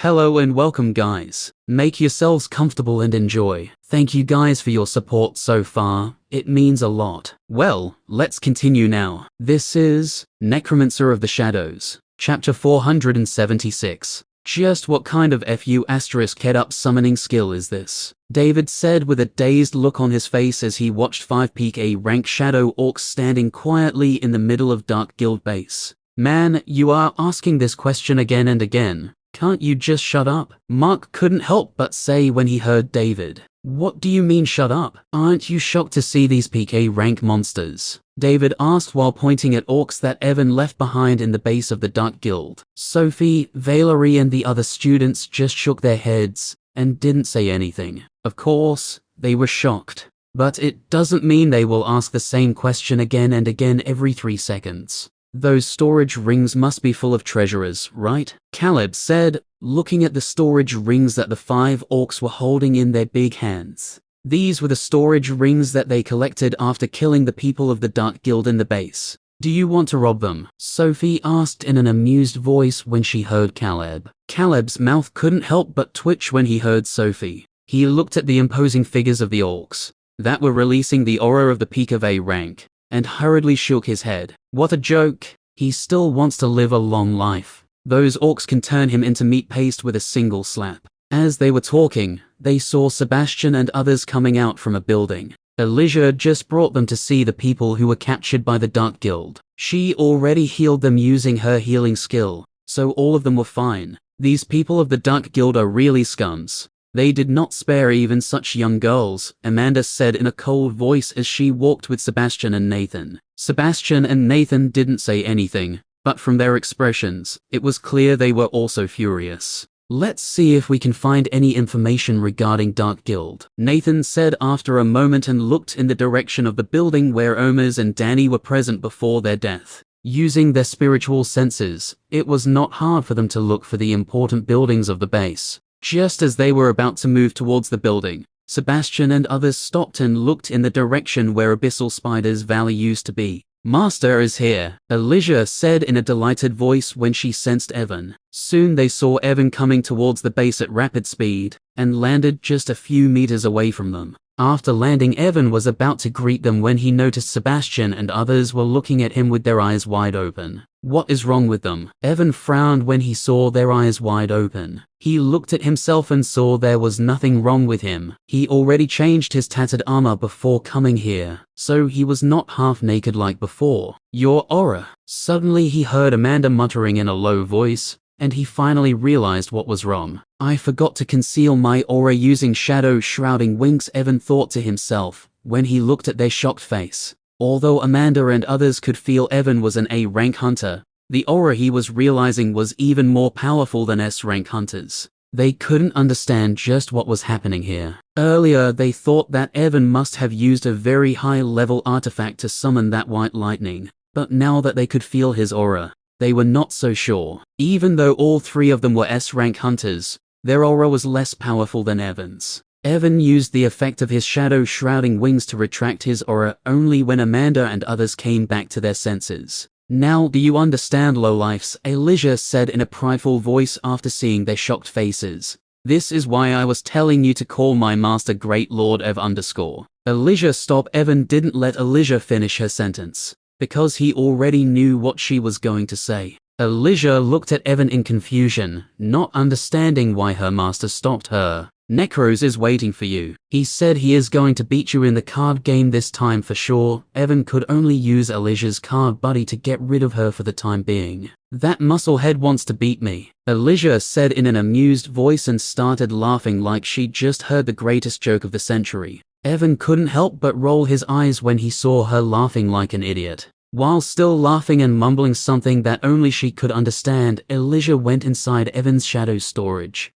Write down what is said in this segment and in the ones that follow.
Hello and welcome guys. Make yourselves comfortable and enjoy. Thank you guys for your support so far. It means a lot. Well, let's continue now. This is Necromancer of the Shadows, chapter 476. Just what kind of FU asterisk head up summoning skill is this? David said with a dazed look on his face as he watched 5 peak A rank shadow orcs standing quietly in the middle of Dark Guild base. Man, you are asking this question again and again. Can't you just shut up? Mark couldn't help but say when he heard David. What do you mean shut up? Aren't you shocked to see these PK rank monsters? David asked while pointing at orcs that Evan left behind in the base of the Dark Guild. Sophie, Valerie and the other students just shook their heads and didn't say anything. Of course, they were shocked. But it doesn't mean they will ask the same question again and again every 3 seconds. Those storage rings must be full of treasures, right? Caleb said, looking at the storage rings that the 5 orcs were holding in their big hands. These were the storage rings that they collected after killing the people of the Dark Guild in the base. Do you want to rob them? Sophie asked in an amused voice when she heard Caleb. Caleb's mouth couldn't help but twitch when he heard Sophie. He looked at the imposing figures of the orcs that were releasing the aura of the peak of A rank, and hurriedly shook his head. What a joke. He still wants to live a long life. Those orcs can turn him into meat paste with a single slap. As they were talking, they saw Sebastian and others coming out from a building. Elijah just brought them to see the people who were captured by the Dark Guild. She already healed them using her healing skill, so all of them were fine. These people of the Dark Guild are really scums. They did not spare even such young girls, Amanda said in a cold voice as she walked with Sebastian and Nathan. Sebastian and Nathan didn't say anything, but from their expressions, it was clear they were also furious. Let's see if we can find any information regarding Dark Guild, Nathan said after a moment and looked in the direction of the building where Omers and Danny were present before their death. Using their spiritual senses, it was not hard for them to look for the important buildings of the base. Just as they were about to move towards the building, Sebastian and others stopped and looked in the direction where Abyssal Spider's Valley used to be. Master is here, Elijah said in a delighted voice when she sensed Evan. Soon they saw Evan coming towards the base at rapid speed, and landed just a few meters away from them. After landing, Evan was about to greet them when he noticed Sebastian and others were looking at him with their eyes wide open. What is wrong with them? Evan frowned when he saw their eyes wide open. He looked at himself and saw there was nothing wrong with him. He already changed his tattered armor before coming here, so he was not half naked like before. Your aura. Suddenly he heard Amanda muttering in a low voice, and he finally realized what was wrong. I forgot to conceal my aura using shadow shrouding wings, Evan thought to himself when he looked at their shocked face. Although Amanda and others could feel Evan was an A-rank hunter, the aura he was realizing was even more powerful than S-rank hunters. They couldn't understand just what was happening here. Earlier they thought that Evan must have used a very high-level artifact to summon that white lightning, but now that they could feel his aura, they were not so sure. Even though all 3 of them were S-rank hunters, their aura was less powerful than Evan's. Evan used the effect of his shadow shrouding wings to retract his aura only when Amanda and others came back to their senses. Now do you understand, lowlifes? Elijah said in a prideful voice after seeing their shocked faces. This is why I was telling you to call my master Great Lord Ev _ Elijah stop. Evan didn't let Elijah finish her sentence, because he already knew what she was going to say. Elijah looked at Evan in confusion, not understanding why her master stopped her. Necros is waiting for you. He said he is going to beat you in the card game this time for sure. Evan could only use Elijah's card buddy to get rid of her for the time being. That musclehead wants to beat me, Elijah said in an amused voice and started laughing like she'd just heard the greatest joke of the century. Evan couldn't help but roll his eyes when he saw her laughing like an idiot. While still laughing and mumbling something that only she could understand, Elijah went inside Evan's shadow storage.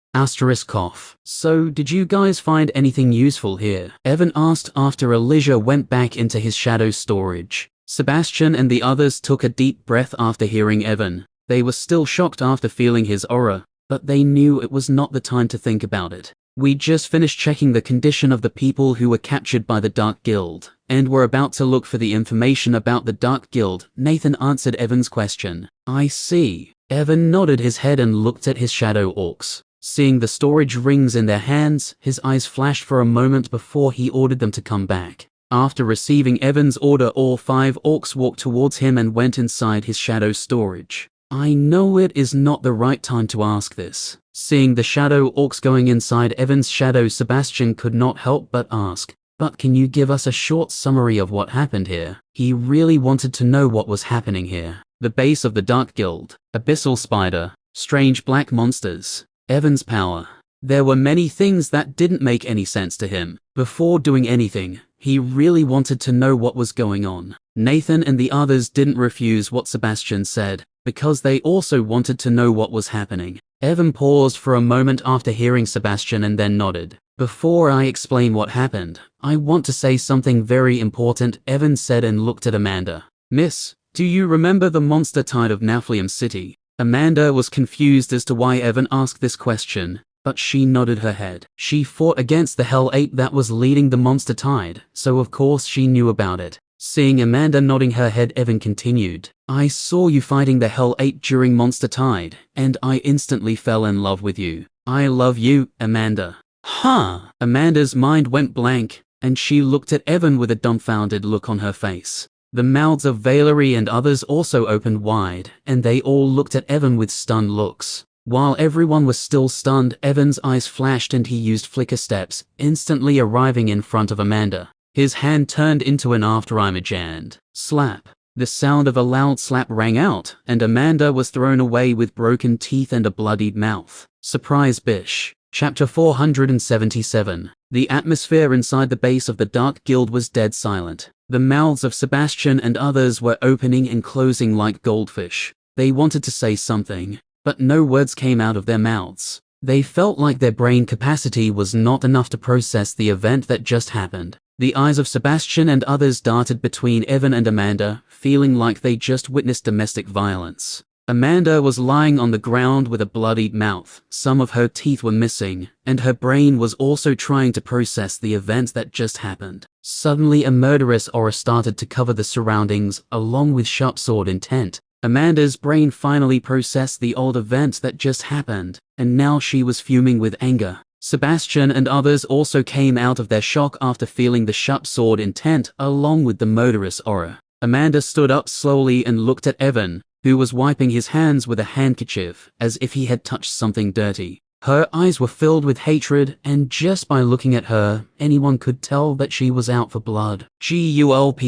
Cough. So, did you guys find anything useful here? Evan asked after Elijah went back into his shadow storage. Sebastian and the others took a deep breath after hearing Evan. They were still shocked after feeling his aura, but they knew it was not the time to think about it. We just finished checking the condition of the people who were captured by the Dark Guild, and were about to look for the information about the Dark Guild, Nathan answered Evan's question. I see. Evan nodded his head and looked at his shadow orcs. Seeing the storage rings in their hands, his eyes flashed for a moment before he ordered them to come back. After receiving Evan's order, all 5 orcs walked towards him and went inside his shadow storage. I know it is not the right time to ask this. Seeing the shadow orcs going inside Evan's shadow, Sebastian could not help but ask, "But can you give us a short summary of what happened here?" He really wanted to know what was happening here. The base of the Dark Guild, abyssal spider, strange black monsters, Evan's power. There were many things that didn't make any sense to him. Before doing anything, he really wanted to know what was going on. Nathan and the others didn't refuse what Sebastian said, because they also wanted to know what was happening. Evan paused for a moment after hearing Sebastian and then nodded. "Before I explain what happened, I want to say something very important," Evan said and looked at Amanda. "Miss, do you remember the monster tide of Naflium City?" Amanda was confused as to why Evan asked this question, but she nodded her head. She fought against the Hell Ape that was leading the monster tide, so of course she knew about it. Seeing Amanda nodding her head, Evan continued, "I saw you fighting the Hell Ape during Monster Tide, and I instantly fell in love with you. I love you, Amanda." Huh? Amanda's mind went blank, and she looked at Evan with a dumbfounded look on her face. The mouths of Valerie and others also opened wide, and they all looked at Evan with stunned looks. While everyone was still stunned, Evan's eyes flashed and he used flicker steps, instantly arriving in front of Amanda. His hand turned into an afterimage and slap. The sound of a loud slap rang out, and Amanda was thrown away with broken teeth and a bloodied mouth. Surprise Bish. Chapter 477. The atmosphere inside the base of the Dark Guild was dead silent. The mouths of Sebastian and others were opening and closing like goldfish. They wanted to say something, but no words came out of their mouths. They felt like their brain capacity was not enough to process the event that just happened. The eyes of Sebastian and others darted between Evan and Amanda, feeling like they just witnessed domestic violence. Amanda was lying on the ground with a bloodied mouth, some of her teeth were missing, and her brain was also trying to process the event that just happened. Suddenly a murderous aura started to cover the surroundings, along with sharp sword intent. Amanda's brain finally processed the old event that just happened, and now she was fuming with anger. Sebastian and others also came out of their shock after feeling the sharp sword intent along with the murderous aura. Amanda stood up slowly and looked at Evan, who was wiping his hands with a handkerchief as if he had touched something dirty. Her eyes were filled with hatred, and just by looking at her, anyone could tell that she was out for blood. Gulp*.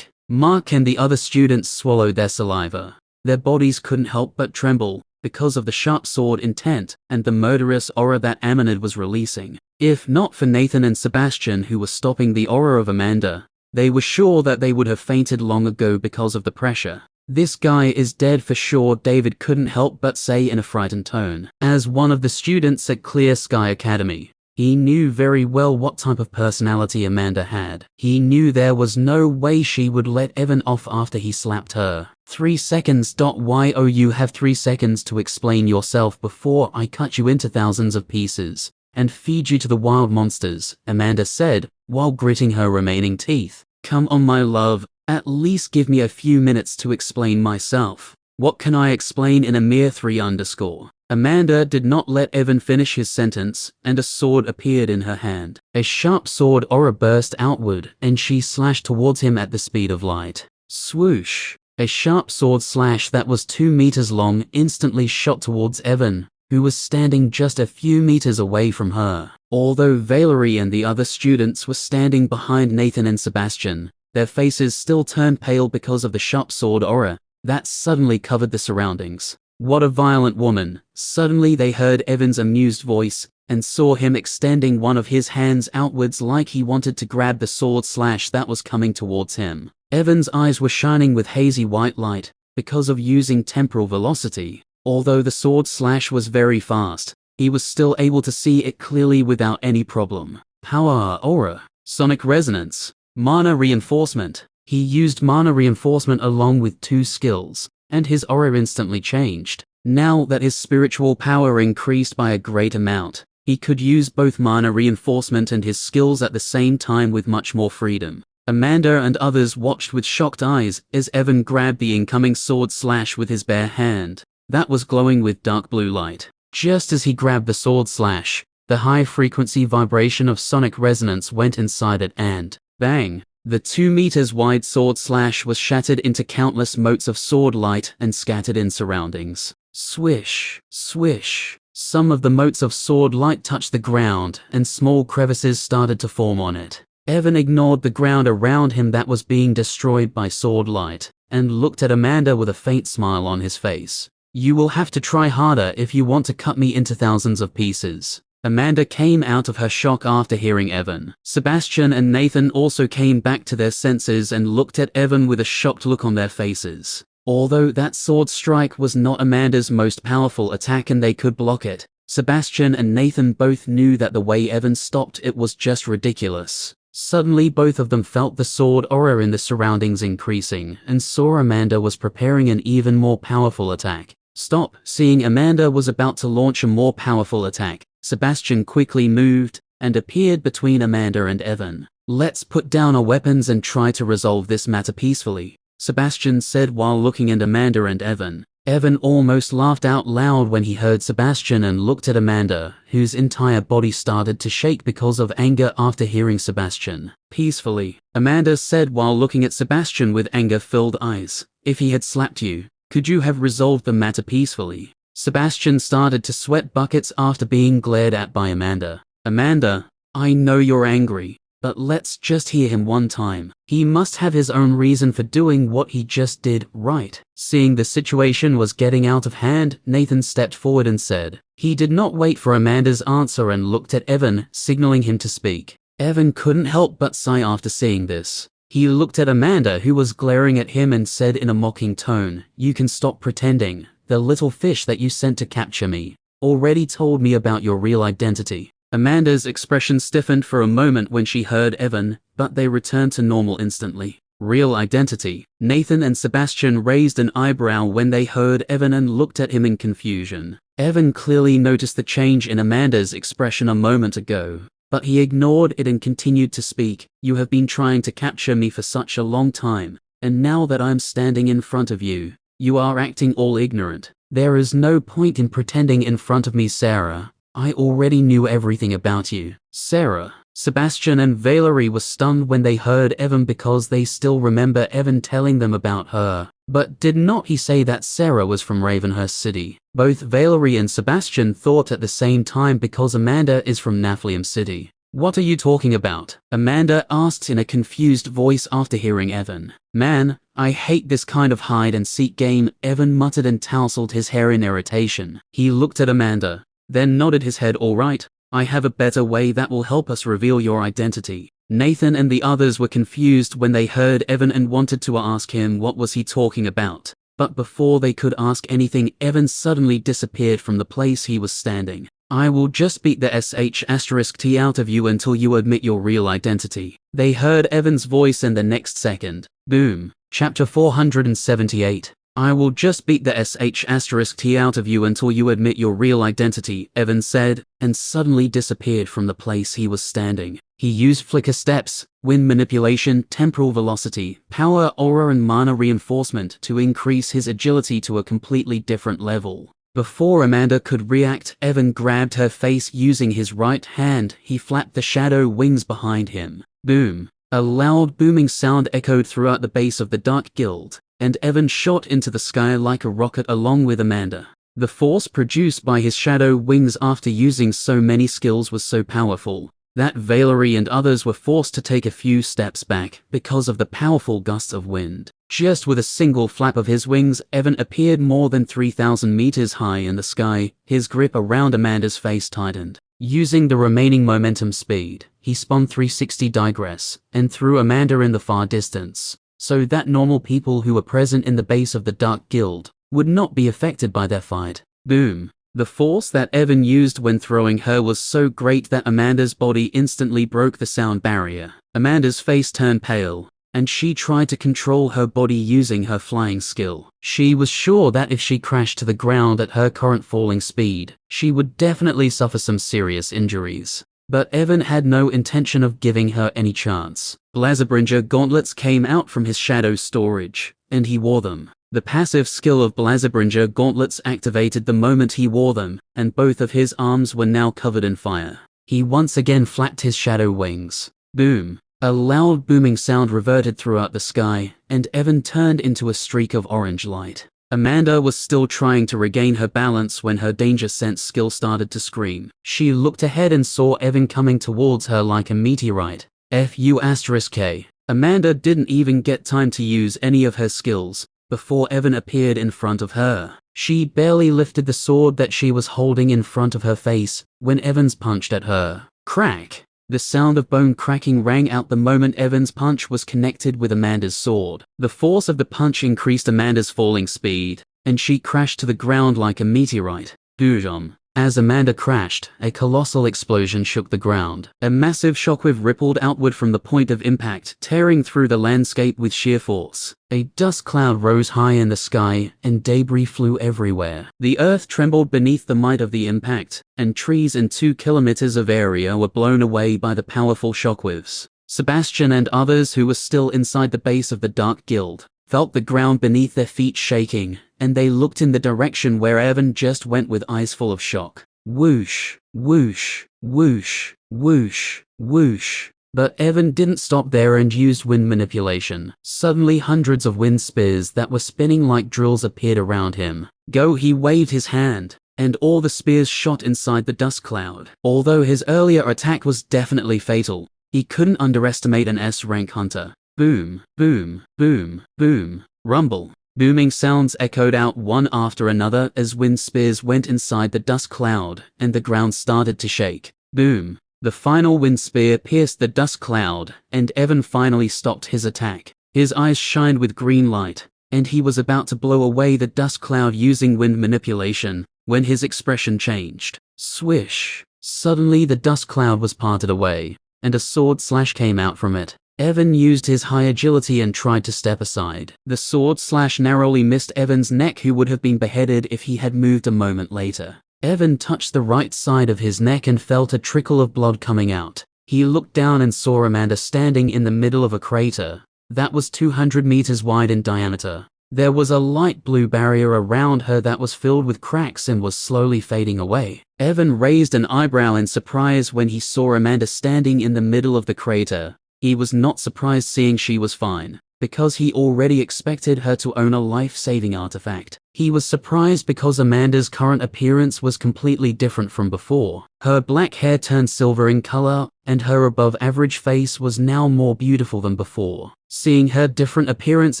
Mark and the other students swallowed their saliva. Their bodies couldn't help but tremble because of the sharp sword intent and the murderous aura that Amanad was releasing. If not for Nathan and Sebastian who were stopping the aura of Amanda, they were sure that they would have fainted long ago because of the pressure. "This guy is dead for sure," David couldn't help but say in a frightened tone. As one of the students at Clear Sky Academy, he knew very well what type of personality Amanda had. He knew there was no way she would let Evan off after he slapped her. 3 seconds. Yo, you have 3 seconds to explain yourself before I cut you into thousands of pieces and feed you to the wild monsters, Amanda said, while gritting her remaining teeth. "Come on, my love, at least give me a few minutes to explain myself." "What can I explain in a mere 3_?" Amanda did not let Evan finish his sentence, and a sword appeared in her hand. A sharp sword aura burst outward, and she slashed towards him at the speed of light. Swoosh! A sharp sword slash that was 2 meters long instantly shot towards Evan, who was standing just a few meters away from her. Although Valerie and the other students were standing behind Nathan and Sebastian, their faces still turned pale because of the sharp sword aura that suddenly covered the surroundings. "What a violent woman!" Suddenly they heard Evan's amused voice, and saw him extending one of his hands outwards like he wanted to grab the sword slash that was coming towards him. Evan's eyes were shining with hazy white light, because of using temporal velocity. Although the sword slash was very fast, he was still able to see it clearly without any problem. Power aura, sonic resonance, mana reinforcement. He used mana reinforcement along with 2 skills, and his aura instantly changed. Now that his spiritual power increased by a great amount, he could use both mana reinforcement and his skills at the same time with much more freedom. Amanda and others watched with shocked eyes as Evan grabbed the incoming sword slash with his bare hand that was glowing with dark blue light. Just as he grabbed the sword slash, the high-frequency vibration of sonic resonance went inside it and, bang, the 2 meters wide sword slash was shattered into countless motes of sword light and scattered in surroundings. Swish, swish. Some of the motes of sword light touched the ground, and small crevices started to form on it. Evan ignored the ground around him that was being destroyed by sword light, and looked at Amanda with a faint smile on his face. You will have to try harder if you want to cut me into thousands of pieces. Amanda came out of her shock after hearing Evan. Sebastian and Nathan also came back to their senses and looked at Evan with a shocked look on their faces. Although that sword strike was not Amanda's most powerful attack and they could block it, Sebastian and Nathan both knew that the way Evan stopped it was just ridiculous. Suddenly both of them felt the sword aura in the surroundings increasing and saw Amanda was preparing an even more powerful attack. Stop! Seeing Amanda was about to launch a more powerful attack, Sebastian quickly moved and appeared between Amanda and Evan. Let's put down our weapons and try to resolve this matter peacefully, Sebastian said while looking at Amanda and Evan. Evan almost laughed out loud when he heard Sebastian and looked at Amanda, whose entire body started to shake because of anger after hearing Sebastian. Peacefully, Amanda said while looking at Sebastian with anger-filled eyes. If he had slapped you, could you have resolved the matter peacefully? Sebastian started to sweat buckets after being glared at by Amanda. Amanda, I know you're angry, but let's just hear him one time. He must have his own reason for doing what he just did, right? Seeing the situation was getting out of hand, Nathan stepped forward and said. He did not wait for Amanda's answer and looked at Evan, signaling him to speak. Evan couldn't help but sigh after seeing this. He looked at Amanda, who was glaring at him, and said in a mocking tone, "You can stop pretending. The little fish that you sent to capture me already told me about your real identity." Amanda's expression stiffened for a moment when she heard Evan, but they returned to normal instantly. Real identity. Nathan and Sebastian raised an eyebrow when they heard Evan and looked at him in confusion. Evan clearly noticed the change in Amanda's expression a moment ago, but he ignored it and continued to speak. You have been trying to capture me for such a long time, and now that I'm standing in front of you, you are acting all ignorant. There is no point in pretending in front of me, Sarah. I already knew everything about you. Sarah. Sebastian and Valerie were stunned when they heard Evan because they still remember Evan telling them about her. But did not he say that Sarah was from Ravenhurst City? Both Valerie and Sebastian thought at the same time because Amanda is from Naflium City. What are you talking about? Amanda asked in a confused voice after hearing Evan. Man, I hate this kind of hide-and-seek game, Evan muttered and tousled his hair in irritation. He looked at Amanda, then nodded his head. All right, I have a better way that will help us reveal your identity. Nathan and the others were confused when they heard Evan and wanted to ask him what was he talking about. But before they could ask anything, Evan suddenly disappeared from the place he was standing. I will just beat the sh*t out of you until you admit your real identity. They heard Evan's voice and the next second, boom. Chapter 478. I will just beat the sh*t out of you until you admit your real identity, Evan said, and suddenly disappeared from the place he was standing. He used flicker steps, wind manipulation, temporal velocity, power aura and mana reinforcement to increase his agility to a completely different level. Before Amanda could react, Evan grabbed her face using his right hand. He flapped the shadow wings behind him. Boom. A loud booming sound echoed throughout the base of the Dark Guild, and Evan shot into the sky like a rocket along with Amanda. The force produced by his shadow wings after using so many skills was so powerful that Valerie and others were forced to take a few steps back because of the powerful gusts of wind. Just with a single flap of his wings, Evan appeared more than 3,000 meters high in the sky. His grip around Amanda's face tightened. Using the remaining momentum speed, he spun 360 digress and threw Amanda in the far distance, so that normal people who were present in the base of the Dark Guild would not be affected by their fight. Boom. The force that Evan used when throwing her was so great that Amanda's body instantly broke the sound barrier. Amanda's face turned pale, and she tried to control her body using her flying skill. She was sure that if she crashed to the ground at her current falling speed, she would definitely suffer some serious injuries. But Evan had no intention of giving her any chance. Blazabringer gauntlets came out from his shadow storage, and he wore them. The passive skill of Blazibringer gauntlets activated the moment he wore them, and both of his arms were now covered in fire. He once again flapped his shadow wings. Boom! A loud booming sound reverted throughout the sky, and Evan turned into a streak of orange light. Amanda was still trying to regain her balance when her danger sense skill started to scream. She looked ahead and saw Evan coming towards her like a meteorite. F***K. Amanda didn't even get time to use any of her skills before Evan appeared in front of her. She barely lifted the sword that she was holding in front of her face when Evans punched at her. Crack! The sound of bone cracking rang out the moment Evan's punch was connected with Amanda's sword. The force of the punch increased Amanda's falling speed, and she crashed to the ground like a meteorite. Boom! As Amanda crashed, a colossal explosion shook the ground. A massive shockwave rippled outward from the point of impact, tearing through the landscape with sheer force. A dust cloud rose high in the sky, and debris flew everywhere. The earth trembled beneath the might of the impact, and trees in 2 kilometers of area were blown away by the powerful shockwaves. Sebastian and others who were still inside the base of the Dark Guild felt the ground beneath their feet shaking, and they looked in the direction where Evan just went with eyes full of shock. Whoosh, whoosh, whoosh, whoosh, whoosh. But Evan didn't stop there and used wind manipulation. Suddenly hundreds of wind spears that were spinning like drills appeared around him. Go! He waved his hand, and all the spears shot inside the dust cloud. Although his earlier attack was definitely fatal, he couldn't underestimate an S-rank hunter. Boom, boom, boom, boom, rumble. Booming sounds echoed out one after another as wind spears went inside the dust cloud, and the ground started to shake. Boom! The final wind spear pierced the dust cloud, and Evan finally stopped his attack. His eyes shined with green light, and he was about to blow away the dust cloud using wind manipulation, when his expression changed. Swish! Suddenly the dust cloud was parted away, and a sword slash came out from it. Evan used his high agility and tried to step aside. The sword slash narrowly missed Evan's neck, who would have been beheaded if he had moved a moment later. Evan touched the right side of his neck and felt a trickle of blood coming out. He looked down and saw Amanda standing in the middle of a crater that was 200 meters wide in diameter. There was a light blue barrier around her that was filled with cracks and was slowly fading away. Evan raised an eyebrow in surprise when he saw Amanda standing in the middle of the crater. He was not surprised seeing she was fine, because he already expected her to own a life-saving artifact. He was surprised because Amanda's current appearance was completely different from before. Her black hair turned silver in color, and her above-average face was now more beautiful than before. Seeing her different appearance,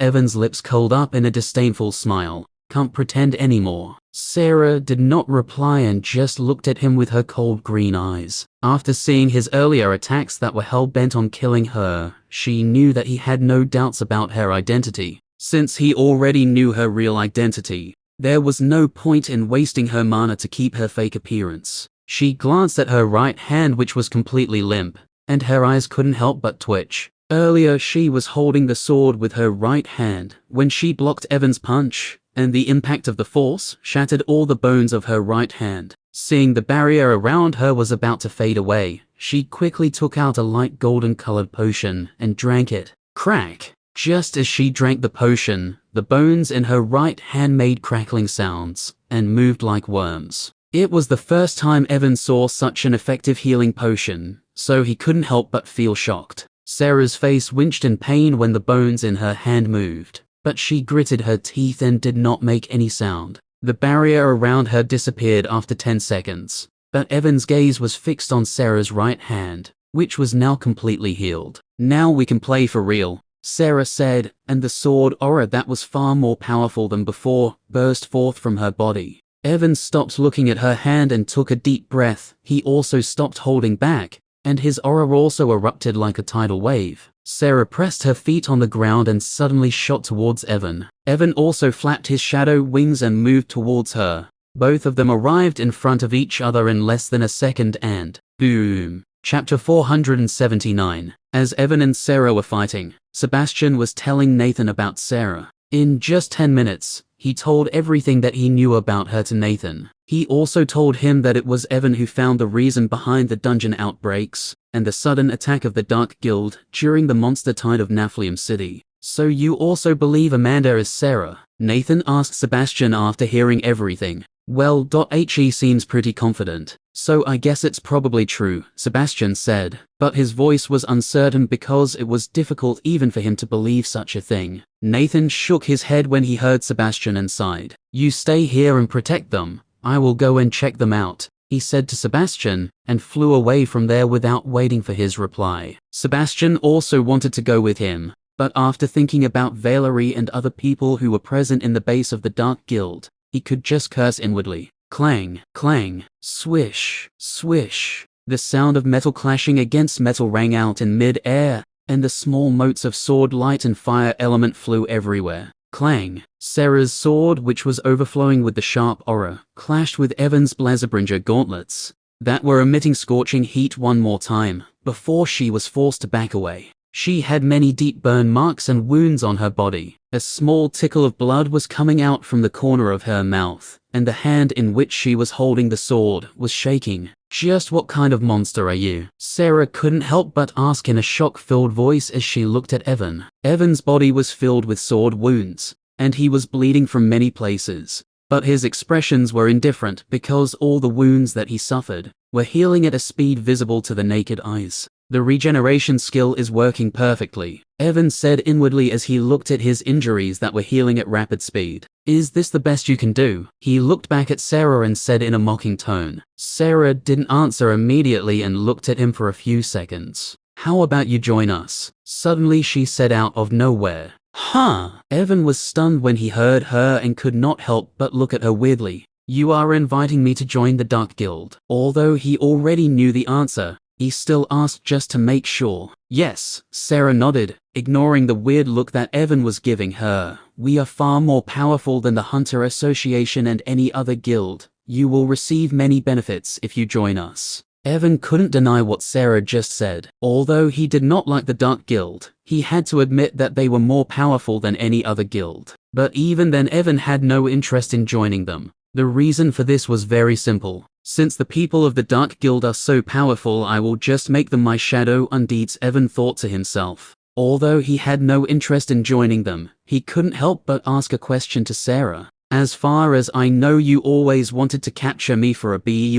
Evan's lips curled up in a disdainful smile. Can't pretend anymore. Sarah did not reply and just looked at him with her cold green eyes. After seeing his earlier attacks that were hell-bent on killing her, she knew that he had no doubts about her identity. Since he already knew her real identity, there was no point in wasting her mana to keep her fake appearance. She glanced at her right hand, which was completely limp, and her eyes couldn't help but twitch. Earlier she was holding the sword with her right hand when she blocked Evan's punch, and the impact of the force shattered all the bones of her right hand. Seeing the barrier around her was about to fade away, she quickly took out a light golden-colored potion and drank it. Crack! Just as she drank the potion, the bones in her right hand made crackling sounds and moved like worms. It was the first time Evan saw such an effective healing potion, so he couldn't help but feel shocked. Sarah's face winced in pain when the bones in her hand moved, but she gritted her teeth and did not make any sound. The barrier around her disappeared after 10 seconds, but Evan's gaze was fixed on Sarah's right hand, which was now completely healed. Now we can play for real, Sarah said, and the sword aura that was far more powerful than before burst forth from her body. Evan stopped looking at her hand and took a deep breath. He also stopped holding back, and his aura also erupted like a tidal wave. Sarah pressed her feet on the ground and suddenly shot towards Evan. Evan also flapped his shadow wings and moved towards her. Both of them arrived in front of each other in less than a second and boom. Chapter 479. As Evan and Sarah were fighting, Sebastian was telling Nathan about Sarah. In just 10 minutes, he told everything that he knew about her to Nathan. He also told him that it was Evan who found the reason behind the dungeon outbreaks and the sudden attack of the Dark Guild during the monster tide of Naflium City. So you also believe Amanda is Sarah? Nathan asked Sebastian after hearing everything. Well, he seems pretty confident. So I guess it's probably true, Sebastian said, but his voice was uncertain because it was difficult even for him to believe such a thing. Nathan shook his head when he heard Sebastian and sighed. You stay here and protect them. I will go and check them out, he said to Sebastian, and flew away from there without waiting for his reply. Sebastian also wanted to go with him, but after thinking about Valerie and other people who were present in the base of the Dark Guild, he could just curse inwardly. Clang, clang, swish, swish. The sound of metal clashing against metal rang out in mid-air, and the small motes of sword light and fire element flew everywhere. Clang. Sarah's sword, which was overflowing with the sharp aura, clashed with Evan's Blazabringer gauntlets that were emitting scorching heat one more time, before she was forced to back away. She had many deep burn marks and wounds on her body. A small tickle of blood was coming out from the corner of her mouth, and the hand in which she was holding the sword was shaking. Just what kind of monster are you? Sarah couldn't help but ask in a shock-filled voice as she looked at Evan. Evan's body was filled with sword wounds, and he was bleeding from many places. But his expressions were indifferent because all the wounds that he suffered were healing at a speed visible to the naked eyes. The regeneration skill is working perfectly, Evan said inwardly as he looked at his injuries that were healing at rapid speed. Is this the best you can do? He looked back at Sarah and said in a mocking tone. Sarah didn't answer immediately and looked at him for a few seconds. How about you join us? Suddenly she said out of nowhere. Huh? Evan was stunned when he heard her and could not help but look at her weirdly. You are inviting me to join the Dark Guild. Although he already knew the answer, he still asked just to make sure. Yes, Sarah nodded, ignoring the weird look that Evan was giving her. We are far more powerful than the Hunter Association and any other guild. You will receive many benefits if you join us. Evan couldn't deny what Sarah just said. Although he did not like the Dark Guild, he had to admit that they were more powerful than any other guild. But even then Evan had no interest in joining them. The reason for this was very simple. Since the people of the Dark Guild are so powerful, I will just make them my shadow undeeds, Evan thought to himself. Although he had no interest in joining them, he couldn't help but ask a question to Sarah. As far as I know, you always wanted to capture me for a bulls*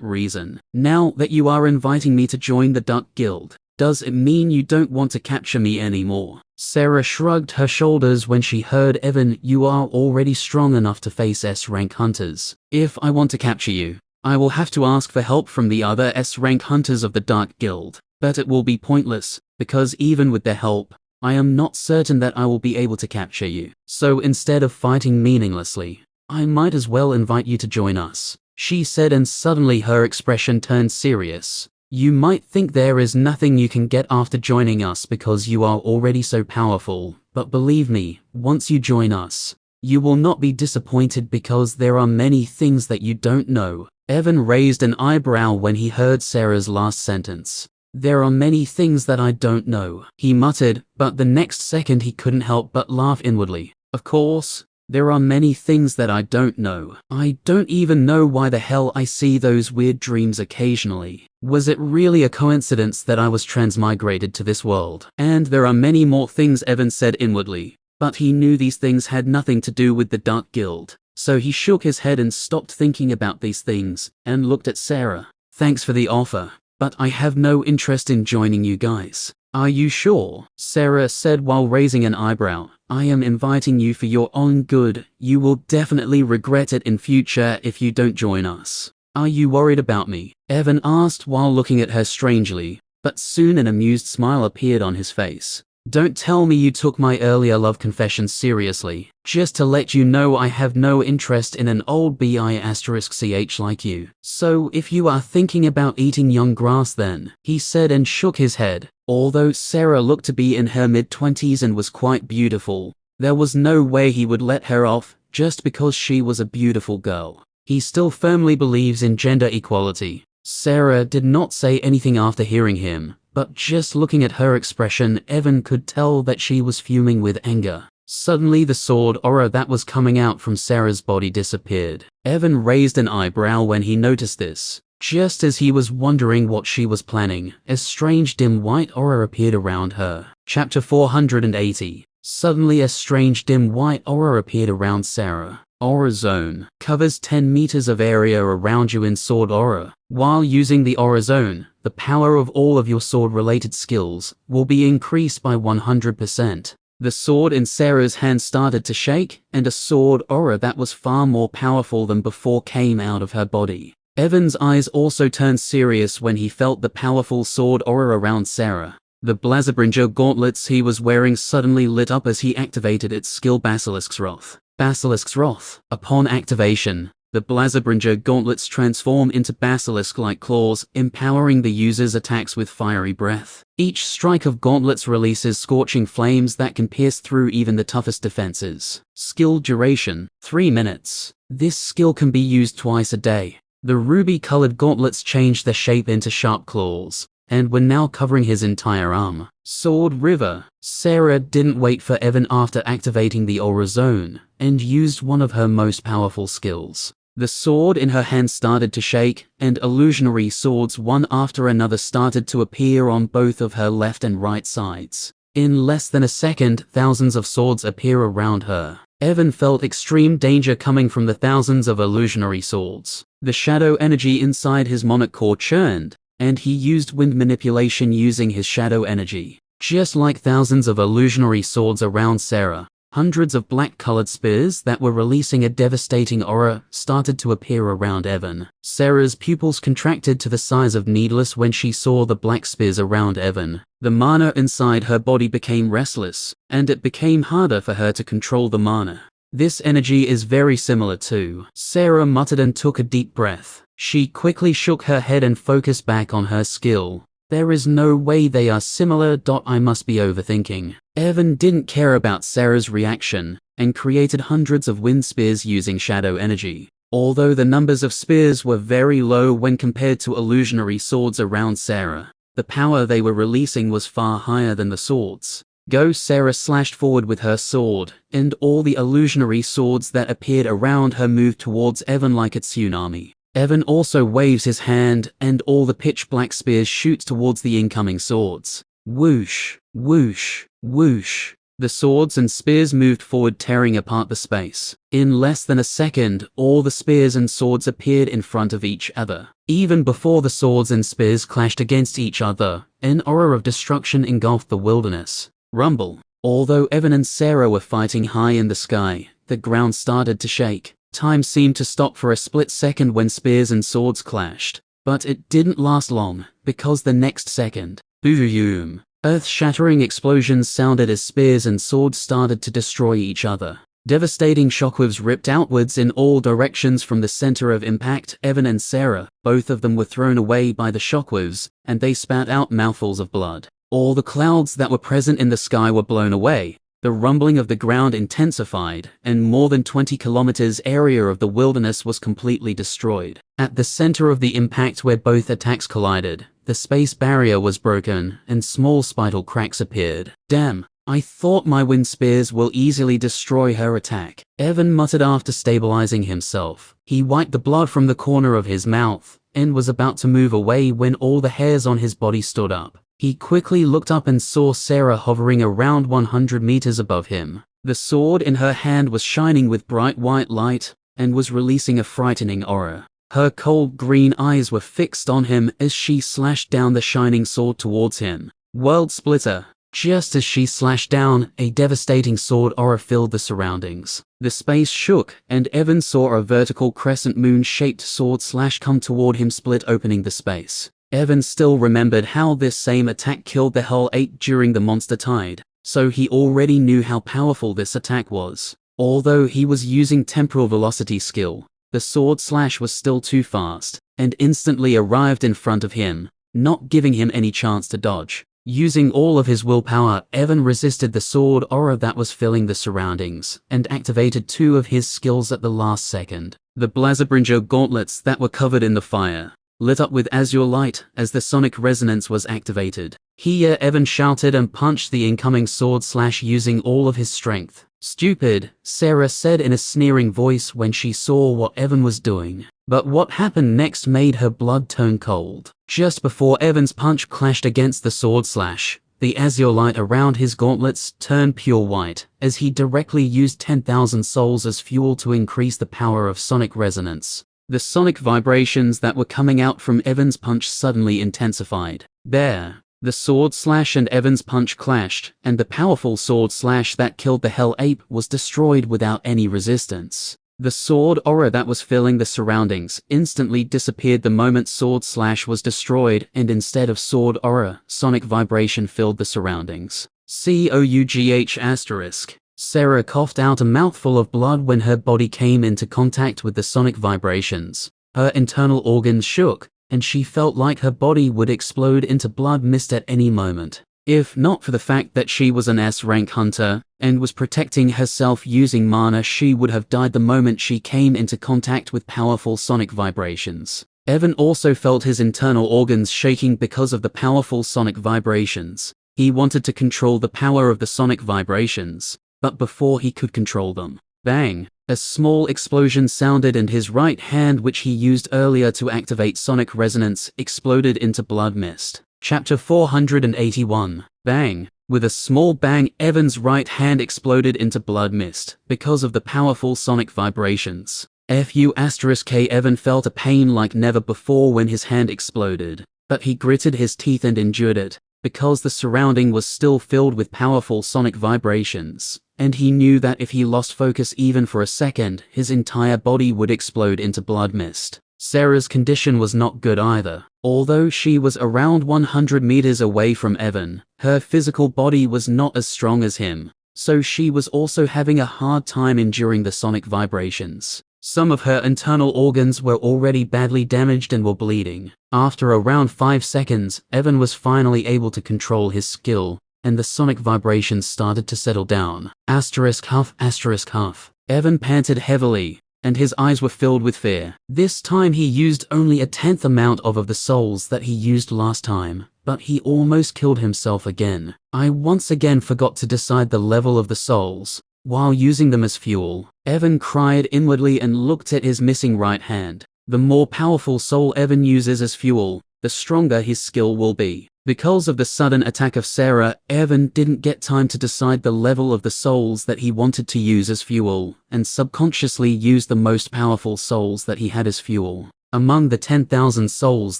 reason. Now that you are inviting me to join the Dark Guild, does it mean you don't want to capture me anymore? Sarah shrugged her shoulders when she heard Evan. You are already strong enough to face S-rank hunters. If I want to capture you, I will have to ask for help from the other S-rank hunters of the Dark Guild. But it will be pointless, because even with their help, I am not certain that I will be able to capture you. So instead of fighting meaninglessly, I might as well invite you to join us, she said, and suddenly her expression turned serious. You might think there is nothing you can get after joining us because you are already so powerful, but believe me, once you join us, you will not be disappointed because there are many things that you don't know. Evan raised an eyebrow when he heard Sarah's last sentence. There are many things that I don't know, he muttered, but the next second he couldn't help but laugh inwardly. Of course, there are many things that I don't know. I don't even know why the hell I see those weird dreams occasionally. Was it really a coincidence that I was transmigrated to this world? And there are many more things, Evan said inwardly, but he knew these things had nothing to do with the Dark Guild. So he shook his head and stopped thinking about these things, and looked at Sarah. Thanks for the offer, but I have no interest in joining you guys. Are you sure? Sarah said while raising an eyebrow. I am inviting you for your own good. You will definitely regret it in future if you don't join us. Are you worried about me? Evan asked while looking at her strangely, but soon an amused smile appeared on his face. Don't tell me you took my earlier love confession seriously. Just to let you know, I have no interest in an old *ch like you. So if you are thinking about eating young grass then, he said and shook his head. Although Sarah looked to be in her mid-20s and was quite beautiful, there was no way he would let her off just because she was a beautiful girl. He still firmly believes in gender equality. Sarah did not say anything after hearing him, but just looking at her expression, Evan could tell that she was fuming with anger. Suddenly the sword aura that was coming out from Sarah's body disappeared. Evan raised an eyebrow when he noticed this. Just as he was wondering what she was planning, a strange dim white aura appeared around her. Chapter 480. Suddenly a strange dim white aura appeared around Sarah. Aura Zone covers 10 meters of area around you in Sword Aura. While using the Aura Zone, the power of all of your sword-related skills will be increased by 100%. The sword in Sarah's hand started to shake, and a sword aura that was far more powerful than before came out of her body. Evan's eyes also turned serious when he felt the powerful sword aura around Sarah. The Blazabringer gauntlets he was wearing suddenly lit up as he activated its skill Basilisk's Wrath. Basilisk's Wrath. Upon activation, the Blazabringer gauntlets transform into basilisk-like claws, empowering the user's attacks with fiery breath. Each strike of gauntlets releases scorching flames that can pierce through even the toughest defenses. Skill duration, 3 minutes. This skill can be used twice a day. The ruby-colored gauntlets changed their shape into sharp claws, and were now covering his entire arm. Sword River. Sarah didn't wait for Evan after activating the Aura Zone, and used one of her most powerful skills. The sword in her hand started to shake, and illusionary swords one after another started to appear on both of her left and right sides. In less than a second, thousands of swords appear around her. Evan felt extreme danger coming from the thousands of illusionary swords. The shadow energy inside his monarch core churned, and he used wind manipulation using his shadow energy. Just like thousands of illusionary swords around Sarah, hundreds of black-colored spears that were releasing a devastating aura started to appear around Evan. Sarah's pupils contracted to the size of needles when she saw the black spears around Evan. The mana inside her body became restless, and it became harder for her to control the mana. This energy is very similar to. Sarah muttered and took a deep breath. She quickly shook her head and focused back on her skill. There is no way they are similar. I must be overthinking. Evan didn't care about Sarah's reaction, and created hundreds of wind spears using shadow energy. Although the numbers of spears were very low when compared to illusionary swords around Sarah, the power they were releasing was far higher than the swords. Sarah slashed forward with her sword, and all the illusionary swords that appeared around her moved towards Evan like a tsunami. Evan also waves his hand, and all the pitch-black spears shoot towards the incoming swords. Whoosh, whoosh, whoosh. The swords and spears moved forward, tearing apart the space. In less than a second, all the spears and swords appeared in front of each other. Even before the swords and spears clashed against each other, an aura of destruction engulfed the wilderness. Rumble. Although Evan and Sarah were fighting high in the sky, the ground started to shake. Time seemed to stop for a split second when spears and swords clashed. But it didn't last long, because the next second, boom, earth-shattering explosions sounded as spears and swords started to destroy each other. Devastating shockwaves ripped outwards in all directions from the center of impact. Evan and Sarah, both of them were thrown away by the shockwaves, and they spat out mouthfuls of blood. All the clouds that were present in the sky were blown away. The rumbling of the ground intensified, and more than 20 kilometers area of the wilderness was completely destroyed. At the center of the impact where both attacks collided, the space barrier was broken, and small spiral cracks appeared. Damn, I thought my wind spears will easily destroy her attack. Evan muttered after stabilizing himself. He wiped the blood from the corner of his mouth, and was about to move away when all the hairs on his body stood up. He quickly looked up and saw Sarah hovering around 100 meters above him. The sword in her hand was shining with bright white light, and was releasing a frightening aura. Her cold green eyes were fixed on him as she slashed down the shining sword towards him. World Splitter. Just as she slashed down, a devastating sword aura filled the surroundings. The space shook, and Evan saw a vertical crescent moon-shaped sword slash come toward him, split opening the space. Evan still remembered how this same attack killed the Hell 8 during the Monster Tide, so he already knew how powerful this attack was. Although he was using temporal velocity skill, the sword slash was still too fast, and instantly arrived in front of him, not giving him any chance to dodge. Using all of his willpower, Evan resisted the sword aura that was filling the surroundings, and activated 2 of his skills at the last second. The Blazabringer gauntlets that were covered in the fire lit up with azure light as the sonic resonance was activated. Here Evan shouted and punched the incoming sword slash using all of his strength. Stupid, Sarah said in a sneering voice when she saw what Evan was doing. But what happened next made her blood turn cold. Just before Evan's punch clashed against the sword slash, The azure light around his gauntlets turned pure white, as he directly used 10,000 souls as fuel to increase the power of sonic resonance. The sonic vibrations that were coming out from Evan's punch suddenly intensified. There, the sword slash and Evan's punch clashed, and the powerful sword slash that killed the Hell Ape was destroyed without any resistance. The sword aura that was filling the surroundings instantly disappeared the moment sword slash was destroyed, and instead of sword aura, sonic vibration filled the surroundings. COUGH*. Sarah coughed out a mouthful of blood when her body came into contact with the sonic vibrations. Her internal organs shook, and she felt like her body would explode into blood mist at any moment. If not for the fact that she was an S-rank hunter, and was protecting herself using mana, she would have died the moment she came into contact with powerful sonic vibrations. Evan also felt his internal organs shaking because of the powerful sonic vibrations. He wanted to control the power of the sonic vibrations, but before he could control them, bang! A small explosion sounded and his right hand, which he used earlier to activate sonic resonance, exploded into blood mist. Chapter 481. Bang! With a small bang, Evan's right hand exploded into blood mist because of the powerful sonic vibrations. FU*K. Evan felt a pain like never before when his hand exploded, but he gritted his teeth and endured it, because the surrounding was still filled with powerful sonic vibrations, and he knew that if he lost focus even for a second, his entire body would explode into blood mist. Sarah's condition was not good either. Although she was around 100 meters away from Evan, her physical body was not as strong as him, so she was also having a hard time enduring the sonic vibrations. Some of her internal organs were already badly damaged and were bleeding. After around 5 seconds, Evan was finally able to control his skill, and the sonic vibrations started to settle down. *Huff*. Evan panted heavily, and his eyes were filled with fear. This time he used only a 10th amount of the souls that he used last time, but he almost killed himself again. I once again forgot to decide the level of the souls while using them as fuel. Evan cried inwardly and looked at his missing right hand. The more powerful soul Evan uses as fuel, the stronger his skill will be. Because of the sudden attack of Sarah, Evan didn't get time to decide the level of the souls that he wanted to use as fuel, and subconsciously used the most powerful souls that he had as fuel. Among the 10,000 souls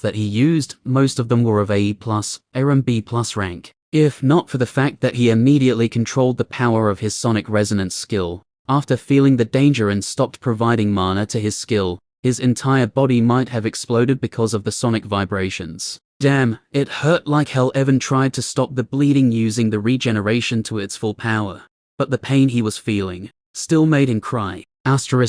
that he used, most of them were of AE+, and B+ rank. If not for the fact that he immediately controlled the power of his sonic resonance skill, after feeling the danger and stopped providing mana to his skill, his entire body might have exploded because of the sonic vibrations. Damn, it hurt like hell. Evan tried to stop the bleeding using the regeneration to its full power, but the pain he was feeling still made him cry.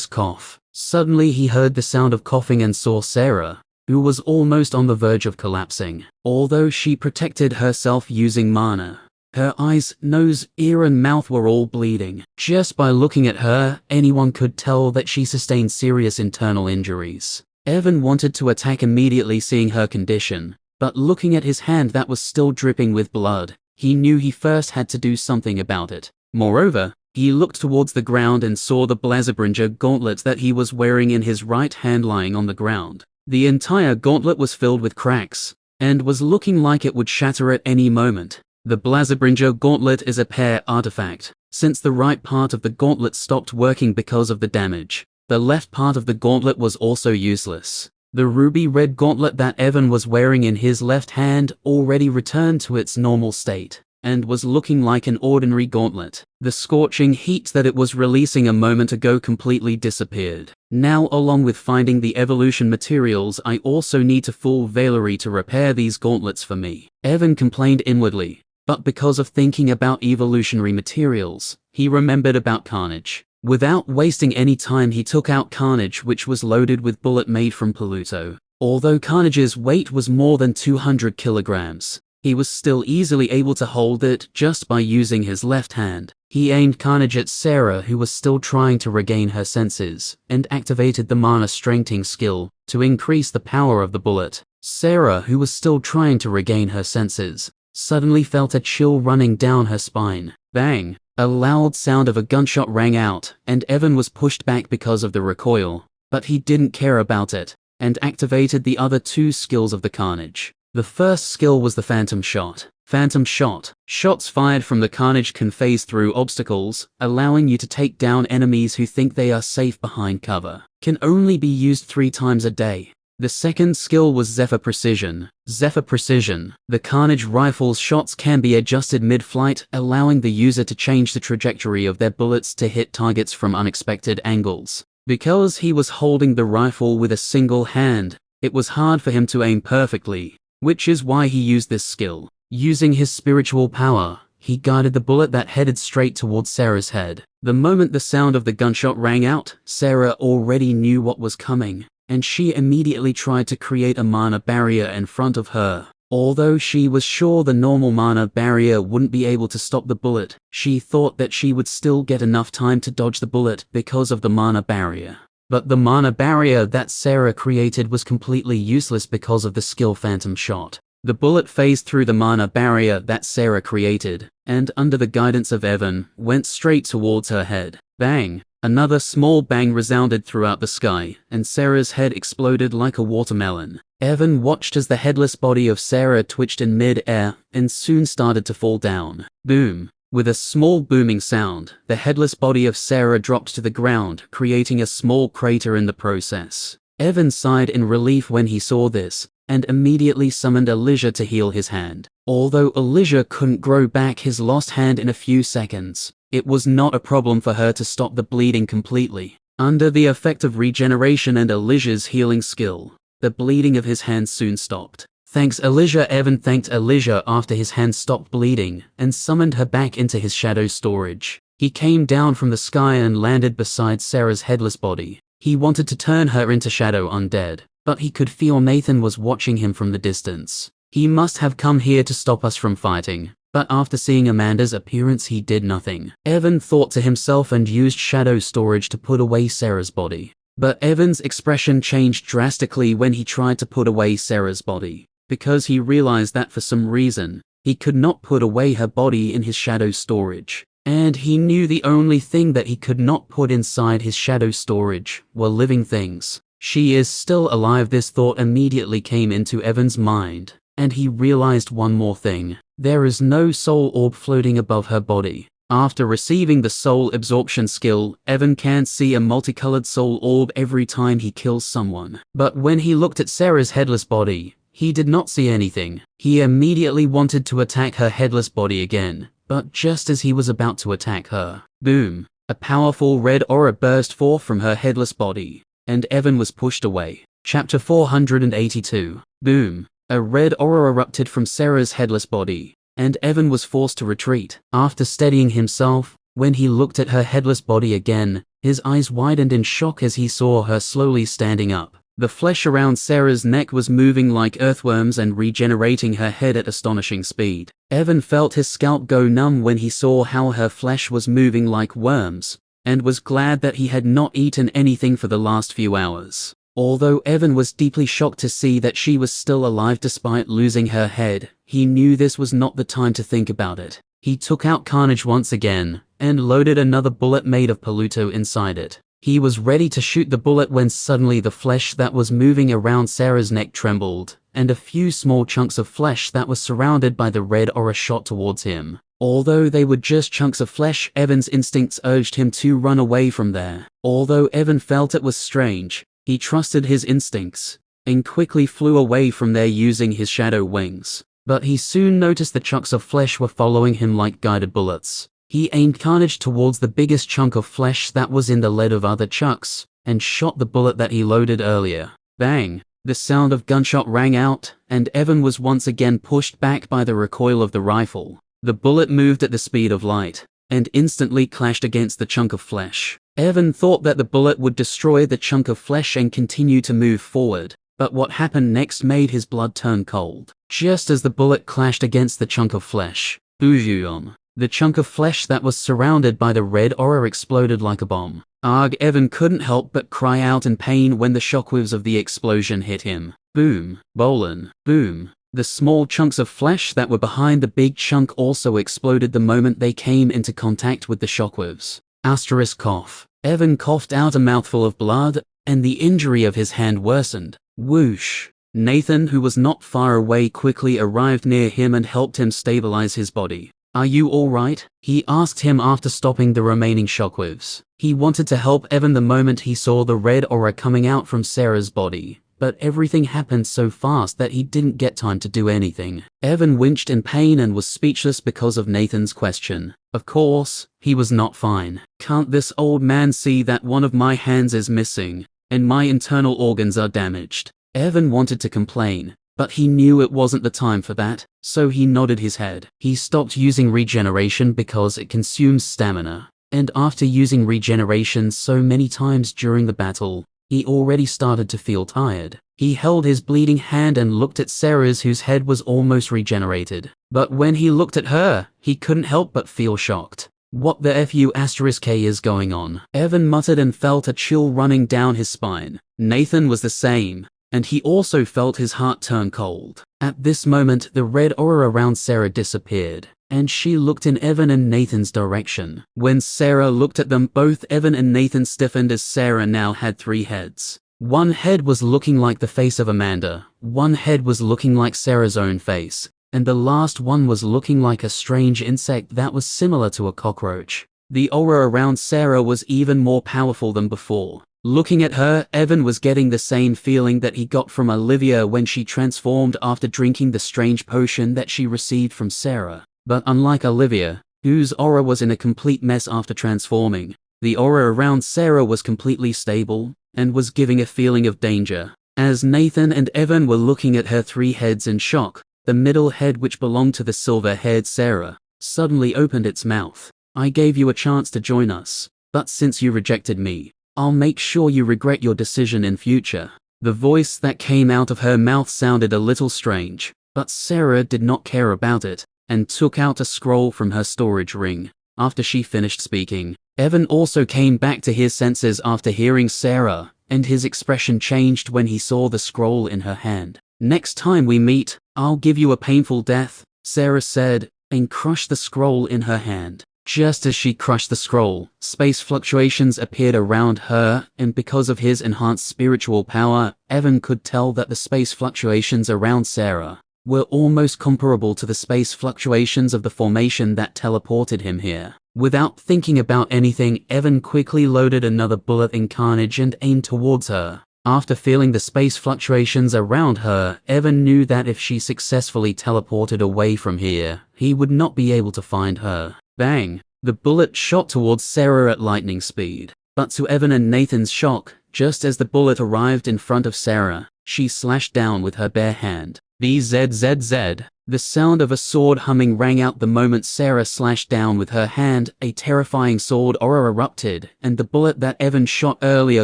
*Cough. Suddenly he heard the sound of coughing and saw Sarah, who was almost on the verge of collapsing. Although she protected herself using mana, her eyes, nose, ear and mouth were all bleeding. Just by looking at her, anyone could tell that she sustained serious internal injuries. Evan wanted to attack immediately seeing her condition, but looking at his hand that was still dripping with blood, he knew he first had to do something about it. Moreover, he looked towards the ground and saw the Blazabringer gauntlet that he was wearing in his right hand lying on the ground. The entire gauntlet was filled with cracks, and was looking like it would shatter at any moment. The Blazabringer gauntlet is a pair artifact. Since the right part of the gauntlet stopped working because of the damage, the left part of the gauntlet was also useless. The ruby-red gauntlet that Evan was wearing in his left hand already returned to its normal state, and was looking like an ordinary gauntlet. The scorching heat that it was releasing a moment ago completely disappeared. Now, along with finding the evolution materials, I also need to fool Valerie to repair these gauntlets for me. Evan complained inwardly, but because of thinking about evolutionary materials, he remembered about Carnage. Without wasting any time, he took out Carnage, which was loaded with bullet made from Pluto. Although Carnage's weight was more than 200 kilograms, he was still easily able to hold it just by using his left hand. He aimed Carnage at Sarah, who was still trying to regain her senses, and activated the mana strengthening skill to increase the power of the bullet. Sarah, who was still trying to regain her senses, suddenly felt a chill running down her spine. Bang! A loud sound of a gunshot rang out, and Evan was pushed back because of the recoil, but he didn't care about it, and activated the other two skills of the Carnage. The first skill was the Phantom Shot. Phantom Shot. Shots fired from the carnage can phase through obstacles, allowing you to take down enemies who think they are safe behind cover. Can only be used 3 times a day. The second skill was Zephyr Precision. Zephyr Precision. The Carnage rifle's shots can be adjusted mid-flight, allowing the user to change the trajectory of their bullets to hit targets from unexpected angles. Because he was holding the rifle with a single hand, it was hard for him to aim perfectly, which is why he used this skill. Using his spiritual power, he guided the bullet that headed straight towards Sarah's head. The moment the sound of the gunshot rang out, Sarah already knew what was coming, and she immediately tried to create a mana barrier in front of her. Although she was sure the normal mana barrier wouldn't be able to stop the bullet, she thought that she would still get enough time to dodge the bullet because of the mana barrier. But the mana barrier that Sarah created was completely useless because of the skill Phantom Shot. The bullet phased through the mana barrier that Sarah created, and under the guidance of Evan, went straight towards her head. Bang! Another small bang resounded throughout the sky, and Sarah's head exploded like a watermelon. Evan watched as the headless body of Sarah twitched in mid-air, and soon started to fall down. Boom! With a small booming sound, the headless body of Sarah dropped to the ground, creating a small crater in the process. Evan sighed in relief when he saw this, and immediately summoned Elijah to heal his hand. Although Elijah couldn't grow back his lost hand in a few seconds, it was not a problem for her to stop the bleeding completely. Under the effect of regeneration and Elijah's healing skill, the bleeding of his hand soon stopped. Thanks Elijah. Evan thanked Elijah after his hand stopped bleeding, and summoned her back into his shadow storage. He came down from the sky and landed beside Sarah's headless body. He wanted to turn her into shadow undead, but he could feel Nathan was watching him from the distance. He must have come here to stop us from fighting. But after seeing Amanda's appearance, he did nothing. Evan thought to himself and used shadow storage to put away Sarah's body. But Evan's expression changed drastically when he tried to put away Sarah's body, because he realized that for some reason, he could not put away her body in his shadow storage. And he knew the only thing that he could not put inside his shadow storage were living things. She is still alive. This thought immediately came into Evan's mind, and he realized one more thing. There is no soul orb floating above her body. After receiving the soul absorption skill, Evan can see a multicolored soul orb every time he kills someone. But when he looked at Sarah's headless body, he did not see anything. He immediately wanted to attack her headless body again, but just as he was about to attack her, boom, a powerful red aura burst forth from her headless body, and Evan was pushed away. Chapter 482. Boom. A red aura erupted from Sarah's headless body, and Evan was forced to retreat. After steadying himself, when he looked at her headless body again, his eyes widened in shock as he saw her slowly standing up. The flesh around Sarah's neck was moving like earthworms and regenerating her head at astonishing speed. Evan felt his scalp go numb when he saw how her flesh was moving like worms, and was glad that he had not eaten anything for the last few hours. Although Evan was deeply shocked to see that she was still alive despite losing her head, he knew this was not the time to think about it. He took out Carnage once again, and loaded another bullet made of Paluto inside it. He was ready to shoot the bullet when suddenly the flesh that was moving around Sarah's neck trembled, and a few small chunks of flesh that was surrounded by the red aura shot towards him. Although they were just chunks of flesh, Evan's instincts urged him to run away from there. Although Evan felt it was strange, he trusted his instincts, and quickly flew away from there using his shadow wings. But he soon noticed the chunks of flesh were following him like guided bullets. He aimed Carnage towards the biggest chunk of flesh that was in the lead of other chunks, and shot the bullet that he loaded earlier. Bang! The sound of gunshot rang out, and Evan was once again pushed back by the recoil of the rifle. The bullet moved at the speed of light, and instantly clashed against the chunk of flesh. Evan thought that the bullet would destroy the chunk of flesh and continue to move forward, but what happened next made his blood turn cold. Just as the bullet clashed against the chunk of flesh, boom, the chunk of flesh that was surrounded by the red aura exploded like a bomb. Arg! Evan couldn't help but cry out in pain when the shockwaves of the explosion hit him. Boom, Bolin, boom. The small chunks of flesh that were behind the big chunk also exploded the moment they came into contact with the shockwaves. Asterisk cough. Evan coughed out a mouthful of blood, and the injury of his hand worsened. Whoosh! Nathan, who was not far away, quickly arrived near him and helped him stabilize his body. "Are you alright?" he asked him after stopping the remaining shockwaves. He wanted to help Evan the moment he saw the red aura coming out from Sarah's body, but everything happened so fast that he didn't get time to do anything. Evan winched in pain and was speechless because of Nathan's question. Of course, he was not fine. "Can't this old man see that one of my hands is missing, and my internal organs are damaged?" Evan wanted to complain, but he knew it wasn't the time for that, so he nodded his head. He stopped using regeneration because it consumes stamina, and after using regeneration so many times during the battle, he already started to feel tired. He held his bleeding hand and looked at Sarah's, whose head was almost regenerated. But when he looked at her, he couldn't help but feel shocked. "What the FU*K is going on?" Evan muttered and felt a chill running down his spine. Nathan was the same, and he also felt his heart turn cold. At this moment, the red aura around Sarah disappeared, and she looked in Evan and Nathan's direction. When Sarah looked at them, both Evan and Nathan stiffened, as Sarah now had 3 heads. One head was looking like the face of Amanda, one head was looking like Sarah's own face, and the last one was looking like a strange insect that was similar to a cockroach. The aura around Sarah was even more powerful than before. Looking at her, Evan was getting the same feeling that he got from Olivia when she transformed after drinking the strange potion that she received from Sarah. But unlike Olivia, whose aura was in a complete mess after transforming, the aura around Sarah was completely stable and was giving a feeling of danger. As Nathan and Evan were looking at her 3 heads in shock, the middle head, which belonged to the silver-haired Sarah, suddenly opened its mouth. "I gave you a chance to join us, but since you rejected me, I'll make sure you regret your decision in future." The voice that came out of her mouth sounded a little strange, but Sarah did not care about it, and took out a scroll from her storage ring. After she finished speaking, Evan also came back to his senses after hearing Sarah, and his expression changed when he saw the scroll in her hand. "Next time we meet, I'll give you a painful death," Sarah said, and crushed the scroll in her hand. Just as she crushed the scroll, space fluctuations appeared around her, and because of his enhanced spiritual power, Evan could tell that the space fluctuations around Sarah were almost comparable to the space fluctuations of the formation that teleported him here. Without thinking about anything, Evan quickly loaded another bullet in Carnage and aimed towards her. After feeling the space fluctuations around her, Evan knew that if she successfully teleported away from here, he would not be able to find her. Bang! The bullet shot towards Sarah at lightning speed. But to Evan and Nathan's shock, just as the bullet arrived in front of Sarah, she slashed down with her bare hand. "Bzzz." The sound of a sword humming rang out the moment Sarah slashed down with her hand. A terrifying sword aura erupted, and the bullet that Evan shot earlier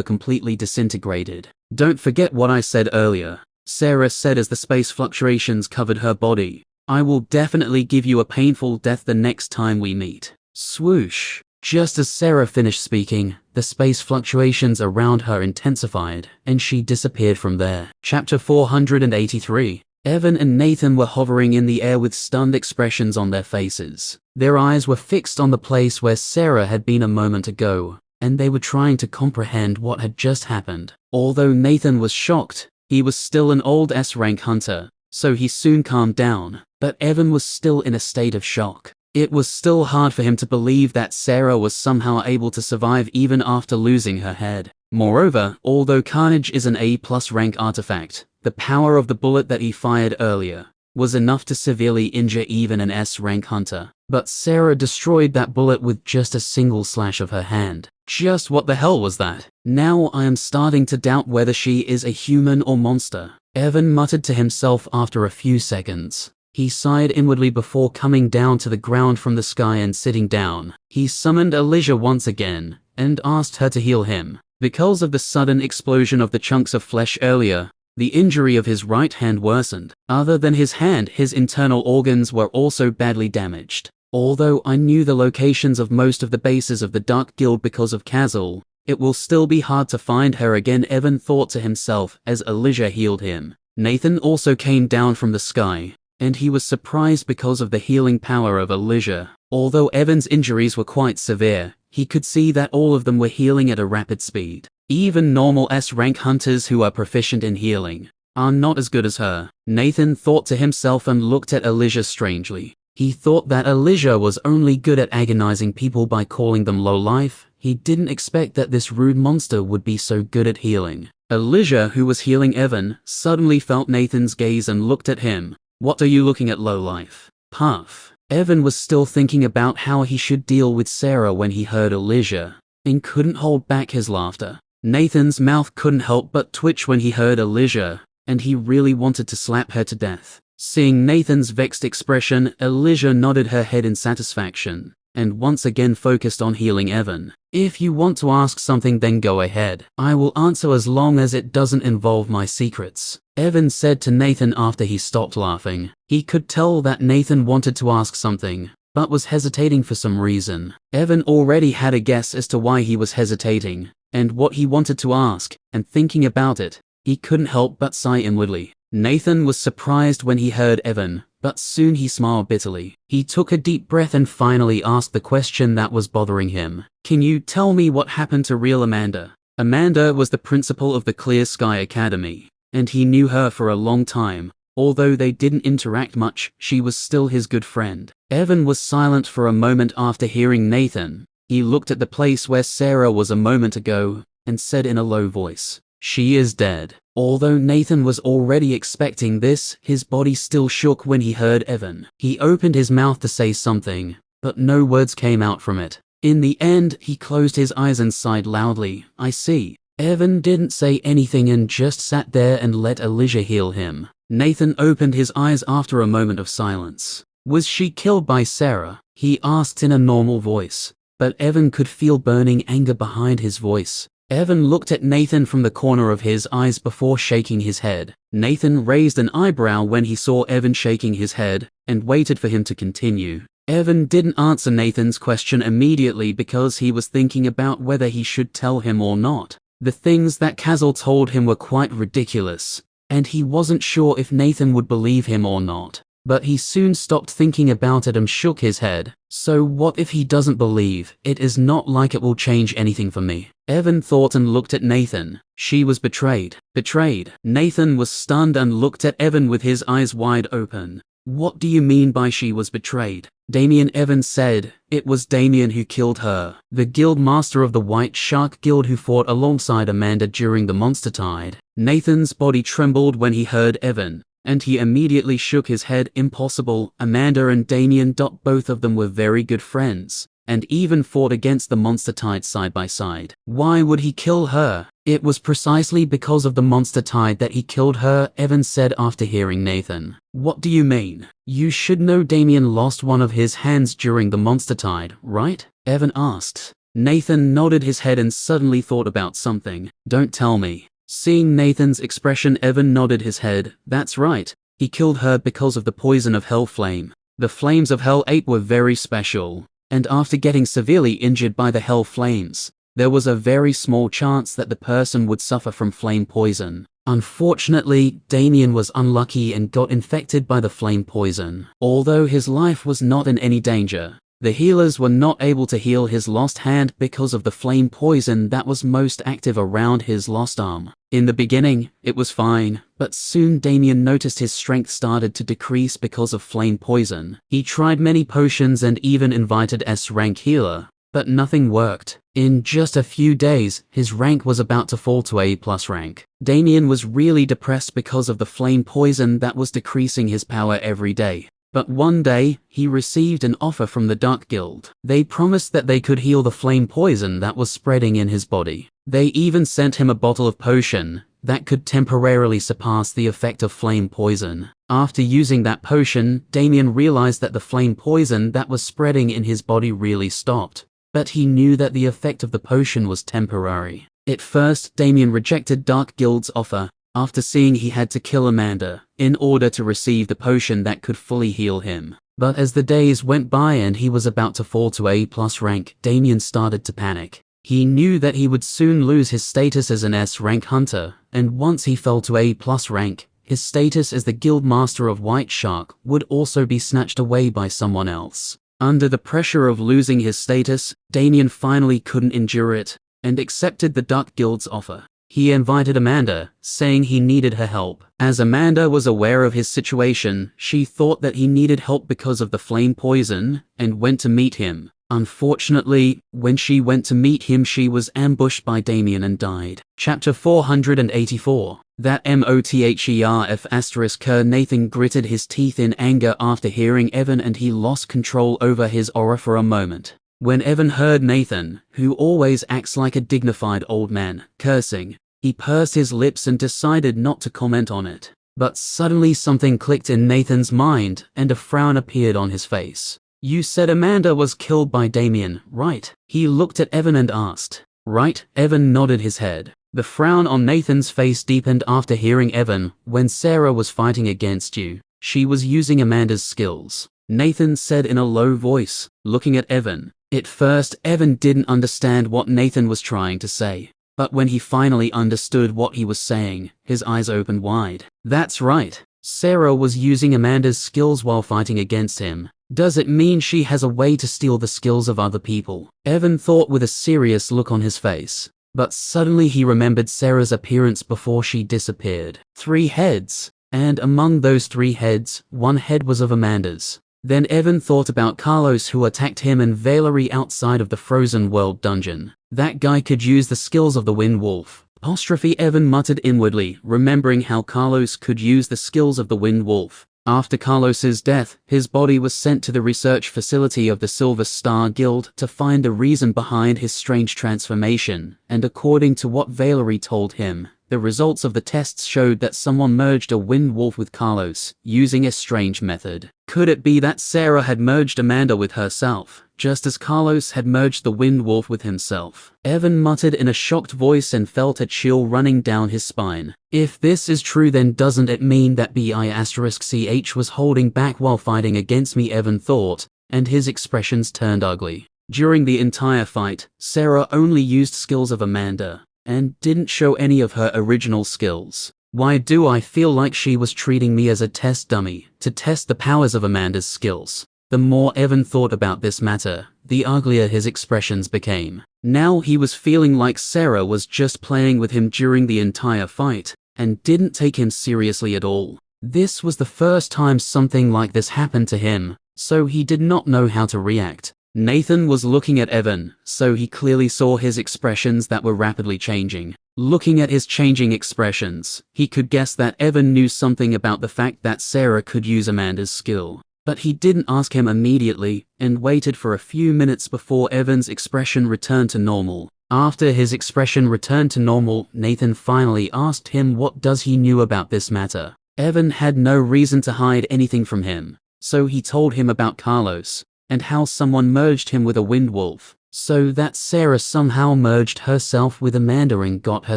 completely disintegrated. "Don't forget what I said earlier," Sarah said as the space fluctuations covered her body. "I will definitely give you a painful death the next time we meet." Swoosh! Just as Sarah finished speaking, the space fluctuations around her intensified, and she disappeared from there. Chapter 483. Evan and Nathan were hovering in the air with stunned expressions on their faces. Their eyes were fixed on the place where Sarah had been a moment ago, and they were trying to comprehend what had just happened. Although Nathan was shocked, he was still an old S-rank hunter, so he soon calmed down, but Evan was still in a state of shock. It was still hard for him to believe that Sarah was somehow able to survive even after losing her head. Moreover, although Carnage is an A+ rank artifact, the power of the bullet that he fired earlier was enough to severely injure even an S-rank hunter. But Sarah destroyed that bullet with just a single slash of her hand. Just what the hell was that? Now I am starting to doubt whether she is a human or monster, Evan muttered to himself after a few seconds. He sighed inwardly before coming down to the ground from the sky and sitting down. He summoned Elijah once again, and asked her to heal him. Because of the sudden explosion of the chunks of flesh earlier, the injury of his right hand worsened. Other than his hand, his internal organs were also badly damaged. Although I knew the locations of most of the bases of the Dark Guild because of Kazal, it will still be hard to find her again, Evan thought to himself as Elijah healed him. Nathan also came down from the sky, and he was surprised because of the healing power of Elijah. Although Evan's injuries were quite severe, he could see that all of them were healing at a rapid speed. Even normal S-rank hunters who are proficient in healing are not as good as her. Nathan thought to himself and looked at Elijah strangely. He thought that Elijah was only good at agonizing people by calling them low-life. He didn't expect that this rude monster would be so good at healing. Elijah, who was healing Evan, suddenly felt Nathan's gaze and looked at him. "What are you looking at, low-life?" Puff. Evan was still thinking about how he should deal with Sarah when he heard Elijah, and couldn't hold back his laughter. Nathan's mouth couldn't help but twitch when he heard Elijah, and he really wanted to slap her to death. Seeing Nathan's vexed expression, Elijah nodded her head in satisfaction, and once again focused on healing Evan. "If you want to ask something, then go ahead. I will answer as long as it doesn't involve my secrets," Evan said to Nathan after he stopped laughing. He could tell that Nathan wanted to ask something, but was hesitating for some reason. Evan already had a guess as to why he was hesitating, and what he wanted to ask, and thinking about it, he couldn't help but sigh inwardly. Nathan was surprised when he heard Evan, but soon he smiled bitterly. He took a deep breath and finally asked the question that was bothering him. "Can you tell me what happened to real Amanda?" Amanda was the principal of the Clear Sky Academy, and he knew her for a long time. Although they didn't interact much, she was still his good friend. Evan was silent for a moment after hearing Nathan. He looked at the place where Sarah was a moment ago, and said in a low voice, "She is dead." Although Nathan was already expecting this, his body still shook when he heard Evan. He opened his mouth to say something, but no words came out from it. In the end, he closed his eyes and sighed loudly. "I see." Evan didn't say anything and just sat there and let Elijah heal him. Nathan opened his eyes after a moment of silence. "Was she killed by Sarah?" he asked in a normal voice, but Evan could feel burning anger behind his voice. Evan looked at Nathan from the corner of his eyes before shaking his head. Nathan raised an eyebrow when he saw Evan shaking his head, and waited for him to continue. Evan didn't answer Nathan's question immediately because he was thinking about whether he should tell him or not. The things that Kazal told him were quite ridiculous, and he wasn't sure if Nathan would believe him or not. But he soon stopped thinking about it and shook his head. "So what if he doesn't believe? It is not like it will change anything for me." Evan thought and looked at Nathan. "She was betrayed." "Betrayed?" Nathan was stunned and looked at Evan with his eyes wide open. "What do you mean by she was betrayed?" Damien, Evan said. "It was Damien who killed her. The guild master of the White Shark Guild who fought alongside Amanda during the monster tide." Nathan's body trembled when he heard Evan, and he immediately shook his head. "Impossible. Amanda and Damien. Both of them were very good friends, and even fought against the monster tide side by side. Why would he kill her?" "It was precisely because of the monster tide that he killed her," Evan said after hearing Nathan. "What do you mean?" "You should know Damien lost one of his hands during the monster tide, right?" Evan asked. Nathan nodded his head and suddenly thought about something. "Don't tell me." Seeing Nathan's expression, Evan nodded his head. "That's right. He killed her because of the poison of Hell Flame. The flames of Hell 8 were very special, and after getting severely injured by the Hell Flames, there was a very small chance that the person would suffer from flame poison. Unfortunately, Damien was unlucky and got infected by the flame poison. Although his life was not in any danger, the healers were not able to heal his lost hand because of the flame poison that was most active around his lost arm. In the beginning, it was fine, but soon Damien noticed his strength started to decrease because of flame poison. He tried many potions and even invited S-rank healer, but nothing worked. In just a few days, his rank was about to fall to A+ rank. Damien was really depressed because of the flame poison that was decreasing his power every day. But one day, he received an offer from the Dark Guild. They promised that they could heal the flame poison that was spreading in his body. They even sent him a bottle of potion that could temporarily surpass the effect of flame poison. After using that potion, Damien realized that the flame poison that was spreading in his body really stopped. But he knew that the effect of the potion was temporary. At first, Damien rejected Dark Guild's offer, after seeing he had to kill Amanda, in order to receive the potion that could fully heal him. But as the days went by and he was about to fall to A+ rank, Damien started to panic. He knew that he would soon lose his status as an S-rank hunter, and once he fell to A+ rank, his status as the guild master of White Shark would also be snatched away by someone else. Under the pressure of losing his status, Damien finally couldn't endure it, and accepted the Dark Guild's offer. He invited Amanda, saying he needed her help. As Amanda was aware of his situation, she thought that he needed help because of the flame poison, and went to meet him. Unfortunately, when she went to meet him, she was ambushed by Damien and died. Chapter 484. That MOTHERF*. Nathan gritted his teeth in anger after hearing Evan, and he lost control over his aura for a moment. When Evan heard Nathan, who always acts like a dignified old man, cursing, he pursed his lips and decided not to comment on it. But suddenly something clicked in Nathan's mind, and a frown appeared on his face. "You said Amanda was killed by Damien, right?" He looked at Evan and asked. "Right." Evan nodded his head. The frown on Nathan's face deepened after hearing Evan. "When Sarah was fighting against you, she was using Amanda's skills," Nathan said in a low voice, looking at Evan. At first, Evan didn't understand what Nathan was trying to say. But when he finally understood what he was saying, his eyes opened wide. "That's right. Sarah was using Amanda's skills while fighting against him. Does it mean she has a way to steal the skills of other people?" Evan thought with a serious look on his face. But suddenly he remembered Sarah's appearance before she disappeared. 3 heads. And among those 3 heads, 1 head was of Amanda's. Then Evan thought about Carlos, who attacked him and Valerie outside of the Frozen World dungeon. That guy could use the skills of the Wind Wolf. Evan muttered inwardly, remembering how Carlos could use the skills of the Wind Wolf. After Carlos's death, his body was sent to the research facility of the Silver Star Guild to find the reason behind his strange transformation, and according to what Valerie told him, the results of the tests showed that someone merged a Wind Wolf with Carlos, using a strange method. Could it be that Sarah had merged Amanda with herself, just as Carlos had merged the Wind Wolf with himself? Evan muttered in a shocked voice and felt a chill running down his spine. If this is true, then doesn't it mean that BI'CH was holding back while fighting against me? Evan thought, and his expressions turned ugly. During the entire fight, Sarah only used skills of Amanda, and didn't show any of her original skills. Why do I feel like she was treating me as a test dummy, to test the powers of Amanda's skills? The more Evan thought about this matter, the uglier his expressions became. Now he was feeling like Sarah was just playing with him during the entire fight, and didn't take him seriously at all. This was the first time something like this happened to him, so he did not know how to react. Nathan was looking at Evan, so he clearly saw his expressions that were rapidly changing. Looking at his changing expressions, he could guess that Evan knew something about the fact that Sarah could use Amanda's skill. But he didn't ask him immediately, and waited for a few minutes before Evan's expression returned to normal. After his expression returned to normal, Nathan finally asked him what does he knew about this matter. Evan had no reason to hide anything from him, so he told him about Carlos, and how someone merged him with a Wind Wolf, so that Sarah somehow merged herself with Amanda and got her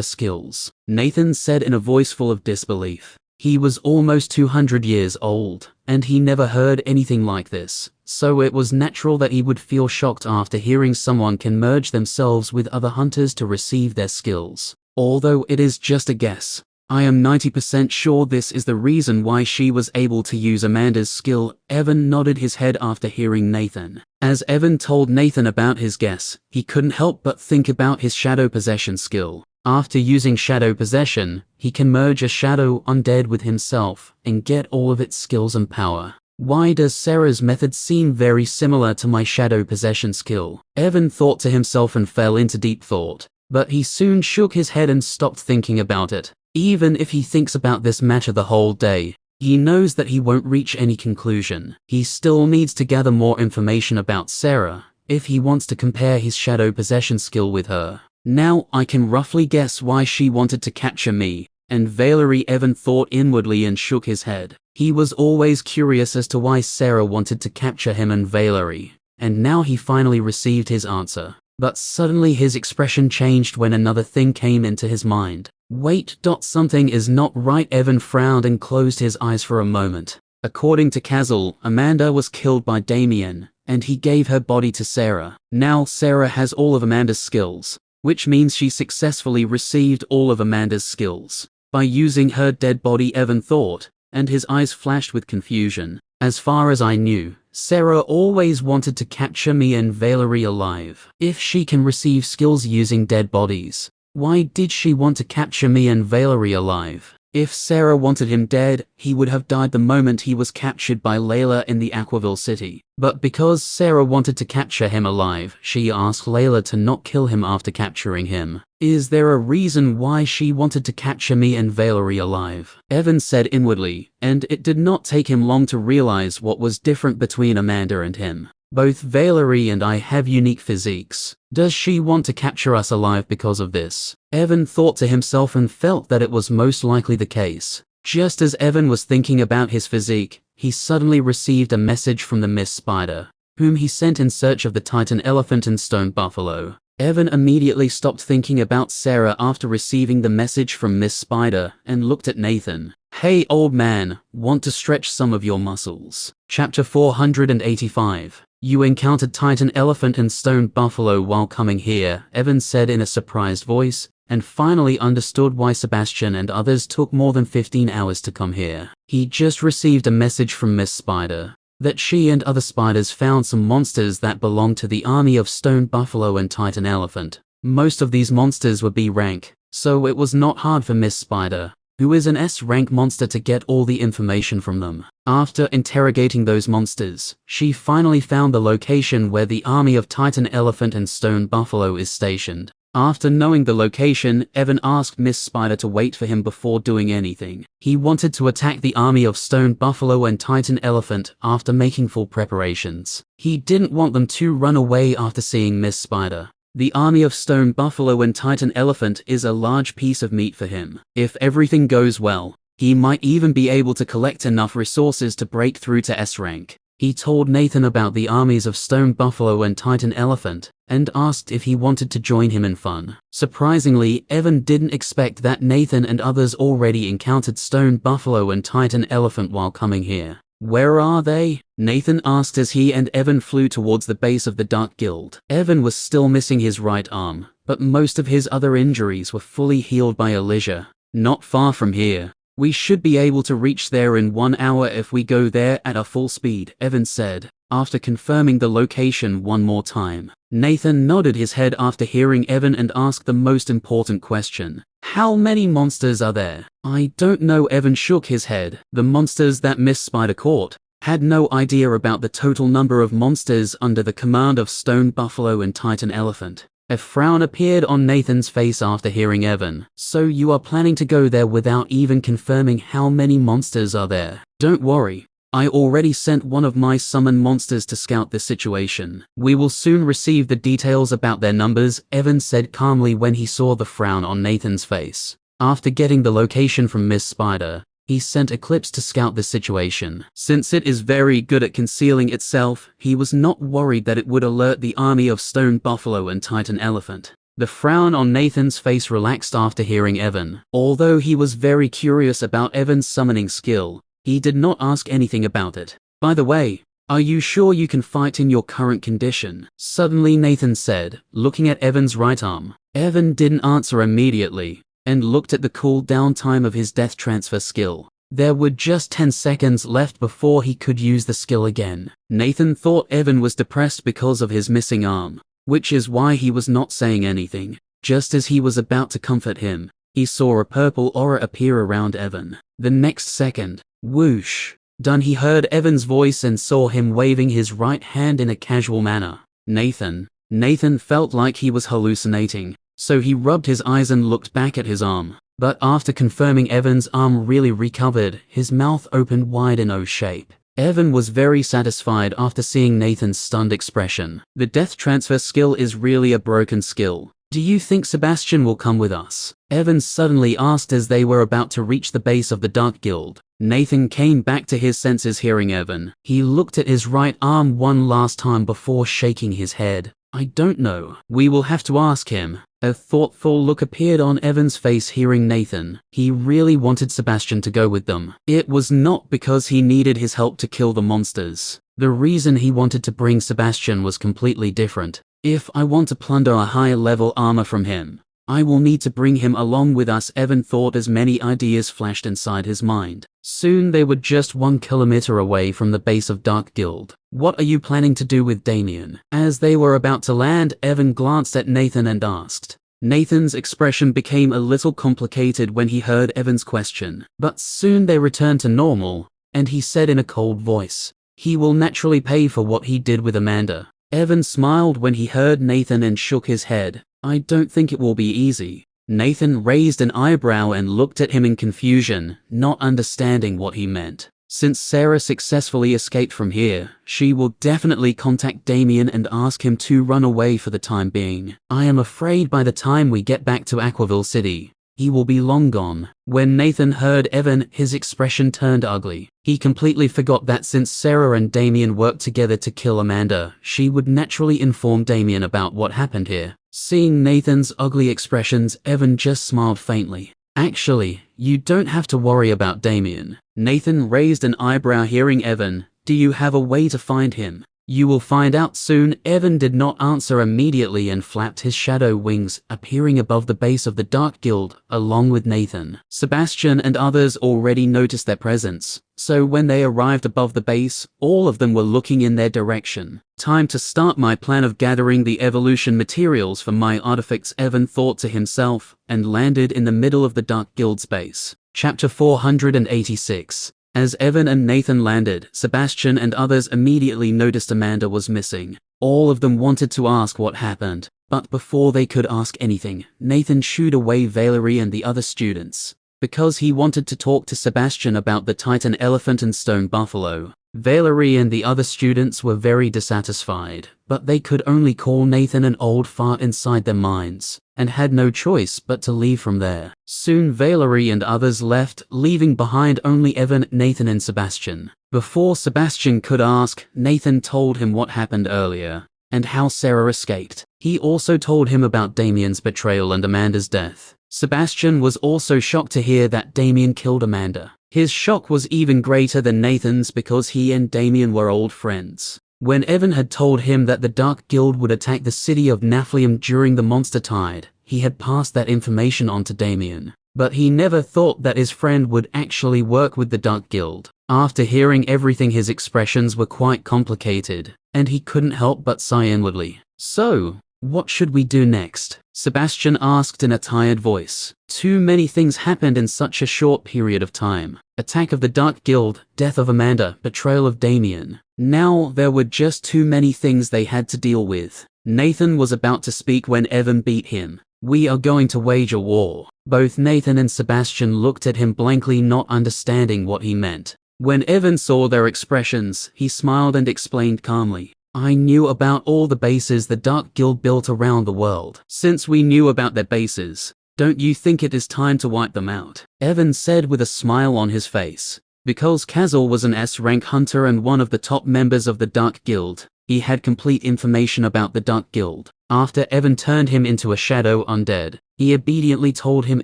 skills. Nathan said in a voice full of disbelief. He was almost 200 years old, and he never heard anything like this, so it was natural that he would feel shocked after hearing someone can merge themselves with other hunters to receive their skills. Although it is just a guess, I am 90% sure this is the reason why she was able to use Amanda's skill. Evan nodded his head after hearing Nathan. As Evan told Nathan about his guess, he couldn't help but think about his shadow possession skill. After using shadow possession, he can merge a shadow undead with himself and get all of its skills and power. Why does Sarah's method seem very similar to my shadow possession skill? Evan thought to himself and fell into deep thought, but he soon shook his head and stopped thinking about it. Even if he thinks about this matter the whole day, he knows that he won't reach any conclusion. He still needs to gather more information about Sarah, if he wants to compare his shadow possession skill with her. Now I can roughly guess why she wanted to capture me, and Valerie. Evan thought inwardly and shook his head. He was always curious as to why Sarah wanted to capture him and Valerie, and now he finally received his answer. But suddenly his expression changed when another thing came into his mind. Wait, something is not right. Evan frowned and closed his eyes for a moment. According to Kazal, Amanda was killed by Damien, and he gave her body to Sarah. Now Sarah has all of Amanda's skills, which means she successfully received all of Amanda's skills by using her dead body. Evan thought, and his eyes flashed with confusion. As far as I knew, Sarah always wanted to capture me and Valerie alive. If she can receive skills using dead bodies, Why did she want to capture me and Valerie alive? If Sarah wanted him dead, he would have died the moment he was captured by Layla in the Aquaville city. But because Sarah wanted to capture him alive, she asked Layla to not kill him after capturing him. Is there a reason why she wanted to capture me and Valerie alive? Evan said inwardly, and it did not take him long to realize what was different between Amanda and him. Both Valerie and I have unique physiques. Does she want to capture us alive because of this? Evan thought to himself and felt that it was most likely the case. Just as Evan was thinking about his physique, he suddenly received a message from the Miss Spider, whom he sent in search of the Titan Elephant and Stone Buffalo. Evan immediately stopped thinking about Sarah after receiving the message from Miss Spider and looked at Nathan. Hey old man, want to stretch some of your muscles? Chapter 485. You encountered Titan Elephant and Stone Buffalo while coming here, Evan said in a surprised voice, and finally understood why Sebastian and others took more than 15 hours to come here. He just received a message from Miss Spider that she and other spiders found some monsters that belonged to the army of Stone Buffalo and Titan Elephant. Most of these monsters were B rank, so it was not hard for Miss Spider, who is an S rank monster, to get all the information from them. After interrogating those monsters, she finally found the location where the army of Titan Elephant and Stone Buffalo is stationed. After knowing the location, Evan asked Miss Spider to wait for him before doing anything. He wanted to attack the army of Stone Buffalo and Titan Elephant after making full preparations. He didn't want them to run away after seeing Miss Spider. The army of Stone Buffalo and Titan Elephant is a large piece of meat for him. If everything goes well, he might even be able to collect enough resources to break through to S rank. He told Nathan about the armies of Stone Buffalo and Titan Elephant, and asked if he wanted to join him in fun. Surprisingly, Evan didn't expect that Nathan and others already encountered Stone Buffalo and Titan Elephant while coming here. Where are they? Nathan asked as he and Evan flew towards the base of the Dark Guild. Evan was still missing his right arm, but most of his other injuries were fully healed by Elijah. Not far from here. We should be able to reach there in 1 hour if we go there at a full speed, Evan said, after confirming the location one more time. Nathan nodded his head after hearing Evan and asked the most important question. How many monsters are there? I don't know, Evan shook his head. The monsters that Miss Spider caught had no idea about the total number of monsters under the command of Stone Buffalo and Titan Elephant. A frown appeared on Nathan's face after hearing Evan. So you are planning to go there without even confirming how many monsters are there? Don't worry. I already sent one of my summon monsters to scout the situation. We will soon receive the details about their numbers, Evan said calmly when he saw the frown on Nathan's face. After getting the location from Miss Spider, he sent Eclipse to scout the situation. Since it is very good at concealing itself, he was not worried that it would alert the army of Stone Buffalo and Titan Elephant. The frown on Nathan's face relaxed after hearing Evan. Although he was very curious about Evan's summoning skill, he did not ask anything about it. By the way, are you sure you can fight in your current condition? Suddenly Nathan said, looking at Evan's right arm. Evan didn't answer immediately, and looked at the cooldown time of his death transfer skill. There were just 10 seconds left before he could use the skill again. Nathan thought Evan was depressed because of his missing arm, which is why he was not saying anything. Just as he was about to comfort him, he saw a purple aura appear around Evan. The next second, whoosh, done, he heard Evan's voice and saw him waving his right hand in a casual manner. Nathan felt like he was hallucinating. So he rubbed his eyes and looked back at his arm. But after confirming Evan's arm really recovered, his mouth opened wide in O shape. Evan was very satisfied after seeing Nathan's stunned expression. The death transfer skill is really a broken skill. Do you think Sebastian will come with us? Evan suddenly asked as they were about to reach the base of the Dark Guild. Nathan came back to his senses hearing Evan. He looked at his right arm one last time before shaking his head. I don't know. We will have to ask him. A thoughtful look appeared on Evan's face hearing Nathan. He really wanted Sebastian to go with them. It was not because he needed his help to kill the monsters. The reason he wanted to bring Sebastian was completely different. If I want to plunder a higher level armor from him, I will need to bring him along with us, Evan thought as many ideas flashed inside his mind. Soon they were just 1 kilometer away from the base of Dark Guild. What are you planning to do with Damien? As they were about to land, Evan glanced at Nathan and asked, Nathan's expression became a little complicated when he heard Evan's question, but soon they returned to normal, and he said in a cold voice, "He will naturally pay for what he did with Amanda." Evan smiled when he heard Nathan and shook his head. "I don't think it will be easy." Nathan raised an eyebrow and looked at him in confusion, not understanding what he meant. Since Sarah successfully escaped from here, she will definitely contact Damien and ask him to run away for the time being. I am afraid by the time we get back to Aquaville City, he will be long gone. When Nathan heard Evan, his expression turned ugly. He completely forgot that since Sarah and Damien worked together to kill Amanda, she would naturally inform Damien about what happened here. Seeing Nathan's ugly expressions, Evan just smiled faintly. "Actually, you don't have to worry about Damien." Nathan raised an eyebrow hearing Evan. "Do you have a way to find him?" "You will find out soon." Evan did not answer immediately and flapped his shadow wings, appearing above the base of the Dark Guild, along with Nathan. Sebastian and others already noticed their presence, so when they arrived above the base, all of them were looking in their direction. "Time to start my plan of gathering the evolution materials for my artifacts," Evan thought to himself, and landed in the middle of the Dark Guild's base. Chapter 486. As Evan and Nathan landed, Sebastian and others immediately noticed Amanda was missing. All of them wanted to ask what happened, but before they could ask anything, Nathan shooed away Valerie and the other students, because he wanted to talk to Sebastian about the Titan Elephant and Stone Buffalo. Valerie and the other students were very dissatisfied, but they could only call Nathan an old fart inside their minds, and had no choice but to leave from there. Soon Valerie and others left, leaving behind only Evan, Nathan and Sebastian. Before Sebastian could ask, Nathan told him what happened earlier, and how Sarah escaped. He also told him about Damien's betrayal and Amanda's death. Sebastian was also shocked to hear that Damien killed Amanda. His shock was even greater than Nathan's because he and Damien were old friends. When Evan had told him that the Dark Guild would attack the city of Naflium during the Monster Tide, he had passed that information on to Damien. But he never thought that his friend would actually work with the Dark Guild. After hearing everything, his expressions were quite complicated, and he couldn't help but sigh inwardly. "So, what should we do next?" Sebastian asked in a tired voice. Too many things happened in such a short period of time. Attack of the Dark Guild, death of Amanda, betrayal of Damien. Now there were just too many things they had to deal with. Nathan was about to speak when Evan beat him. "We are going to wage a war." Both Nathan and Sebastian looked at him blankly, not understanding what he meant. When Evan saw their expressions, he smiled and explained calmly. "I knew about all the bases the Dark Guild built around the world. Since we knew about their bases, don't you think it is time to wipe them out?" Evan said with a smile on his face. Because Kazal was an S-rank hunter and one of the top members of the Dark Guild, he had complete information about the Dark Guild. After Evan turned him into a shadow undead, he obediently told him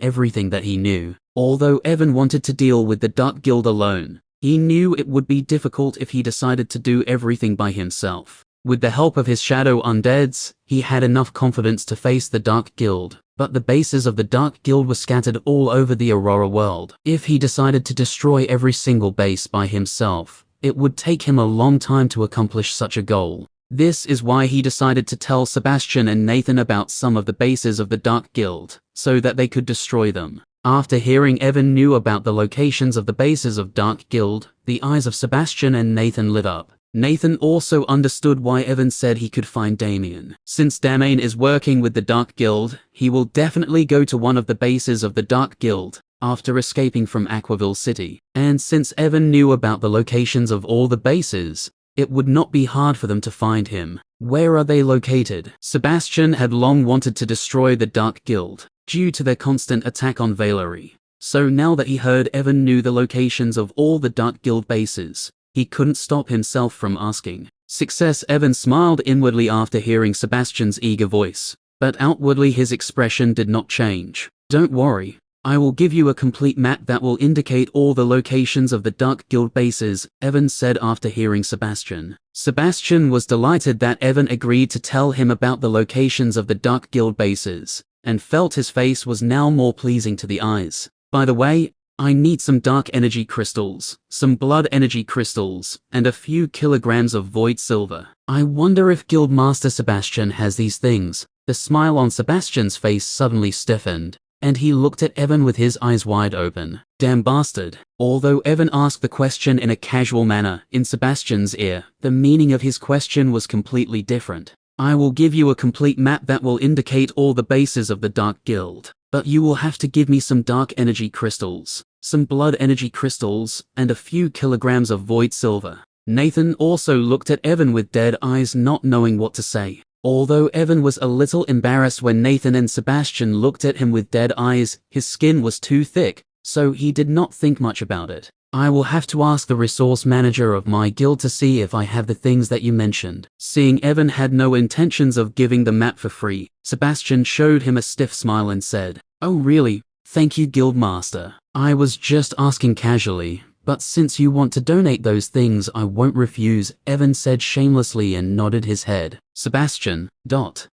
everything that he knew. Although Evan wanted to deal with the Dark Guild alone, he knew it would be difficult if he decided to do everything by himself. With the help of his shadow undeads, he had enough confidence to face the Dark Guild, but the bases of the Dark Guild were scattered all over the Aurora world. If he decided to destroy every single base by himself, it would take him a long time to accomplish such a goal. This is why he decided to tell Sebastian and Nathan about some of the bases of the Dark Guild, so that they could destroy them. After hearing Evan knew about the locations of the bases of Dark Guild, the eyes of Sebastian and Nathan lit up. Nathan also understood why Evan said he could find Damien. Since Damien is working with the Dark Guild, he will definitely go to one of the bases of the Dark Guild after escaping from Aquaville City. And since Evan knew about the locations of all the bases, it would not be hard for them to find him. Where are they located? Sebastian had long wanted to destroy the Dark Guild, due to their constant attack on Valerie. So now that he heard Evan knew the locations of all the Dark Guild bases, he couldn't stop himself from asking. Success. Evan smiled inwardly after hearing Sebastian's eager voice, but outwardly his expression did not change. "Don't worry, I will give you a complete map that will indicate all the locations of the Dark Guild bases," Evan said after hearing Sebastian. Sebastian was delighted that Evan agreed to tell him about the locations of the Dark Guild bases, and felt his face was now more pleasing to the eyes. "By the way, I need some dark energy crystals, some blood energy crystals, and a few kilograms of void silver. I wonder if Guildmaster Sebastian has these things." The smile on Sebastian's face suddenly stiffened, and he looked at Evan with his eyes wide open. Damn bastard. Although Evan asked the question in a casual manner, in Sebastian's ear, the meaning of his question was completely different. I will give you a complete map that will indicate all the bases of the Dark Guild, but you will have to give me some dark energy crystals, some blood energy crystals, and a few kilograms of void silver. Nathan also looked at Evan with dead eyes, not knowing what to say. Although Evan was a little embarrassed when Nathan and Sebastian looked at him with dead eyes, his skin was too thick, so he did not think much about it. I will have to ask the resource manager of my guild to see if I have the things that you mentioned. Seeing Evan had no intentions of giving the map for free, Sebastian showed him a stiff smile and said, "Oh really? Thank you, Guildmaster. I was just asking casually, but since you want to donate those things I won't refuse," Evan said shamelessly and nodded his head. Sebastian,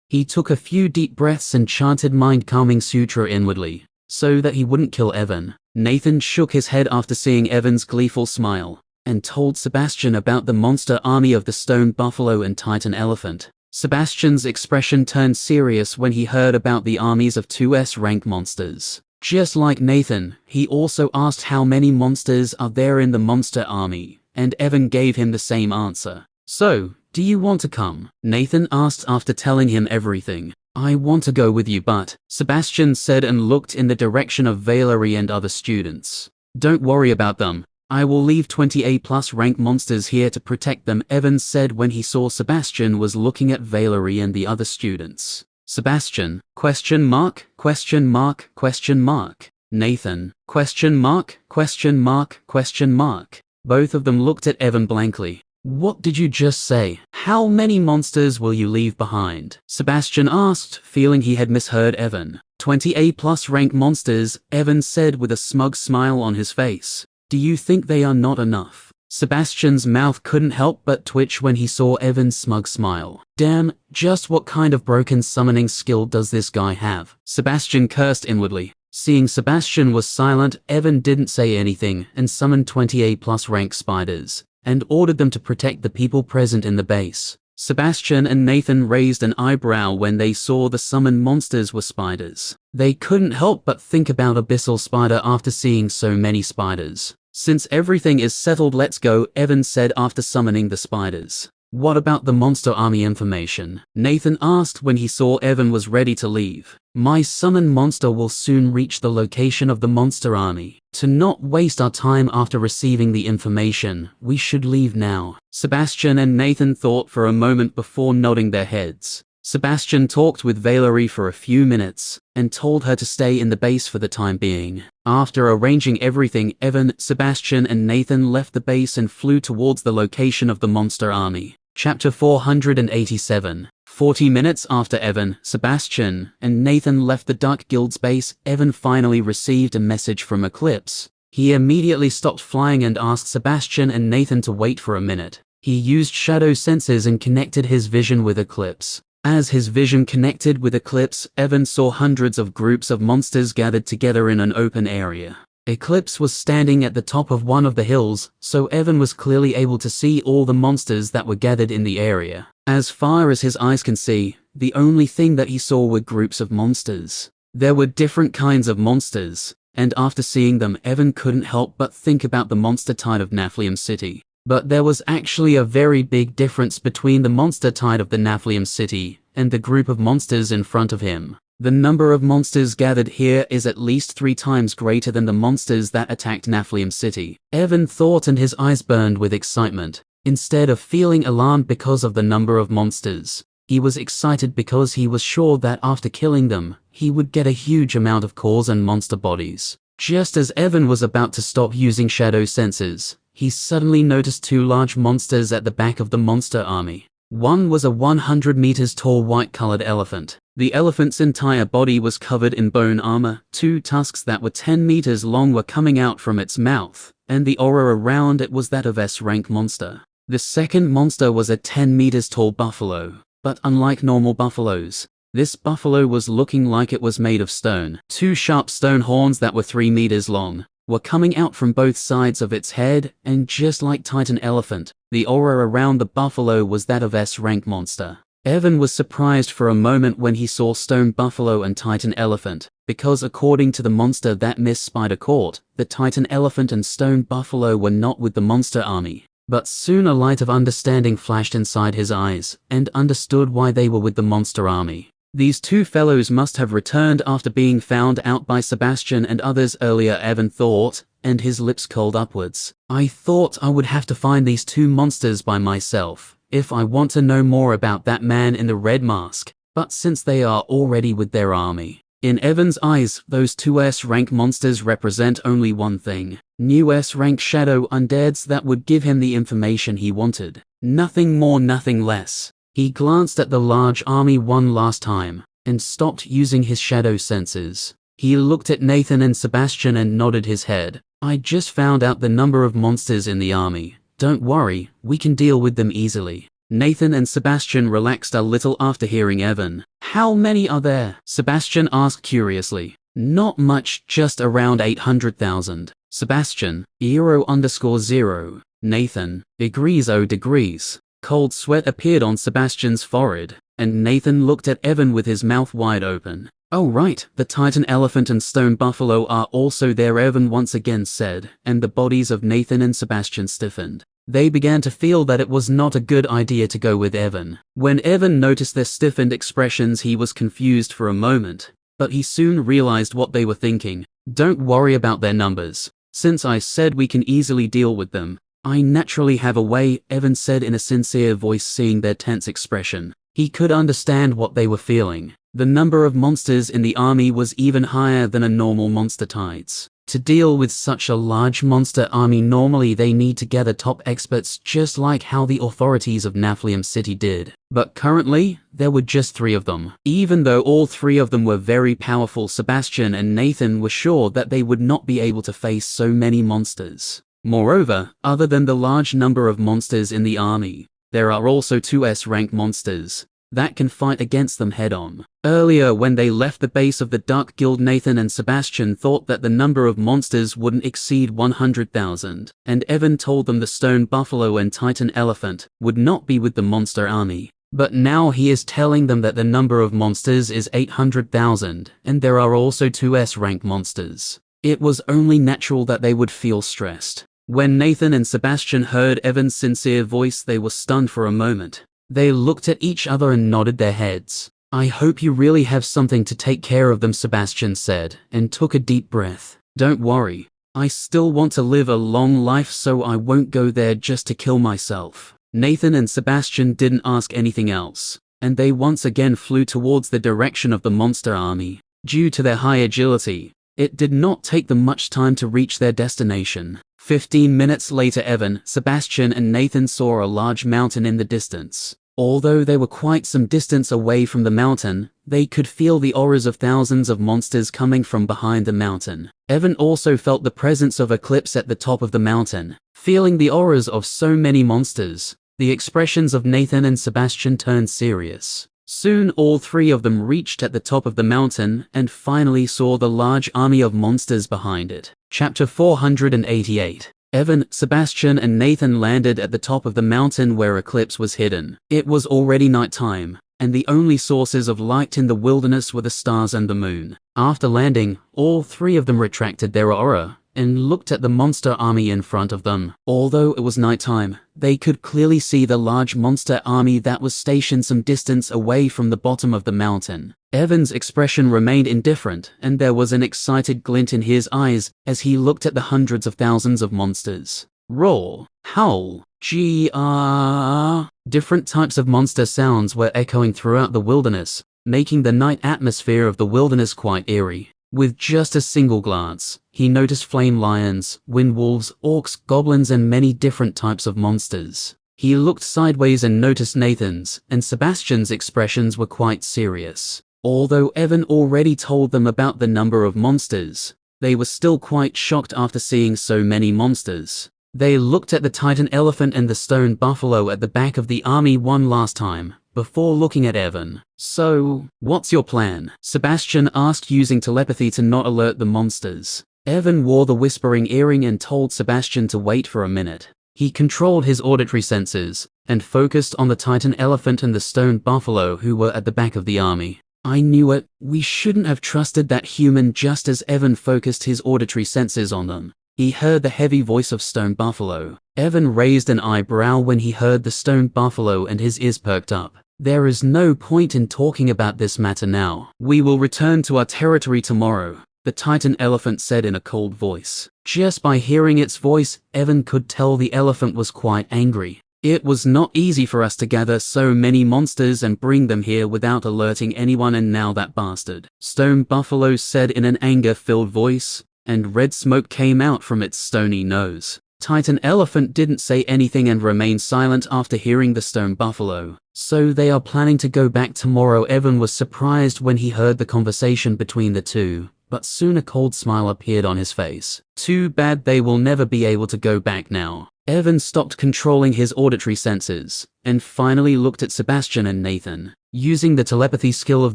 He took a few deep breaths and chanted mind-calming sutra inwardly, so that he wouldn't kill Evan. Nathan shook his head after seeing Evan's gleeful smile, and told Sebastian about the monster army of the Stone Buffalo and Titan Elephant. Sebastian's expression turned serious when he heard about the armies of 2S rank monsters. Just like Nathan, he also asked how many monsters are there in the monster army, and Evan gave him the same answer. "So, do you want to come?" Nathan asked after telling him everything. "I want to go with you, but," Sebastian said and looked in the direction of Valerie and other students. "Don't worry about them. I will leave 20A+ rank monsters here to protect them," Evan said when he saw Sebastian was looking at Valerie and the other students. Sebastian, question mark, question mark, question mark. Nathan, question mark, question mark, question mark. Both of them looked at Evan blankly. "What did you just say? How many monsters will you leave behind?" Sebastian asked, feeling he had misheard Evan. 20A+ rank monsters, Evan said with a smug smile on his face. "Do you think they are not enough?" Sebastian's mouth couldn't help but twitch when he saw Evan's smug smile. Damn, just what kind of broken summoning skill does this guy have? Sebastian cursed inwardly. Seeing Sebastian was silent, Evan didn't say anything and summoned 20A+ rank spiders, and ordered them to protect the people present in the base. Sebastian and Nathan raised an eyebrow when they saw the summoned monsters were spiders. They couldn't help but think about Abyssal Spider after seeing so many spiders. "Since everything is settled, let's go," Evan said after summoning the spiders. "What about the monster army information?" Nathan asked when he saw Evan was ready to leave. "My summoned monster will soon reach the location of the monster army. To not waste our time after receiving the information, we should leave now." Sebastian and Nathan thought for a moment before nodding their heads. Sebastian talked with Valerie for a few minutes, and told her to stay in the base for the time being. After arranging everything, Evan, Sebastian and Nathan left the base and flew towards the location of the monster army. Chapter 487. 40 minutes after Evan, Sebastian, and Nathan left the Dark Guild's base, Evan finally received a message from Eclipse. He immediately stopped flying and asked Sebastian and Nathan to wait for a minute. He used shadow sensors and connected his vision with Eclipse. As his vision connected with Eclipse, Evan saw hundreds of groups of monsters gathered together in an open area. Eclipse was standing at the top of one of the hills, so Evan was clearly able to see all the monsters that were gathered in the area. As far as his eyes can see, the only thing that he saw were groups of monsters. There were different kinds of monsters, and after seeing them, Evan couldn't help but think about the monster tide of Naflium City. But there was actually a very big difference between the monster tide of the Naflium City and the group of monsters in front of him. The number of monsters gathered here is at least 3 times greater than the monsters that attacked Naflium City. Evan thought and his eyes burned with excitement. Instead of feeling alarmed because of the number of monsters, he was excited because he was sure that after killing them, he would get a huge amount of cores and monster bodies. Just as Evan was about to stop using shadow sensors, he suddenly noticed 2 large monsters at the back of the monster army. One was a 100 meters tall white-colored elephant. The elephant's entire body was covered in bone armor. 2 tusks that were 10 meters long were coming out from its mouth, and the aura around it was that of S-rank monster. The second monster was a 10 meters tall buffalo, but unlike normal buffaloes, this buffalo was looking like it was made of stone. 2 sharp stone horns that were 3 meters long were coming out from both sides of its head, and just like Titan Elephant, the aura around the buffalo was that of S-rank monster. Evan was surprised for a moment when he saw Stone Buffalo and Titan Elephant, because according to the monster that Miss Spider caught, the Titan Elephant and Stone Buffalo were not with the monster army. But soon a light of understanding flashed inside his eyes, and understood why they were with the monster army. These two fellows must have returned after being found out by Sebastian and others earlier, Evan thought, and his lips curled upwards. I thought I would have to find these two monsters by myself, if I want to know more about that man in the red mask, but since they are already with their army. In Evan's eyes, those two S-rank monsters represent only one thing: new S-rank shadow undeads that would give him the information he wanted. Nothing more, nothing less. He glanced at the large army one last time, and stopped using his shadow senses. He looked at Nathan and Sebastian and nodded his head. I just found out the number of monsters in the army. Don't worry, we can deal with them easily. Nathan and Sebastian relaxed a little after hearing Evan. How many are there? Sebastian asked curiously. Not much, just around 800,000. Sebastian, Eero_0. Nathan, degrees. Cold sweat appeared on Sebastian's forehead, and Nathan looked at Evan with his mouth wide open. Oh right, the Titan Elephant and Stone Buffalo are also there, Evan once again said, and the bodies of Nathan and Sebastian stiffened. They began to feel that it was not a good idea to go with Evan. When Evan noticed their stiffened expressions, he was confused for a moment, but he soon realized what they were thinking. Don't worry about their numbers. Since I said we can easily deal with them, I naturally have a way, Evan said in a sincere voice, seeing their tense expression. He could understand what they were feeling. The number of monsters in the army was even higher than a normal monster tides. To deal with such a large monster army, normally they need to gather top experts, just like how the authorities of Naflium City did. But currently, there were just 3 of them. Even though all 3 of them were very powerful, Sebastian and Nathan were sure that they would not be able to face so many monsters. Moreover, other than the large number of monsters in the army, there are also 2 S-rank monsters that can fight against them head-on. Earlier, when they left the base of the Dark Guild, Nathan and Sebastian thought that the number of monsters wouldn't exceed 100,000, and Evan told them the Stone Buffalo and Titan Elephant would not be with the monster army. But now he is telling them that the number of monsters is 800,000, and there are also 2 S-rank monsters. It was only natural that they would feel stressed. When Nathan and Sebastian heard Evan's sincere voice, they were stunned for a moment. They looked at each other and nodded their heads. I hope you really have something to take care of them, Sebastian said, and took a deep breath. Don't worry. I still want to live a long life, so I won't go there just to kill myself. Nathan and Sebastian didn't ask anything else, and they once again flew towards the direction of the monster army. Due to their high agility, it did not take them much time to reach their destination. 15 minutes later, Evan, Sebastian and Nathan saw a large mountain in the distance. Although they were quite some distance away from the mountain, they could feel the auras of thousands of monsters coming from behind the mountain. Evan also felt the presence of Eclipse at the top of the mountain. Feeling the auras of so many monsters, the expressions of Nathan and Sebastian turned serious. Soon all 3 of them reached at the top of the mountain and finally saw the large army of monsters behind it. Chapter 488. Evan, Sebastian and Nathan landed at the top of the mountain where Eclipse was hidden. It was already nighttime, and the only sources of light in the wilderness were the stars and the moon. After landing, all 3 of them retracted their aura and looked at the monster army in front of them. Although it was nighttime, they could clearly see the large monster army that was stationed some distance away from the bottom of the mountain. Evan's expression remained indifferent, and there was an excited glint in his eyes as he looked at the hundreds of thousands of monsters. Roar, howl, grr. Different types of monster sounds were echoing throughout the wilderness, making the night atmosphere of the wilderness quite eerie. With just a single glance, he noticed flame lions, wind wolves, orcs, goblins, and many different types of monsters. He looked sideways and noticed Nathan's and Sebastian's expressions were quite serious. Although Evan already told them about the number of monsters, they were still quite shocked after seeing so many monsters. They looked at the Titan Elephant and the Stone Buffalo at the back of the army one last time, before looking at Evan. So, what's your plan? Sebastian asked, using telepathy to not alert the monsters. Evan wore the whispering earring and told Sebastian to wait for a minute. He controlled his auditory senses and focused on the Titan elephant and the stone buffalo who were at the back of the army. I knew it. We shouldn't have trusted that human. Just as Evan focused his auditory senses on them, he heard the heavy voice of Stone Buffalo. Evan raised an eyebrow when he heard the Stone Buffalo and his ears perked up. There is no point in talking about this matter now. We will return to our territory tomorrow, the Titan elephant said in a cold voice. Just by hearing its voice, Evan could tell the elephant was quite angry. It was not easy for us to gather so many monsters and bring them here without alerting anyone, and now that bastard, Stone Buffalo said in an anger-filled voice, and red smoke came out from its stony nose. Titan elephant didn't say anything and remained silent after hearing the Stone Buffalo. So they are planning to go back tomorrow. Evan was surprised when he heard the conversation between the two, but soon a cold smile appeared on his face. Too bad they will never be able to go back now. Evan stopped controlling his auditory senses, and finally looked at Sebastian and Nathan. Using the telepathy skill of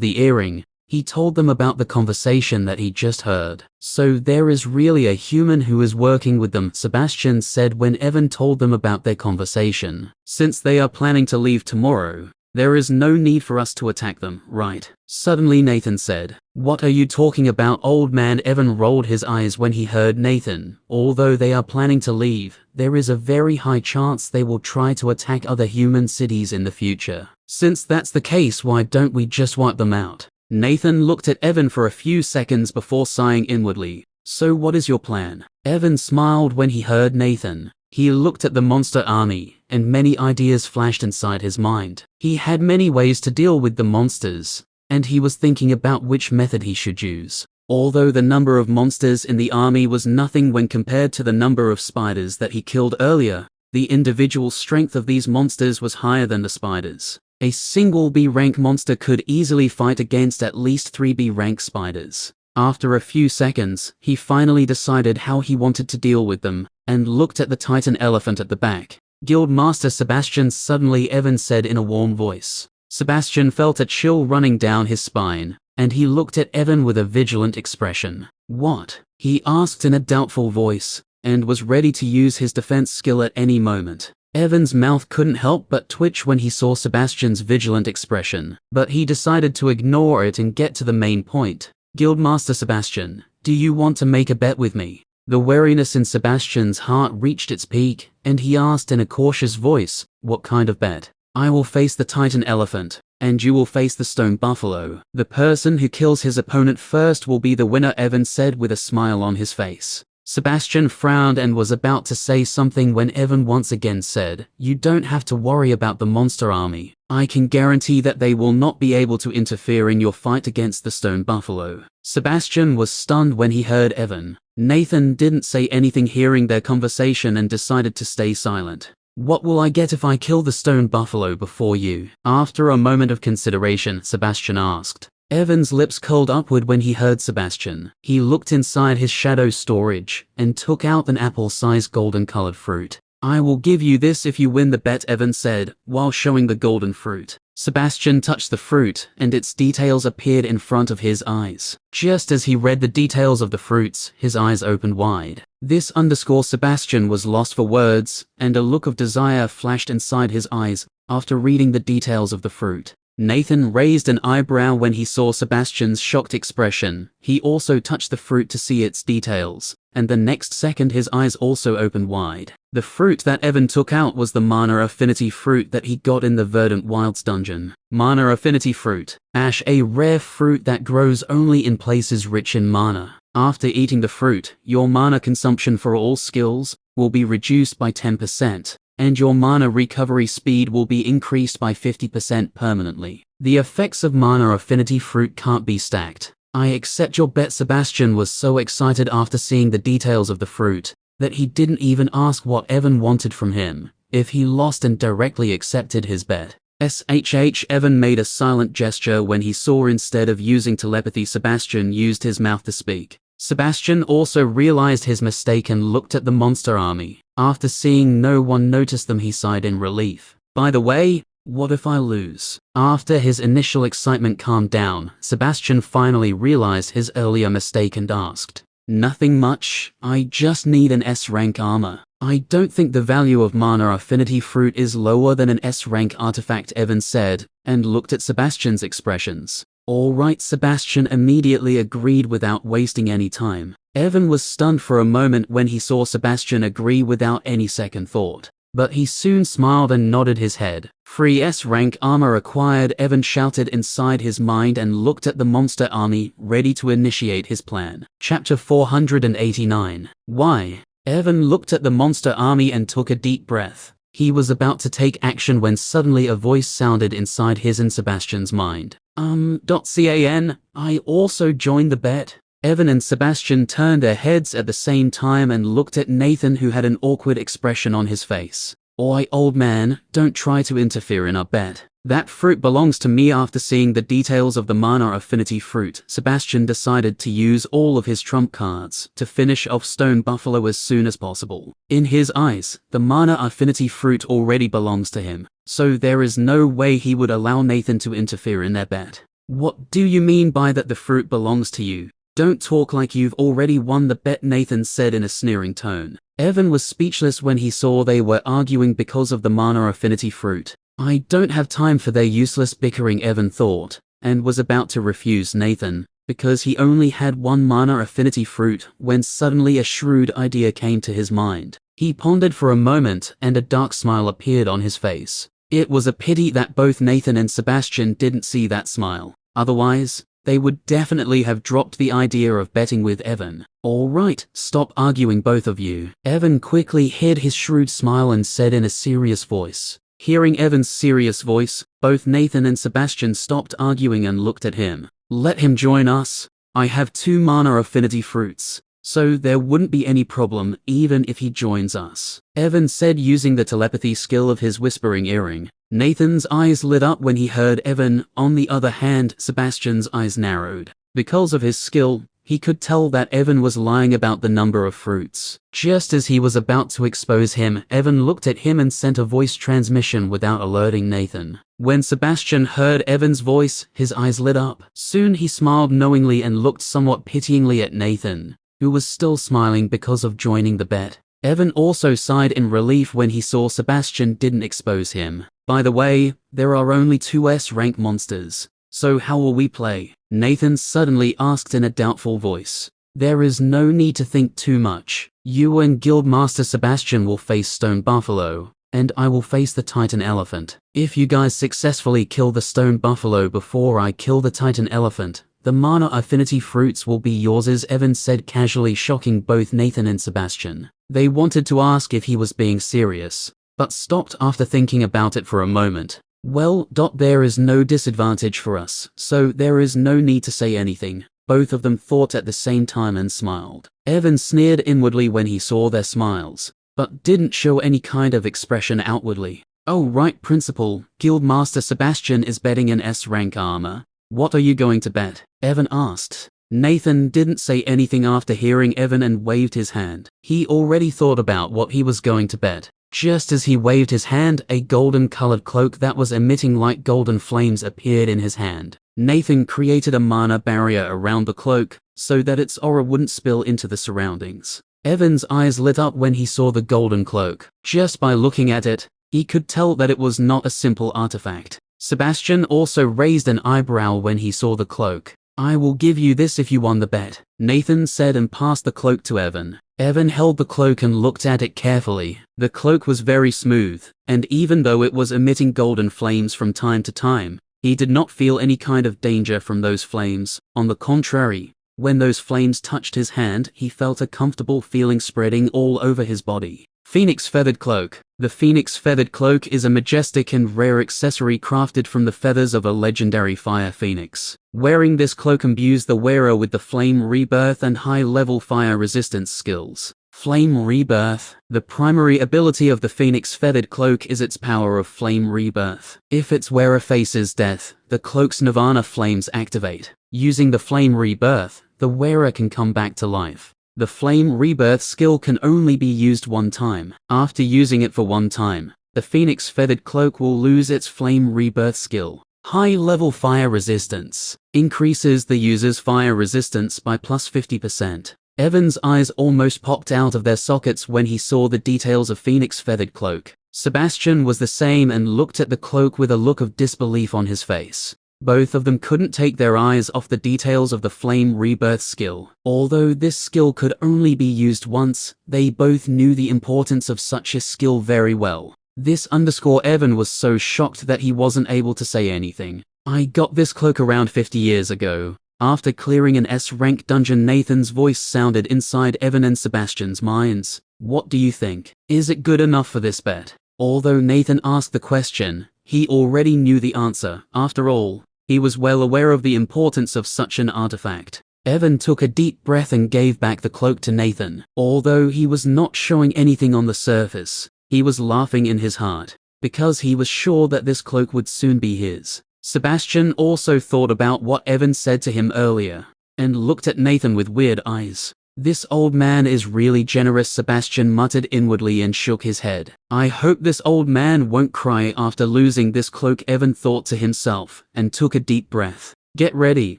the earring, he told them about the conversation that he just heard. So there is really a human who is working with them, Sebastian said when Evan told them about their conversation. Since they are planning to leave tomorrow, there is no need for us to attack them, right? Suddenly Nathan said. What are you talking about, old man? Evan rolled his eyes when he heard Nathan. Although they are planning to leave, there is a very high chance they will try to attack other human cities in the future. Since that's the case, why don't we just wipe them out? Nathan looked at Evan for a few seconds before sighing inwardly. So what is your plan? Evan smiled when he heard Nathan. He looked at the monster army, and many ideas flashed inside his mind. He had many ways to deal with the monsters, and he was thinking about which method he should use. Although the number of monsters in the army was nothing when compared to the number of spiders that he killed earlier, the individual strength of these monsters was higher than the spiders. A single B-rank monster could easily fight against at least 3 B-rank spiders. After a few seconds, he finally decided how he wanted to deal with them, and looked at the Titan elephant at the back. Guildmaster Sebastian, suddenly Evan said in a warm voice. Sebastian felt a chill running down his spine, and he looked at Evan with a vigilant expression. What? He asked in a doubtful voice, and was ready to use his defense skill at any moment. Evan's mouth couldn't help but twitch when he saw Sebastian's vigilant expression, but he decided to ignore it and get to the main point. Guildmaster Sebastian, do you want to make a bet with me? The wariness in Sebastian's heart reached its peak, and he asked in a cautious voice, what kind of bet? I will face the Titan elephant, and you will face the Stone Buffalo. The person who kills his opponent first will be the winner, Evan said with a smile on his face. Sebastian frowned and was about to say something when Evan once again said, you don't have to worry about the monster army. I can guarantee that they will not be able to interfere in your fight against the Stone Buffalo. Sebastian was stunned when he heard Evan. Nathan didn't say anything hearing their conversation and decided to stay silent. What will I get if I kill the Stone Buffalo before you? After a moment of consideration, Sebastian asked. Evan's lips curled upward when he heard Sebastian. He looked inside his shadow storage and took out an apple-sized golden-colored fruit. I will give you this if you win the bet, Evan said, while showing the golden fruit. Sebastian touched the fruit, and its details appeared in front of his eyes. Just as he read the details of the fruits, his eyes opened wide. This _ Sebastian was lost for words, and a look of desire flashed inside his eyes after reading the details of the fruit. Nathan raised an eyebrow when he saw Sebastian's shocked expression. He also touched the fruit to see its details, and the next second his eyes also opened wide. The fruit that Evan took out was the Mana Affinity fruit that he got in the Verdant Wilds dungeon. Mana Affinity fruit. Ash, a rare fruit that grows only in places rich in mana. After eating the fruit, your mana consumption for all skills will be reduced by 10%. And your mana recovery speed will be increased by 50% permanently. The effects of Mana Affinity fruit can't be stacked. I accept your bet. Sebastian was so excited after seeing the details of the fruit that he didn't even ask what Evan wanted from him if he lost and directly accepted his bet. Evan made a silent gesture when he saw instead of using telepathy Sebastian used his mouth to speak. Sebastian also realized his mistake and looked at the monster army. After seeing no one notice them, he sighed in relief. By the way, what if I lose? After his initial excitement calmed down, Sebastian finally realized his earlier mistake and asked, nothing much, I just need an S-rank armor. I don't think the value of mana affinity fruit is lower than an S-rank artifact, Evan said, and looked at Sebastian's expressions. Alright, Sebastian immediately agreed without wasting any time. Evan was stunned for a moment when he saw Sebastian agree without any second thought. But he soon smiled and nodded his head. Free S-rank armor acquired, Evan shouted inside his mind and looked at the monster army, ready to initiate his plan. Chapter 489. Why? Evan looked at the monster army and took a deep breath. He was about to take action when suddenly a voice sounded inside his and Sebastian's mind. Can I also join the bet? Evan and Sebastian turned their heads at the same time and looked at Nathan, who had an awkward expression on his face. Oi, old man, don't try to interfere in our bet. That fruit belongs to me. After seeing the details of the mana affinity fruit, Sebastian decided to use all of his trump cards to finish off Stone Buffalo as soon as possible. In his eyes, the mana affinity fruit already belongs to him, so there is no way he would allow Nathan to interfere in their bet. What do you mean by that the fruit belongs to you? Don't talk like you've already won the bet, Nathan said in a sneering tone. Evan was speechless when he saw they were arguing because of the mana affinity fruit. I don't have time for their useless bickering, Evan thought, and was about to refuse Nathan, because he only had one mana affinity fruit, when suddenly a shrewd idea came to his mind. He pondered for a moment and a dark smile appeared on his face. It was a pity that both Nathan and Sebastian didn't see that smile. Otherwise, they would definitely have dropped the idea of betting with Evan. All right, stop arguing, both of you. Evan quickly hid his shrewd smile and said in a serious voice. Hearing Evan's serious voice, both Nathan and Sebastian stopped arguing and looked at him. Let him join us. I have 2 mana affinity fruits, so there wouldn't be any problem even if he joins us, Evan said using the telepathy skill of his whispering earring. Nathan's eyes lit up when he heard Evan. On the other hand, Sebastian's eyes narrowed. Because of his skill, he could tell that Evan was lying about the number of fruits. Just as he was about to expose him, Evan looked at him and sent a voice transmission without alerting Nathan. When Sebastian heard Evan's voice, his eyes lit up. Soon he smiled knowingly and looked somewhat pityingly at Nathan, who was still smiling because of joining the bet. Evan also sighed in relief when he saw Sebastian didn't expose him. By the way, there are only 2 S-rank monsters, so how will we play? Nathan suddenly asked in a doubtful voice. There is no need to think too much. You and Guildmaster Sebastian will face Stone Buffalo, and I will face the Titan Elephant. If you guys successfully kill the Stone Buffalo before I kill the Titan Elephant, the mana affinity fruits will be yours, Evan said casually, shocking both Nathan and Sebastian. They wanted to ask if he was being serious, but stopped after thinking about it for a moment. Well, there is no disadvantage for us, so there is no need to say anything. Both of them thought at the same time and smiled. Evan sneered inwardly when he saw their smiles, but didn't show any kind of expression outwardly. Oh right, Principal, Guildmaster Sebastian is betting in S-rank armor. What are you going to bet? Evan asked. Nathan didn't say anything after hearing Evan and waved his hand. He already thought about what he was going to bet. Just as he waved his hand, a golden-colored cloak that was emitting light golden flames appeared in his hand. Nathan created a mana barrier around the cloak, so that its aura wouldn't spill into the surroundings. Evan's eyes lit up when he saw the golden cloak. Just by looking at it, he could tell that it was not a simple artifact. Sebastian also raised an eyebrow when he saw the cloak. I will give you this if you won the bet, Nathan said and passed the cloak to Evan. Evan held the cloak and looked at it carefully. The cloak was very smooth, and even though it was emitting golden flames from time to time, he did not feel any kind of danger from those flames. On the contrary, when those flames touched his hand, he felt a comfortable feeling spreading all over his body. Phoenix Feathered Cloak. The Phoenix Feathered Cloak is a majestic and rare accessory crafted from the feathers of a legendary fire phoenix. Wearing this cloak imbues the wearer with the Flame Rebirth and high-level fire resistance skills. Flame Rebirth. The primary ability of the Phoenix Feathered Cloak is its power of Flame Rebirth. If its wearer faces death, the cloak's Nirvana flames activate. Using the Flame Rebirth, the wearer can come back to life. The Flame Rebirth skill can only be used one time. After using it for one time, the Phoenix Feathered Cloak will lose its Flame Rebirth skill. High-level fire resistance. Increases the user's fire resistance by plus 50%. Evan's eyes almost popped out of their sockets when he saw the details of Phoenix's feathered cloak. Sebastian was the same and looked at the cloak with a look of disbelief on his face. Both of them couldn't take their eyes off the details of the flame rebirth skill. Although this skill could only be used once, they both knew the importance of such a skill very well. This underscore Evan was so shocked that he wasn't able to say anything. I got this cloak around 50 years ago. After clearing an S-rank dungeon, Nathan's voice sounded inside Evan and Sebastian's minds. What do you think? Is it good enough for this bet? Although Nathan asked the question, he already knew the answer. After all, he was well aware of the importance of such an artifact. Evan took a deep breath and gave back the cloak to Nathan. Although he was not showing anything on the surface, he was laughing in his heart, because he was sure that this cloak would soon be his. Sebastian also thought about what Evan said to him earlier, and looked at Nathan with weird eyes. This old man is really generous, Sebastian muttered inwardly and shook his head. I hope this old man won't cry after losing this cloak, Evan thought to himself, and took a deep breath. Get ready,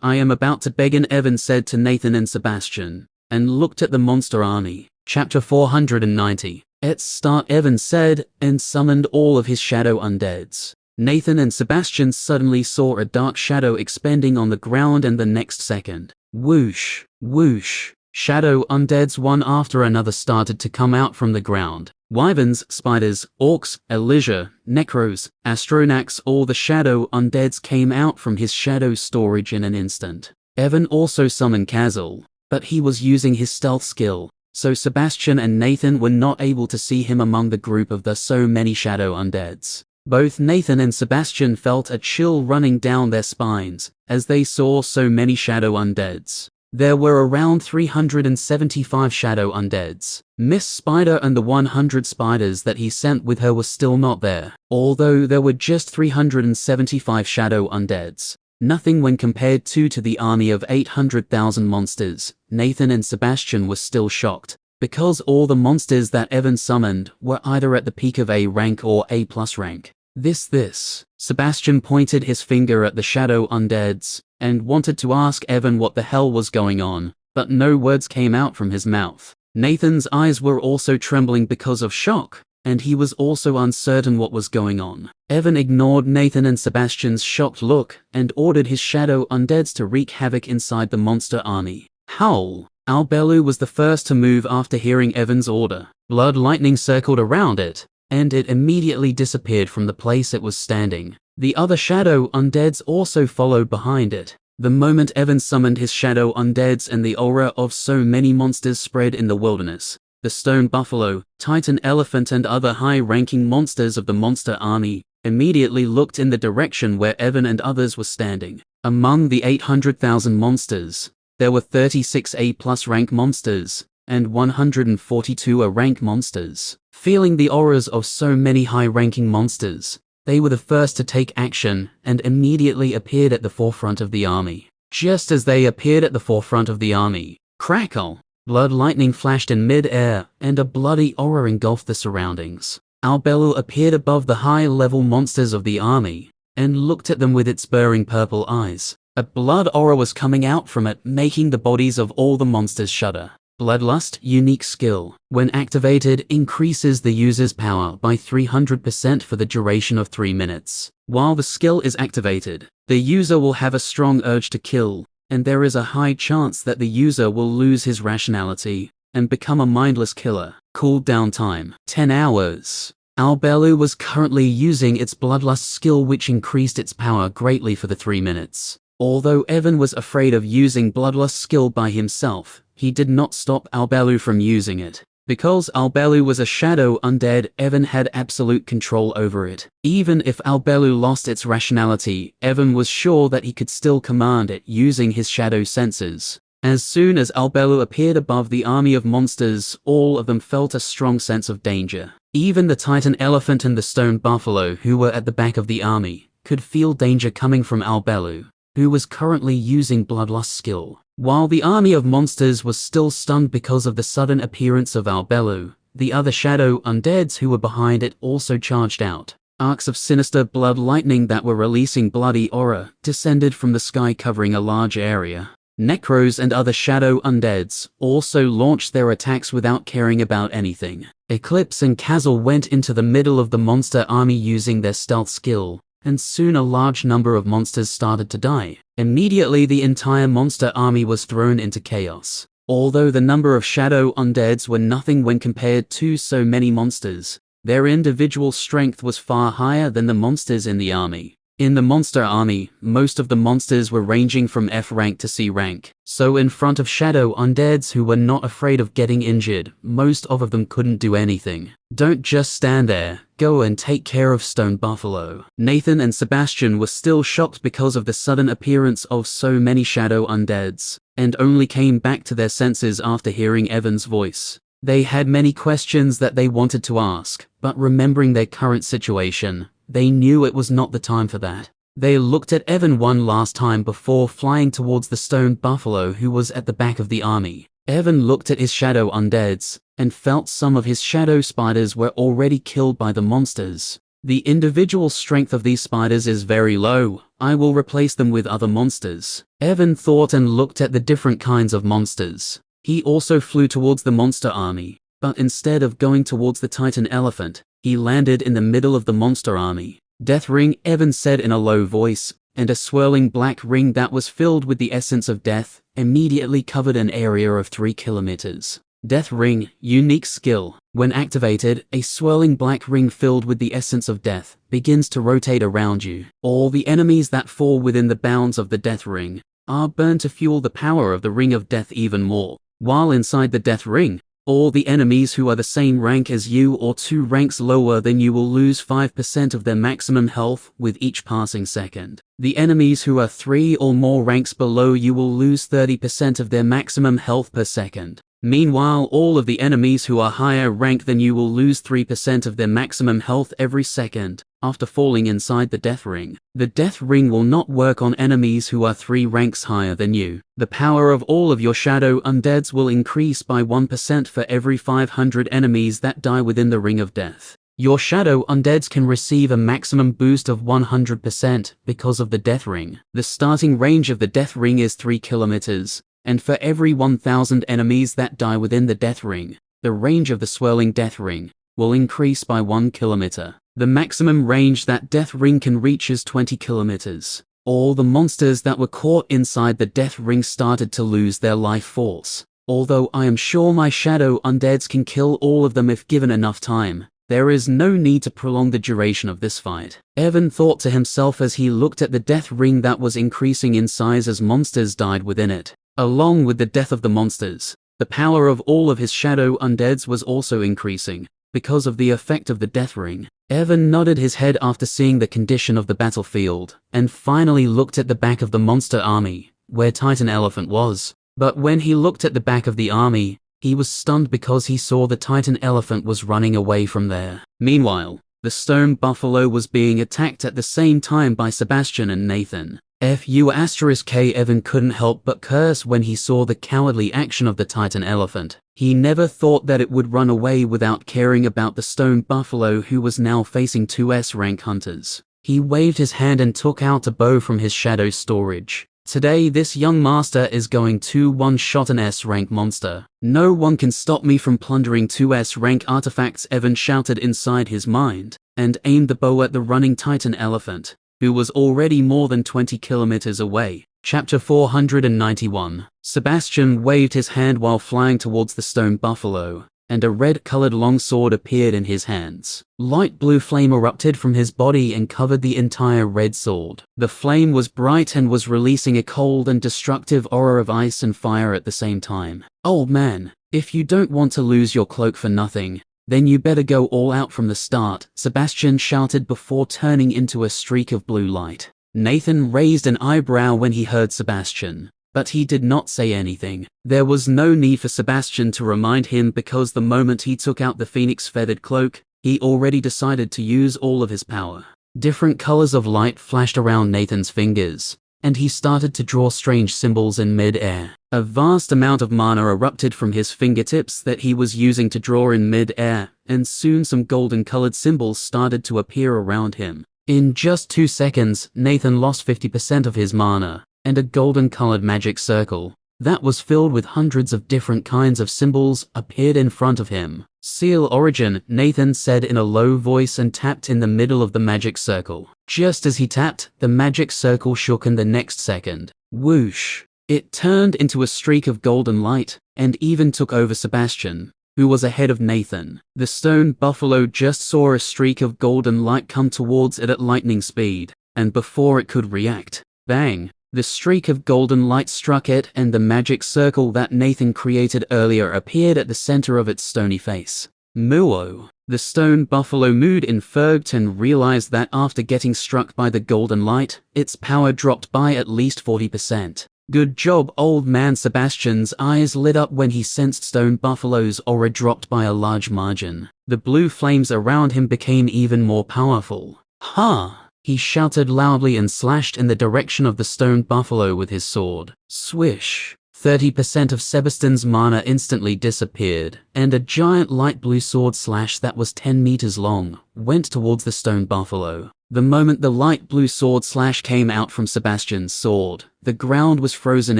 I am about to begin, Evan said to Nathan and Sebastian, and looked at the monster Arnie. Chapter 490. Let's start, Evan said, and summoned all of his shadow undeads. Nathan and Sebastian suddenly saw a dark shadow expanding on the ground, and the next second, whoosh, whoosh, shadow undeads one after another started to come out from the ground. Wyverns, spiders, orcs, Elysia, necros, astronax, all the shadow undeads came out from his shadow storage in an instant. Evan also summoned Kazal, but he was using his stealth skill, so Sebastian and Nathan were not able to see him among the group of the so many shadow undeads. Both Nathan and Sebastian felt a chill running down their spines as they saw so many shadow undeads. There were around 375 shadow undeads. Miss Spider and the 100 spiders that he sent with her were still not there. Although there were just 375 shadow undeads, nothing when compared to the army of 800,000 monsters. Nathan and Sebastian were still shocked, because all the monsters that Evan summoned were either at the peak of A rank or A+ rank. This. Sebastian pointed his finger at the shadow undeads, and wanted to ask Evan what the hell was going on, but no words came out from his mouth. Nathan's eyes were also trembling because of shock, and he was also uncertain what was going on. Evan ignored Nathan and Sebastian's shocked look, and ordered his shadow undeads to wreak havoc inside the monster army. Howl! Albellu was the first to move after hearing Evan's order. Blood lightning circled around it, and it immediately disappeared from the place it was standing. The other shadow undeads also followed behind it. The moment Evan summoned his shadow undeads and the aura of so many monsters spread in the wilderness, the stone buffalo, titan elephant and other high-ranking monsters of the monster army immediately looked in the direction where Evan and others were standing. Among the 800,000 monsters, there were 36 A+ rank monsters, and 142 A rank monsters. Feeling the auras of so many high-ranking monsters, they were the first to take action and immediately appeared at the forefront of the army. Just as they appeared at the forefront of the army, crackle! Blood lightning flashed in mid-air, and a bloody aura engulfed the surroundings. Albellu appeared above the high-level monsters of the army, and looked at them with its burning purple eyes. A blood aura was coming out from it, making the bodies of all the monsters shudder. Bloodlust, unique skill, when activated, increases the user's power by 300% for the duration of 3 minutes. While the skill is activated, the user will have a strong urge to kill, and there is a high chance that the user will lose his rationality and become a mindless killer. Cooldown time, 10 hours. Albellu was currently using its Bloodlust skill, which increased its power greatly for the 3 minutes. Although Evan was afraid of using Bloodlust skill by himself, he did not stop Albellu from using it. Because Albellu was a shadow undead, Evan had absolute control over it. Even if Albellu lost its rationality, Evan was sure that he could still command it using his shadow senses. As soon as Albellu appeared above the army of monsters, all of them felt a strong sense of danger. Even the Titan Elephant and the Stone Buffalo, who were at the back of the army, could feel danger coming from Albellu, who was currently using Bloodlust skill. While the army of monsters was still stunned because of the sudden appearance of Albellu, the other shadow undeads who were behind it also charged out. Arcs of sinister blood lightning that were releasing bloody aura descended from the sky, covering a large area. Necros and other shadow undeads also launched their attacks without caring about anything. Eclipse and Kazal went into the middle of the monster army using their stealth skill, and soon a large number of monsters started to die. Immediately the entire monster army was thrown into chaos. Although the number of shadow undeads were nothing when compared to so many monsters, their individual strength was far higher than the monsters in the army. In the monster army, most of the monsters were ranging from F rank to C rank, so in front of shadow undeads who were not afraid of getting injured, most of them couldn't do anything. Don't just stand there, go and take care of Stone Buffalo. Nathan and Sebastian were still shocked because of the sudden appearance of so many shadow undeads, and only came back to their senses after hearing Evan's voice. They had many questions that they wanted to ask, but remembering their current situation, they knew it was not the time for that. They looked at Evan one last time before flying towards the Stone Buffalo who was at the back of the army. Evan looked at his shadow undeads, and felt some of his shadow spiders were already killed by the monsters. The individual strength of these spiders is very low, I will replace them with other monsters. Evan thought and looked at the different kinds of monsters. He also flew towards the monster army, but instead of going towards the Titan elephant, he landed in the middle of the monster army. Death ring, Evan said in a low voice, and a swirling black ring that was filled with the essence of death immediately covered an area of 3 kilometers. Death ring, unique skill. When activated, a swirling black ring filled with the essence of death begins to rotate around you. All the enemies that fall within the bounds of the death ring are burned to fuel the power of the ring of death even more. While inside the death ring, all the enemies who are the same rank as you or 2 ranks lower than you will lose 5% of their maximum health with each passing second. The enemies who are 3 or more ranks below you will lose 30% of their maximum health per second. Meanwhile, all of the enemies who are higher rank than you will lose 3% of their maximum health every second after falling inside the death ring. The death ring will not work on enemies who are 3 ranks higher than you. The power of all of your shadow undeads will increase by 1% for every 500 enemies that die within the ring of death. Your shadow undeads can receive a maximum boost of 100% because of the death ring. The starting range of the death ring is 3 kilometers. And for every 1,000 enemies that die within the death ring, the range of the swirling death ring will increase by 1 kilometer. The maximum range that death ring can reach is 20 kilometers. All the monsters that were caught inside the death ring started to lose their life force. Although I am sure my shadow undeads can kill all of them if given enough time, there is no need to prolong the duration of this fight. Evan thought to himself as he looked at the death ring that was increasing in size as monsters died within it. Along with the death of the monsters, the power of all of his shadow undeads was also increasing, because of the effect of the death ring. Evan nodded his head after seeing the condition of the battlefield, and finally looked at the back of the monster army, where Titan Elephant was. But when he looked at the back of the army, he was stunned because he saw the Titan Elephant was running away from there. Meanwhile, the Stone Buffalo was being attacked at the same time by Sebastian and Nathan. F***K Evan couldn't help but curse when he saw the cowardly action of the Titan Elephant. He never thought that it would run away without caring about the Stone Buffalo who was now facing 2 S-rank hunters. He waved his hand and took out a bow from his shadow storage. Today this young master is going to one-shot an S-rank monster. No one can stop me from plundering 2 S-rank artifacts, Evan shouted inside his mind, and aimed the bow at the running Titan Elephant, who was already more than 20 kilometers away. Chapter 491. Sebastian waved his hand while flying towards the Stone Buffalo, and a red-colored longsword appeared in his hands. Light blue flame erupted from his body and covered the entire red sword. The flame was bright and was releasing a cold and destructive aura of ice and fire at the same time. Old man, if you don't want to lose your cloak for nothing, then you better go all out from the start, Sebastian shouted before turning into a streak of blue light. Nathan raised an eyebrow when he heard Sebastian, but he did not say anything. There was no need for Sebastian to remind him because the moment he took out the phoenix feathered cloak, he already decided to use all of his power. Different colors of light flashed around Nathan's fingers, and he started to draw strange symbols in mid-air. A vast amount of mana erupted from his fingertips that he was using to draw in mid-air, and soon some golden-colored symbols started to appear around him. In just 2 seconds, Nathan lost 50% of his mana, and a golden-colored magic circle that was filled with hundreds of different kinds of symbols appeared in front of him. Seal origin, Nathan said in a low voice and tapped in the middle of the magic circle. Just as he tapped, the magic circle shook, and the next second, whoosh, it turned into a streak of golden light and even took over Sebastian, who was ahead of Nathan. The stone buffalo just saw a streak of golden light come towards it at lightning speed, and before it could react, bang! The streak of golden light struck it, and the magic circle that Nathan created earlier appeared at the center of its stony face. Moo! The stone buffalo mooed in Fergt and realized that after getting struck by the golden light, its power dropped by at least 40%. Good job, old man. Sebastian's eyes lit up when he sensed stone buffalo's aura dropped by a large margin. The blue flames around him became even more powerful. Ha! He shouted loudly and slashed in the direction of the stone buffalo with his sword. Swish! 30% of Sebastian's mana instantly disappeared, and a giant light blue sword slash that was 10 meters long went towards the stone buffalo. The moment the light blue sword slash came out from Sebastian's sword, the ground was frozen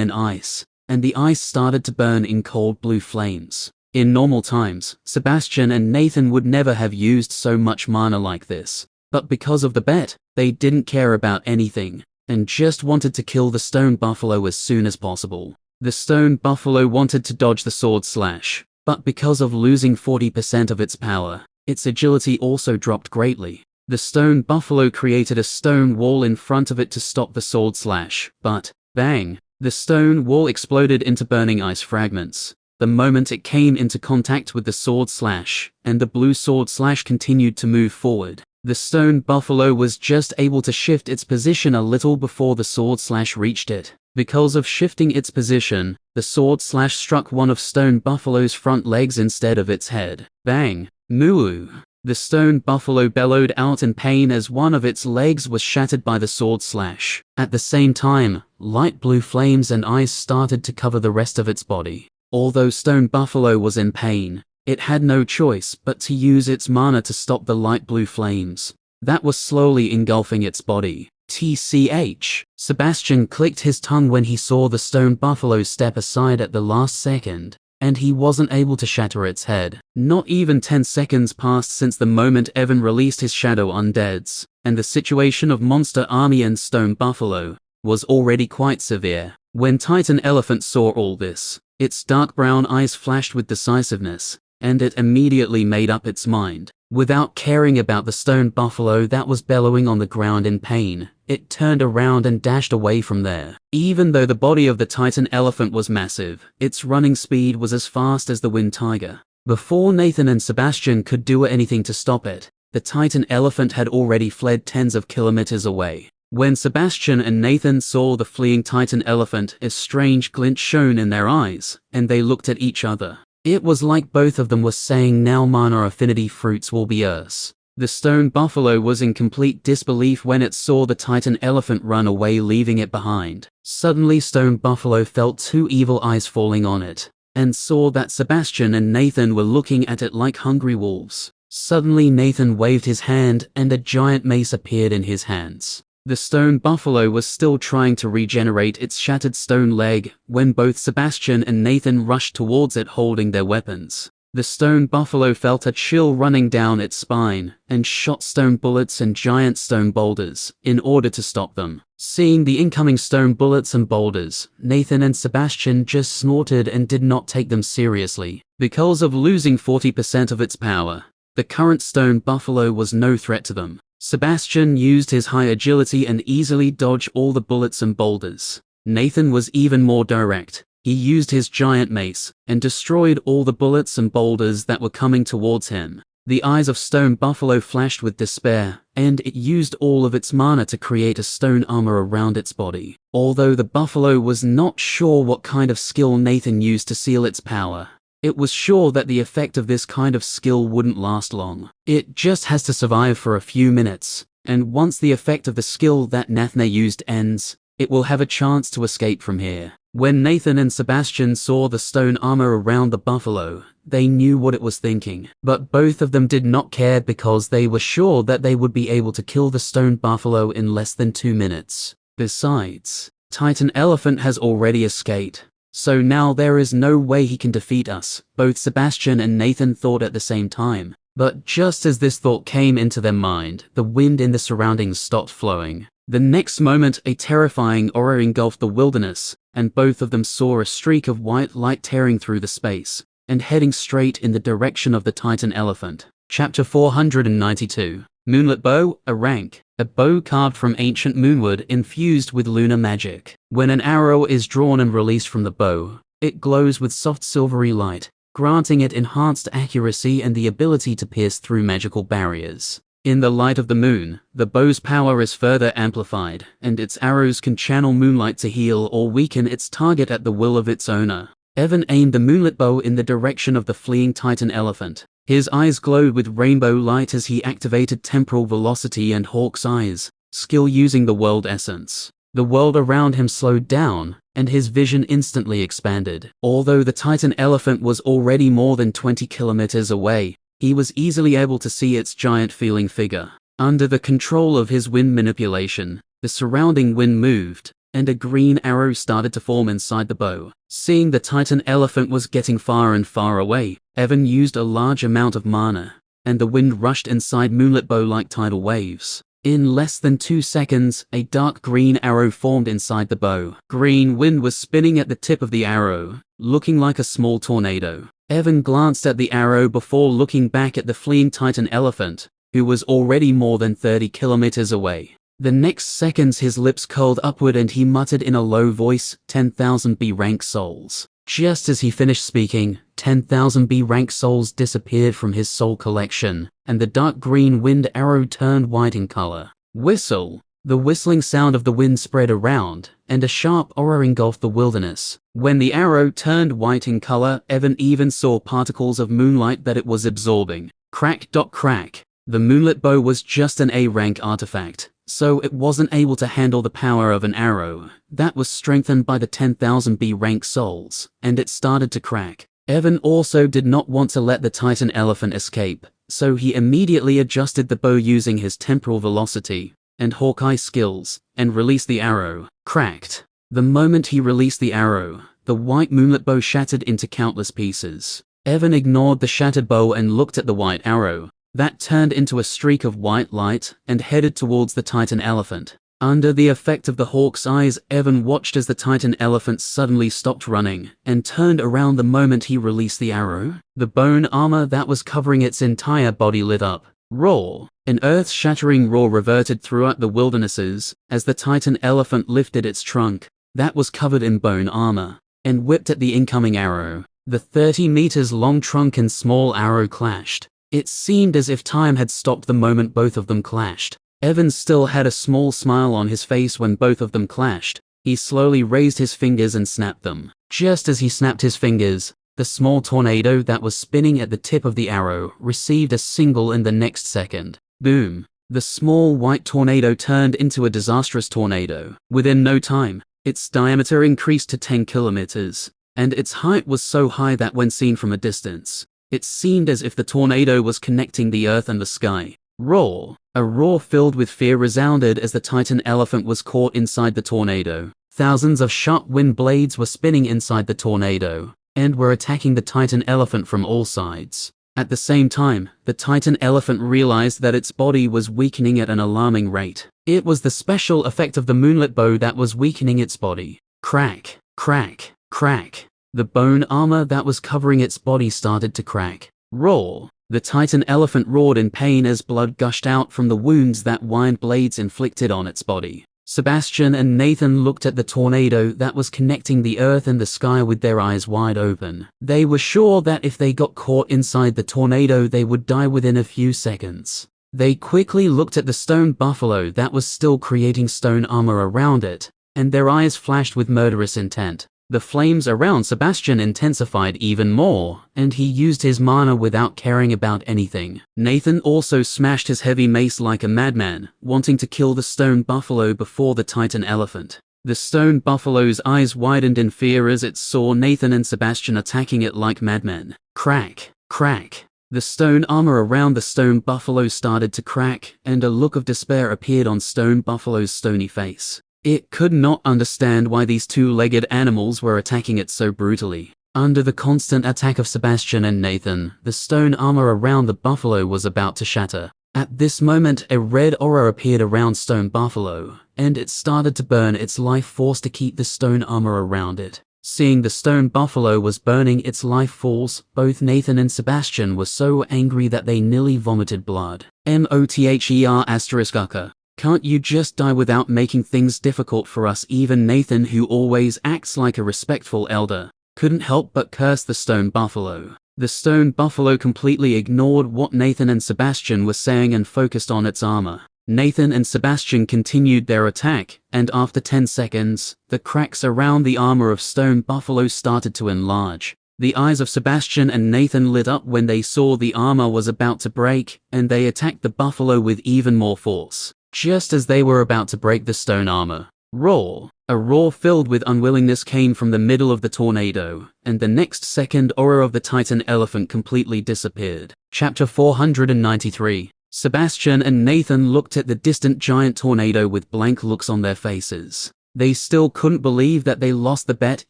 in ice, and the ice started to burn in cold blue flames. In normal times, Sebastian and Nathan would never have used so much mana like this. But because of the bet, they didn't care about anything, and just wanted to kill the stone buffalo as soon as possible. The stone buffalo wanted to dodge the sword slash, but because of losing 40% of its power, its agility also dropped greatly. The stone buffalo created a stone wall in front of it to stop the sword slash, but, bang! The stone wall exploded into burning ice fragments the moment it came into contact with the sword slash, and the blue sword slash continued to move forward. The stone buffalo was just able to shift its position a little before the sword slash reached it. Because of shifting its position, the sword slash struck one of stone buffalo's front legs instead of its head. Bang! Moo! The stone buffalo bellowed out in pain as one of its legs was shattered by the sword slash. At the same time, light blue flames and ice started to cover the rest of its body. Although stone buffalo was in pain, it had no choice but to use its mana to stop the light blue flames that was slowly engulfing its body. TCH. Sebastian clicked his tongue when he saw the stone buffalo step aside at the last second, and he wasn't able to shatter its head. Not even 10 seconds passed since the moment Evan released his shadow undeads, and the situation of Monster Army and Stone Buffalo was already quite severe. When Titan Elephant saw all this, its dark brown eyes flashed with decisiveness, and it immediately made up its mind. Without caring about the stone buffalo that was bellowing on the ground in pain, it turned around and dashed away from there. Even though the body of the Titan Elephant was massive, its running speed was as fast as the Wind Tiger. Before Nathan and Sebastian could do anything to stop it, the Titan Elephant had already fled tens of kilometers away. When Sebastian and Nathan saw the fleeing Titan Elephant, a strange glint shone in their eyes, and they looked at each other. It was like both of them were saying, "Now mana affinity fruits will be ours." The stone buffalo was in complete disbelief when it saw the Titan Elephant run away, leaving it behind. Suddenly stone buffalo felt two evil eyes falling on it, and saw that Sebastian and Nathan were looking at it like hungry wolves. Suddenly Nathan waved his hand and a giant mace appeared in his hands. The stone buffalo was still trying to regenerate its shattered stone leg when both Sebastian and Nathan rushed towards it holding their weapons. The stone buffalo felt a chill running down its spine and shot stone bullets and giant stone boulders in order to stop them. Seeing the incoming stone bullets and boulders, Nathan and Sebastian just snorted and did not take them seriously. Because of losing 40% of its power, the current stone buffalo was no threat to them. Sebastian used his high agility and easily dodged all the bullets and boulders. Nathan was even more direct. He used his giant mace and destroyed all the bullets and boulders that were coming towards him. The eyes of Stone Buffalo flashed with despair, and it used all of its mana to create a stone armor around its body. Although the buffalo was not sure what kind of skill Nathan used to seal its power, it was sure that the effect of this kind of skill wouldn't last long. It just has to survive for a few minutes, and once the effect of the skill that Nathne used ends, it will have a chance to escape from here. When Nathan and Sebastian saw the stone armor around the buffalo, they knew what it was thinking. But both of them did not care because they were sure that they would be able to kill the stone buffalo in less than 2 minutes. Besides, Titan Elephant has already escaped. So now there is no way he can defeat us, both Sebastian and Nathan thought at the same time. But just as this thought came into their mind, the wind in the surroundings stopped flowing. The next moment, a terrifying aura engulfed the wilderness, and both of them saw a streak of white light tearing through the space, and heading straight in the direction of the Titan Elephant. Chapter 492. Moonlit Bow, a rank. A bow carved from ancient moonwood infused with lunar magic. When an arrow is drawn and released from the bow, it glows with soft silvery light, granting it enhanced accuracy and the ability to pierce through magical barriers. In the light of the moon, the bow's power is further amplified, and its arrows can channel moonlight to heal or weaken its target at the will of its owner. Evan aimed the moonlit bow in the direction of the fleeing Titan Elephant. His eyes glowed with rainbow light as he activated temporal velocity and hawk's eyes, skill using the world essence. The world around him slowed down, and his vision instantly expanded. Although the Titan Elephant was already more than 20 kilometers away, he was easily able to see its giant feeling figure. Under the control of his wind manipulation, the surrounding wind moved, and a green arrow started to form inside the bow. Seeing the Titan Elephant was getting far and far away, Evan used a large amount of mana, and the wind rushed inside Moonlit Bow like tidal waves. In less than 2 seconds, a dark green arrow formed inside the bow. Green wind was spinning at the tip of the arrow, looking like a small tornado. Evan glanced at the arrow before looking back at the fleeing Titan Elephant, who was already more than 30 kilometers away. The next seconds his lips curled upward and he muttered in a low voice, 10,000 B-rank souls. Just as he finished speaking, 10,000 B-rank souls disappeared from his soul collection, and the dark green wind arrow turned white in color. Whistle! The whistling sound of the wind spread around, and a sharp aura engulfed the wilderness. When the arrow turned white in color, Evan even saw particles of moonlight that it was absorbing. Crack. Crack. The moonlit bow was just an A-rank artifact, so it wasn't able to handle the power of an arrow that was strengthened by the 10,000 B-rank souls, and it started to crack. Evan also did not want to let the Titan Elephant escape, so he immediately adjusted the bow using his temporal velocity and Hawkeye skills, and released the arrow. Cracked. The moment he released the arrow, the white moonlit bow shattered into countless pieces. Evan ignored the shattered bow and looked at the white arrow. That turned into a streak of white light and headed towards the Titan Elephant. Under the effect of the hawk's eyes, Evan watched as the Titan Elephant suddenly stopped running and turned around the moment he released the arrow. The bone armor that was covering its entire body lit up. Roar! An earth-shattering roar reverted throughout the wildernesses as the Titan Elephant lifted its trunk, that was covered in bone armor, and whipped at the incoming arrow. The 30 meters long trunk and small arrow clashed. It seemed as if time had stopped the moment both of them clashed. Evan still had a small smile on his face when both of them clashed. He slowly raised his fingers and snapped them. Just as he snapped his fingers, the small tornado that was spinning at the tip of the arrow received a single in the next second. Boom! The small white tornado turned into a disastrous tornado. Within no time, its diameter increased to 10 kilometers, and its height was so high that when seen from a distance, it seemed as if the tornado was connecting the earth and the sky. Roar! A roar filled with fear resounded as the Titan Elephant was caught inside the tornado. Thousands of sharp wind blades were spinning inside the tornado, and were attacking the Titan Elephant from all sides. At the same time, the Titan Elephant realized that its body was weakening at an alarming rate. It was the special effect of the moonlit bow that was weakening its body. Crack! Crack! Crack! The bone armor that was covering its body started to crack. Roar! The Titan Elephant roared in pain as blood gushed out from the wounds that wind blades inflicted on its body. Sebastian and Nathan looked at the tornado that was connecting the earth and the sky with their eyes wide open. They were sure that if they got caught inside the tornado they would die within a few seconds. They quickly looked at the stone buffalo that was still creating stone armor around it, and their eyes flashed with murderous intent. The flames around Sebastian intensified even more, and he used his mana without caring about anything. Nathan also smashed his heavy mace like a madman, wanting to kill the stone buffalo before the Titan Elephant. The stone buffalo's eyes widened in fear as it saw Nathan and Sebastian attacking it like madmen. Crack! Crack! The stone armor around the stone buffalo started to crack, and a look of despair appeared on stone buffalo's stony face. It could not understand why these two-legged animals were attacking it so brutally. Under the constant attack of Sebastian and Nathan, the stone armor around the buffalo was about to shatter. At this moment, a red aura appeared around Stone Buffalo, and it started to burn its life force to keep the stone armor around it. Seeing the stone buffalo was burning its life force, both Nathan and Sebastian were so angry that they nearly vomited blood. MOTHER*. Can't you just die without making things difficult for us? Even Nathan, who always acts like a respectful elder, couldn't help but curse the stone buffalo. The stone buffalo completely ignored what Nathan and Sebastian were saying and focused on its armor. Nathan and Sebastian continued their attack, and after 10 seconds, the cracks around the armor of stone buffalo started to enlarge. The eyes of Sebastian and Nathan lit up when they saw the armor was about to break, and they attacked the buffalo with even more force. Just as they were about to break the stone armor, roar! A roar filled with unwillingness came from the middle of the tornado, and the next second aura of the Titan elephant completely disappeared. Chapter 493. Sebastian and Nathan looked at the distant giant tornado with blank looks on their faces. They still couldn't believe that they lost the bet,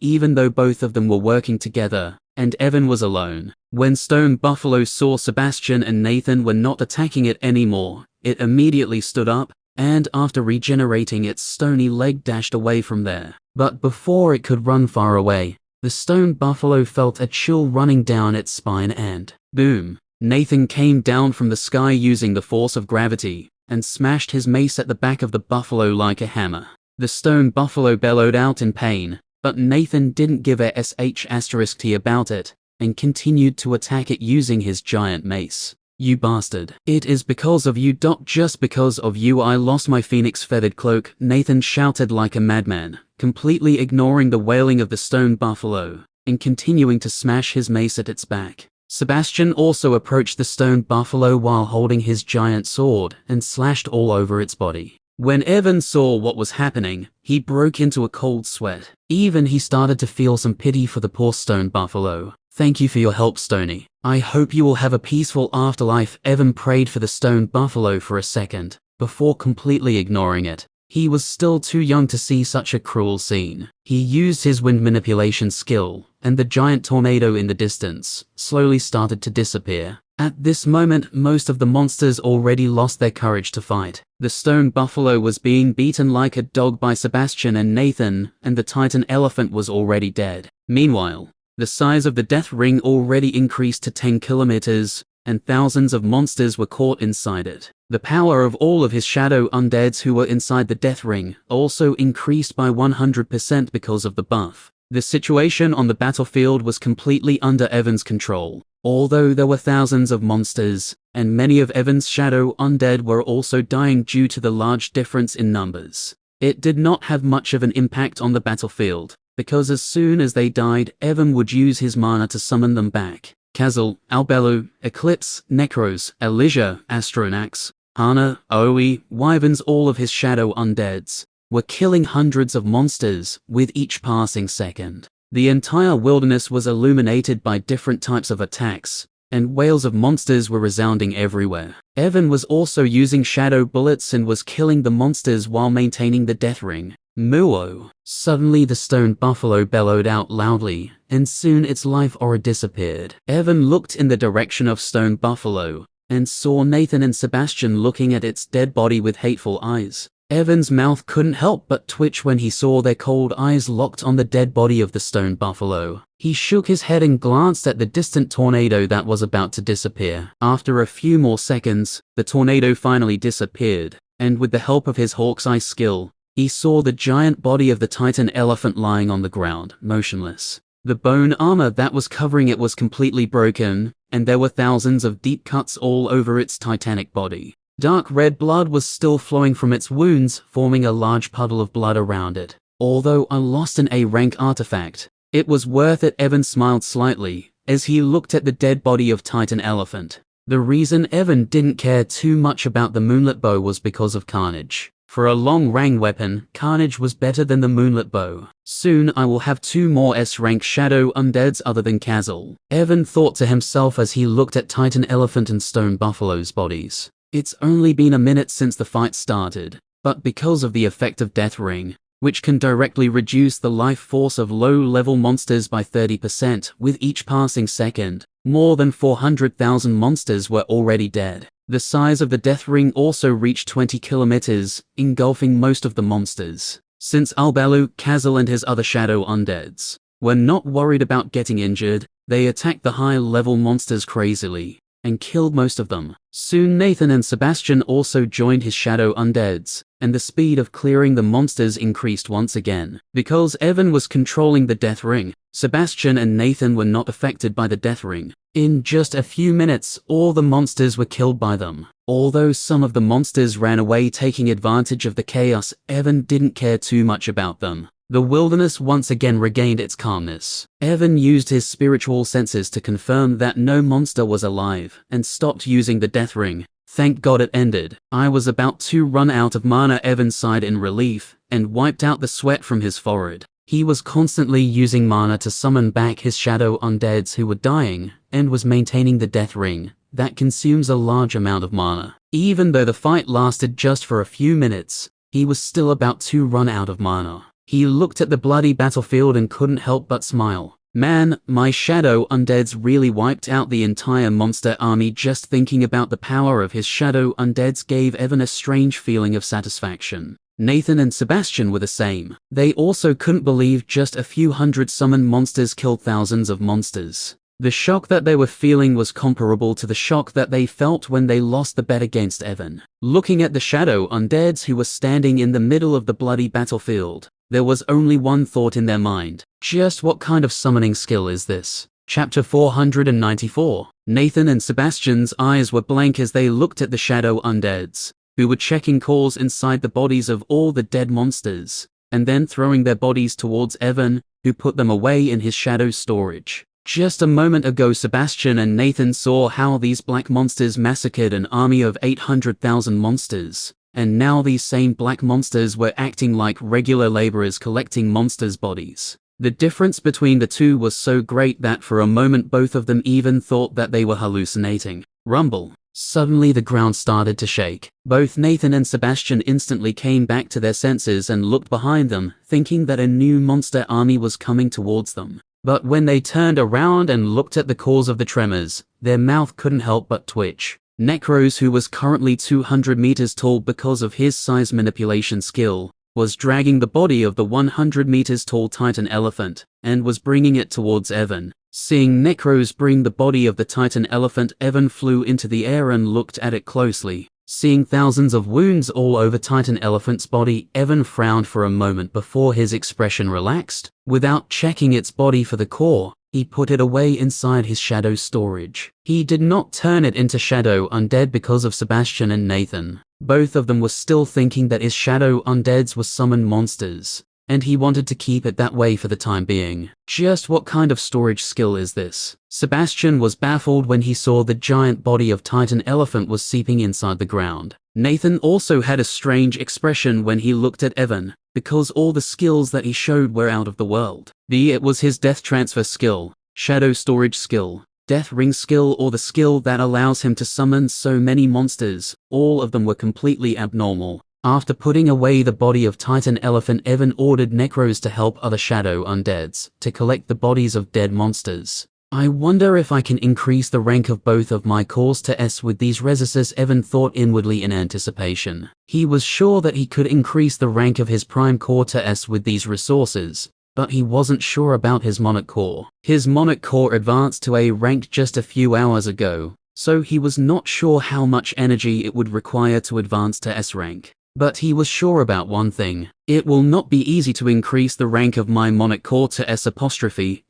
even though both of them were working together, and Evan was alone. When Stone Buffalo saw Sebastian and Nathan were not attacking it anymore, it immediately stood up, and after regenerating its stony leg dashed away from there. But before it could run far away, the stone buffalo felt a chill running down its spine and boom! Nathan came down from the sky using the force of gravity, and smashed his mace at the back of the buffalo like a hammer. The stone buffalo bellowed out in pain, but Nathan didn't give a sh*t about it, and continued to attack it using his giant mace. You bastard. It is because of you. Just because of you I lost my phoenix feathered cloak, Nathan shouted like a madman, completely ignoring the wailing of the stone buffalo, and continuing to smash his mace at its back. Sebastian also approached the stone buffalo while holding his giant sword, and slashed all over its body. When Evan saw what was happening, he broke into a cold sweat. Even he started to feel some pity for the poor stone buffalo. Thank you for your help, Stony. I hope you will have a peaceful afterlife. Evan prayed for the stone buffalo for a second, before completely ignoring it. He was still too young to see such a cruel scene. He used his wind manipulation skill, and the giant tornado in the distance slowly started to disappear. At this moment, most of the monsters already lost their courage to fight. The stone buffalo was being beaten like a dog by Sebastian and Nathan, and the Titan elephant was already dead. Meanwhile, the size of the death ring already increased to 10 kilometers, and thousands of monsters were caught inside it. The power of all of his shadow undeads who were inside the death ring also increased by 100% because of the buff. The situation on the battlefield was completely under Evan's control. Although there were thousands of monsters, and many of Evan's shadow undead were also dying due to the large difference in numbers, it did not have much of an impact on the battlefield, because as soon as they died, Evan would use his mana to summon them back. Kazal, Albellu, Eclipse, Necros, Elijah, Astronax, Hana, Aoi, Wyverns, all of his shadow undeads, were killing hundreds of monsters with each passing second. The entire wilderness was illuminated by different types of attacks, and wails of monsters were resounding everywhere. Evan was also using shadow bullets and was killing the monsters while maintaining the death ring. Muo! Suddenly the stone buffalo bellowed out loudly, and soon its life aura disappeared. Evan looked in the direction of stone buffalo, and saw Nathan and Sebastian looking at its dead body with hateful eyes. Evan's mouth couldn't help but twitch when he saw their cold eyes locked on the dead body of the stone buffalo. He shook his head and glanced at the distant tornado that was about to disappear. After a few more seconds, the tornado finally disappeared, and with the help of his hawk's eye skill, he saw the giant body of the Titan elephant lying on the ground, motionless. The bone armor that was covering it was completely broken, and there were thousands of deep cuts all over its titanic body. Dark red blood was still flowing from its wounds, forming a large puddle of blood around it. Although I lost an A-rank artifact, it was worth it. Evan smiled slightly as he looked at the dead body of Titan elephant. The reason Evan didn't care too much about the moonlit bow was because of Carnage. For a long-range weapon, Carnage was better than the moonlit bow. Soon I will have 2 more S-rank shadow undeads other than Kazal. Evan thought to himself as he looked at Titan elephant and stone buffalo's bodies. It's only been a minute since the fight started, but because of the effect of Death Ring, which can directly reduce the life force of low-level monsters by 30% with each passing second. More than 400,000 monsters were already dead. The size of the Death Ring also reached 20 kilometers, engulfing most of the monsters. Since Albalu, Kazal and his other shadow undeads were not worried about getting injured, they attacked the high-level monsters crazily and killed most of them. Soon Nathan and Sebastian also joined his shadow undeads, and the speed of clearing the monsters increased once again. Because Evan was controlling the Death Ring, Sebastian and Nathan were not affected by the Death Ring. In just a few minutes, all the monsters were killed by them. Although some of the monsters ran away taking advantage of the chaos, Evan didn't care too much about them. The wilderness once again regained its calmness. Evan used his spiritual senses to confirm that no monster was alive, and stopped using the Death Ring. Thank God it ended. I was about to run out of mana. Evan sighed in relief, and wiped out the sweat from his forehead. He was constantly using mana to summon back his shadow undeads who were dying, and was maintaining the Death Ring. That consumes a large amount of mana. Even though the fight lasted just for a few minutes, he was still about to run out of mana. He looked at the bloody battlefield and couldn't help but smile. Man, my shadow undeads really wiped out the entire monster army. Just thinking about the power of his shadow undeads gave Evan a strange feeling of satisfaction. Nathan and Sebastian were the same. They also couldn't believe just a few hundred summoned monsters killed thousands of monsters. The shock that they were feeling was comparable to the shock that they felt when they lost the bet against Evan. Looking at the shadow undeads who were standing in the middle of the bloody battlefield, there was only one thought in their mind. Just what kind of summoning skill is this? Chapter 494. Nathan and Sebastian's eyes were blank as they looked at the shadow undeads, who were checking cores inside the bodies of all the dead monsters, and then throwing their bodies towards Evan, who put them away in his shadow storage. Just a moment ago, Sebastian and Nathan saw how these black monsters massacred an army of 800,000 monsters, and now these same black monsters were acting like regular laborers collecting monsters' bodies. The difference between the two was so great that for a moment both of them even thought that they were hallucinating. Rumble. Suddenly the ground started to shake. Both Nathan and Sebastian instantly came back to their senses and looked behind them, thinking that a new monster army was coming towards them. But when they turned around and looked at the cause of the tremors, their mouth couldn't help but twitch. Necros, who was currently 200 meters tall because of his size manipulation skill, was dragging the body of the 100 meters tall Titan elephant, and was bringing it towards Evan. Seeing Necros bring the body of the Titan elephant, Evan flew into the air and looked at it closely. Seeing thousands of wounds all over Titan elephant's body, Evan frowned for a moment before his expression relaxed. Without checking its body for the core, he put it away inside his shadow storage. He did not turn it into shadow undead because of Sebastian and Nathan. Both of them were still thinking that his shadow undeads were summoned monsters, and he wanted to keep it that way for the time being. Just what kind of storage skill is this? Sebastian was baffled when he saw the giant body of Titan elephant was seeping inside the ground. Nathan also had a strange expression when he looked at Evan, because all the skills that he showed were out of the world. It was his death transfer skill, shadow storage skill, Death Ring skill, or the skill that allows him to summon so many monsters. All of them were completely abnormal. After putting away the body of Titan elephant, Evan ordered Necros to help other shadow undeads to collect the bodies of dead monsters. I wonder if I can increase the rank of both of my cores to S with these resources, Evan thought inwardly in anticipation. He was sure that he could increase the rank of his prime core to S with these resources, but he wasn't sure about his Monarch core. His Monarch core advanced to A rank just a few hours ago, so he was not sure how much energy it would require to advance to S rank. But he was sure about one thing. It will not be easy to increase the rank of my Monarch core to S',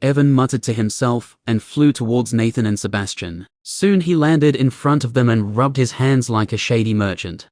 Evan muttered to himself, and flew towards Nathan and Sebastian. Soon he landed in front of them and rubbed his hands like a shady merchant.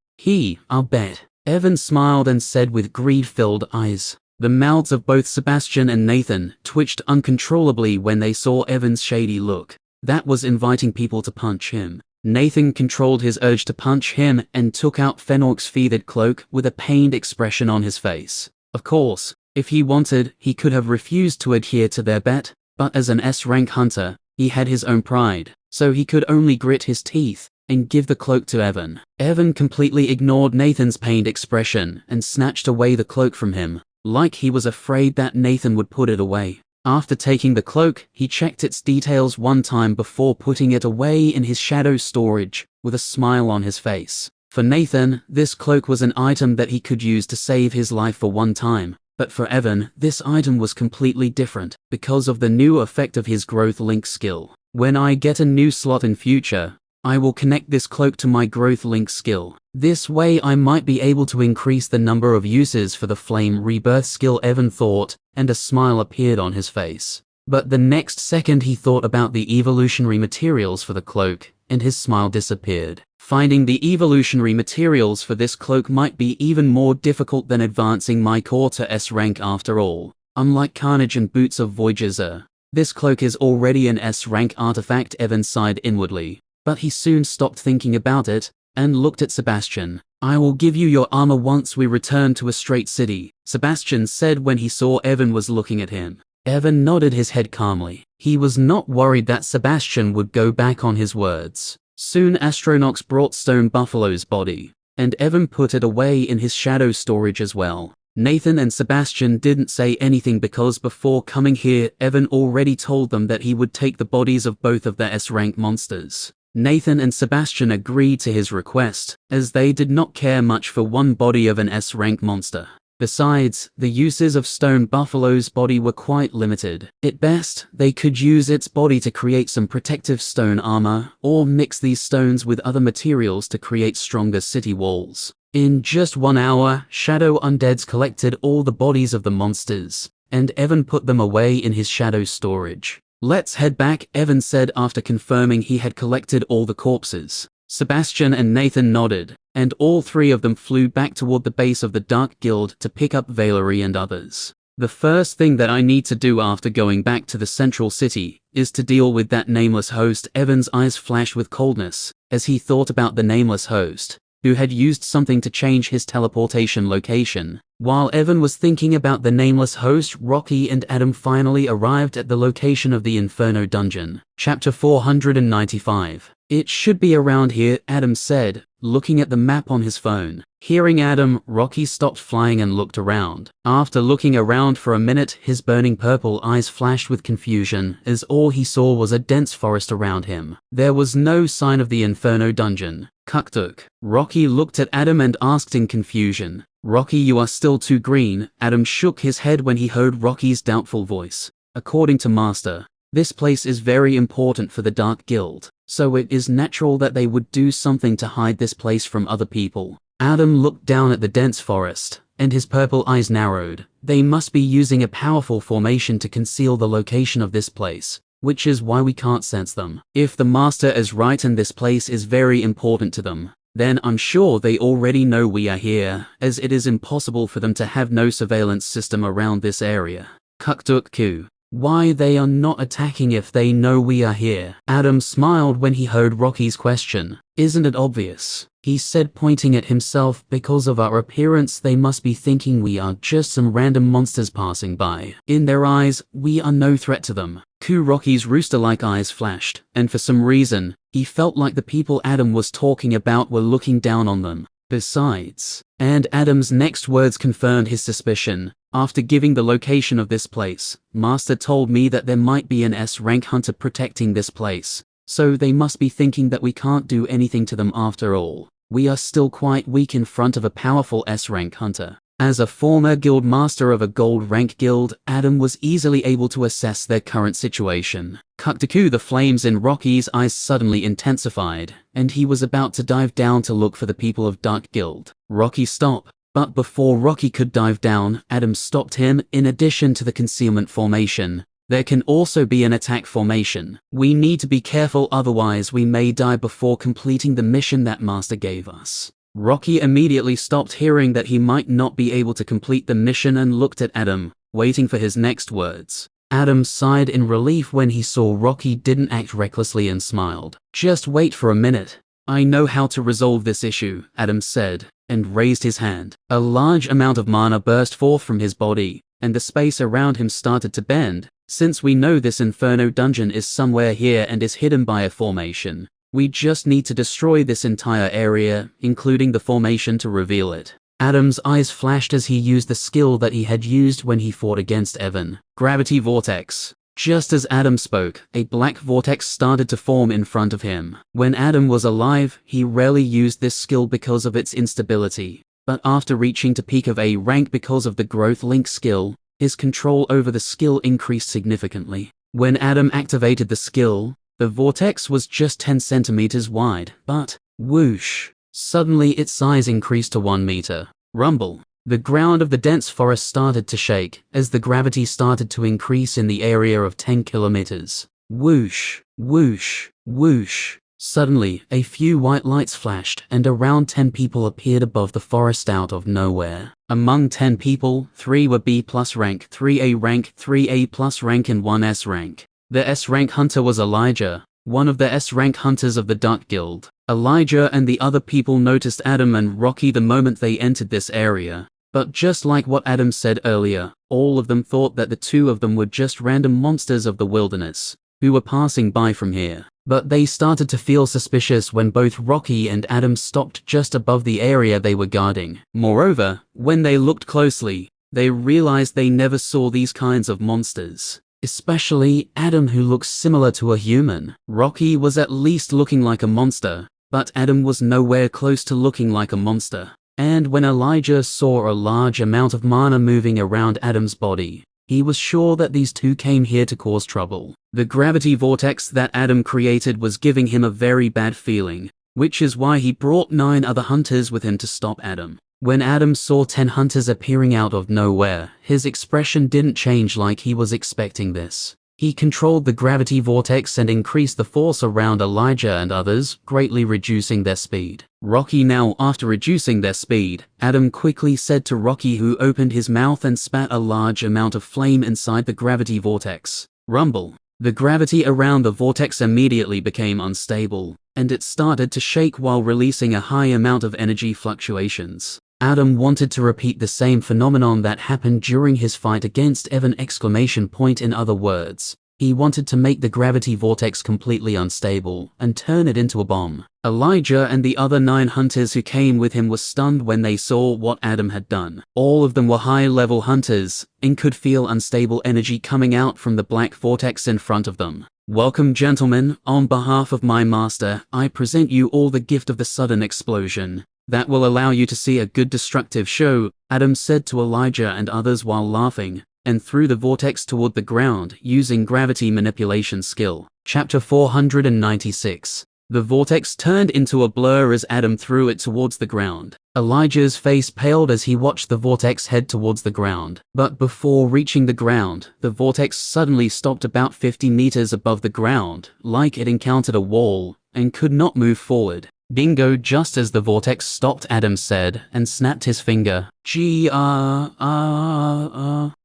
I'll bet. Evan smiled and said with greed-filled eyes. The mouths of both Sebastian and Nathan twitched uncontrollably when they saw Evan's shady look. That was inviting people to punch him. Nathan controlled his urge to punch him and took out Fennork's feathered cloak with a pained expression on his face. Of course, if he wanted, he could have refused to adhere to their bet, but as an S-rank hunter, he had his own pride, so he could only grit his teeth. and give the cloak to Evan. Evan completely ignored Nathan's pained expression and snatched away the cloak from him, like he was afraid that Nathan would put it away. After taking the cloak, he checked its details one time before putting it away in his shadow storage, with a smile on his face. For Nathan, this cloak was an item that he could use to save his life for one time. But for Evan, this item was completely different, because of the new effect of his growth link skill. When I get a new slot in future, I will connect this cloak to my growth link skill. This way I might be able to increase the number of uses for the flame rebirth skill, Evan thought, and a smile appeared on his face. But the next second he thought about the evolutionary materials for the cloak, and his smile disappeared. Finding the evolutionary materials for this cloak might be even more difficult than advancing my core to S rank after all. Unlike Carnage and Boots of Voyager, this cloak is already an S rank artifact, Evan sighed inwardly. But he soon stopped thinking about it, and looked at Sebastian. I will give you your armor once we return to a straight city, Sebastian said when he saw Evan was looking at him. Evan nodded his head calmly. He was not worried that Sebastian would go back on his words. Soon Astronox brought Stone Buffalo's body, and Evan put it away in his shadow storage as well. Nathan and Sebastian didn't say anything because before coming here, Evan already told them that he would take the bodies of both of the S-rank monsters. Nathan and Sebastian agreed to his request, as they did not care much for one body of an S-rank monster. Besides, the uses of Stone Buffalo's body were quite limited. At best, they could use its body to create some protective stone armor, or mix these stones with other materials to create stronger city walls. In just 1 hour, Shadow Undeads collected all the bodies of the monsters, and Evan put them away in his shadow storage. Let's head back, Evan said after confirming he had collected all the corpses. Sebastian and Nathan nodded, and all three of them flew back toward the base of the Dark Guild to pick up Valerie and others. The first thing that I need to do after going back to the central city is to deal with that nameless host. Evan's eyes flashed with coldness as he thought about the nameless host, who had used something to change his teleportation location. While Evan was thinking about the nameless host, Rocky and Adam finally arrived at the location of the Inferno dungeon. Chapter 495. It should be around here, Adam said, looking at the map on his phone. Hearing Adam, Rocky stopped flying and looked around. After looking around for a minute, his burning purple eyes flashed with confusion, as all he saw was a dense forest around him. There was no sign of the Inferno dungeon. Kuktuk. Rocky looked at Adam and asked in confusion, Rocky, you are still too green. Adam shook his head when he heard Rocky's doubtful voice. According to Master, this place is very important for the Dark Guild, so it is natural that they would do something to hide this place from other people. Adam looked down at the dense forest, and his purple eyes narrowed. They must be using a powerful formation to conceal the location of this place, which is why we can't sense them. If the Master is right and this place is very important to them, then I'm sure they already know we are here, as it is impossible for them to have no surveillance system around this area. Kuktuk. Why they are not attacking if they know we are here? Adam smiled when he heard Rocky's question. Isn't it obvious? He said, pointing at himself. Because of our appearance, they must be thinking we are just some random monsters passing by. In their eyes, we are no threat to them. Rocky's rooster-like eyes flashed, and for some reason, he felt like the people Adam was talking about were looking down on them. Besides, and Adam's next words confirmed his suspicion. After giving the location of this place, Master told me that there might be an S-rank hunter protecting this place, so they must be thinking that we can't do anything to them after all. We are still quite weak in front of a powerful S-rank hunter. As a former guild master of a gold rank guild, Adam was easily able to assess their current situation. Kuktuk. The flames in Rocky's eyes suddenly intensified, and he was about to dive down to look for the people of Dark Guild. Rocky, stop. But before Rocky could dive down, Adam stopped him. In addition to the concealment formation, there can also be an attack formation. We need to be careful, otherwise we may die before completing the mission that Master gave us. Rocky immediately stopped, hearing that he might not be able to complete the mission, and looked at Adam, waiting for his next words. Adam sighed in relief when he saw Rocky didn't act recklessly and smiled. Just wait for a minute. I know how to resolve this issue, Adam said, and raised his hand. A large amount of mana burst forth from his body, and the space around him started to bend. Since we know this Inferno dungeon is somewhere here and is hidden by a formation, We just need to destroy this entire area, including the formation, to reveal it. Adam's eyes flashed as he used the skill that he had used when he fought against Evan. Gravity Vortex. Just as Adam spoke, a black vortex started to form in front of him. When Adam was alive, he rarely used this skill because of its instability. But after reaching to peak of A rank because of the Growth Link skill, his control over the skill increased significantly. When Adam activated the skill, the vortex was just 10 centimeters wide, but whoosh! Suddenly its size increased to 1 meter. Rumble. The ground of the dense forest started to shake as the gravity started to increase in the area of 10 kilometers. Whoosh, whoosh, whoosh. Suddenly, a few white lights flashed and around 10 people appeared above the forest out of nowhere. Among 10 people, 3 were B+ rank, 3A rank, 3A+ rank and 1 S rank. The S rank hunter was Elijah, one of the S rank hunters of the Dark Guild. Elijah and the other people noticed Adam and Rocky the moment they entered this area. But just like what Adam said earlier, all of them thought that the two of them were just random monsters of the wilderness, who were passing by from here. But they started to feel suspicious when both Rocky and Adam stopped just above the area they were guarding. Moreover, when they looked closely, they realized they never saw these kinds of monsters. Especially Adam, who looks similar to a human. Rocky was at least looking like a monster, but Adam was nowhere close to looking like a monster. And when Elijah saw a large amount of mana moving around Adam's body, he was sure that these two came here to cause trouble. The gravity vortex that Adam created was giving him a very bad feeling, which is why he brought 9 other hunters with him to stop Adam. When Adam saw 10 hunters appearing out of nowhere, his expression didn't change like he was expecting this. He controlled the gravity vortex and increased the force around Elijah and others, greatly reducing their speed. Rocky now, after reducing their speed, Adam quickly said to Rocky, who opened his mouth and spat a large amount of flame inside the gravity vortex. Rumble. The gravity around the vortex immediately became unstable, and it started to shake while releasing a high amount of energy fluctuations. Adam wanted to repeat the same phenomenon that happened during his fight against Evan! In other words, he wanted to make the gravity vortex completely unstable and turn it into a bomb. Elijah and the other 9 hunters who came with him were stunned when they saw what Adam had done. All of them were high-level hunters and could feel unstable energy coming out from the black vortex in front of them. Welcome, gentlemen. On behalf of my master, I present you all the gift of the sudden explosion. That will allow you to see a good destructive show, Adam said to Elijah and others while laughing, and threw the vortex toward the ground using gravity manipulation skill. Chapter 496. The vortex turned into a blur as Adam threw it towards the ground. Elijah's face paled as he watched the vortex head towards the ground. But before reaching the ground, the vortex suddenly stopped about 50 meters above the ground, like it encountered a wall, and could not move forward. Bingo! Just as the vortex stopped, Adam said, and snapped his finger.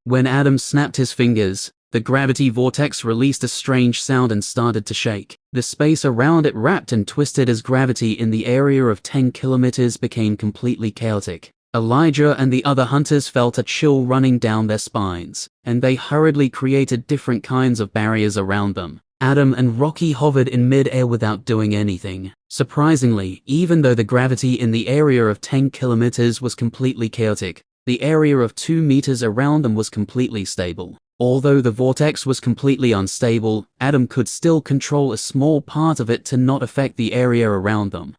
When Adam snapped his fingers, the gravity vortex released a strange sound and started to shake. The space around it wrapped and twisted as gravity in the area of 10 kilometers became completely chaotic. Elijah and the other hunters felt a chill running down their spines, and they hurriedly created different kinds of barriers around them. Adam and Rocky hovered in mid-air without doing anything. Surprisingly, even though the gravity in the area of 10 kilometers was completely chaotic, the area of 2 meters around them was completely stable. Although the vortex was completely unstable, Adam could still control a small part of it to not affect the area around them.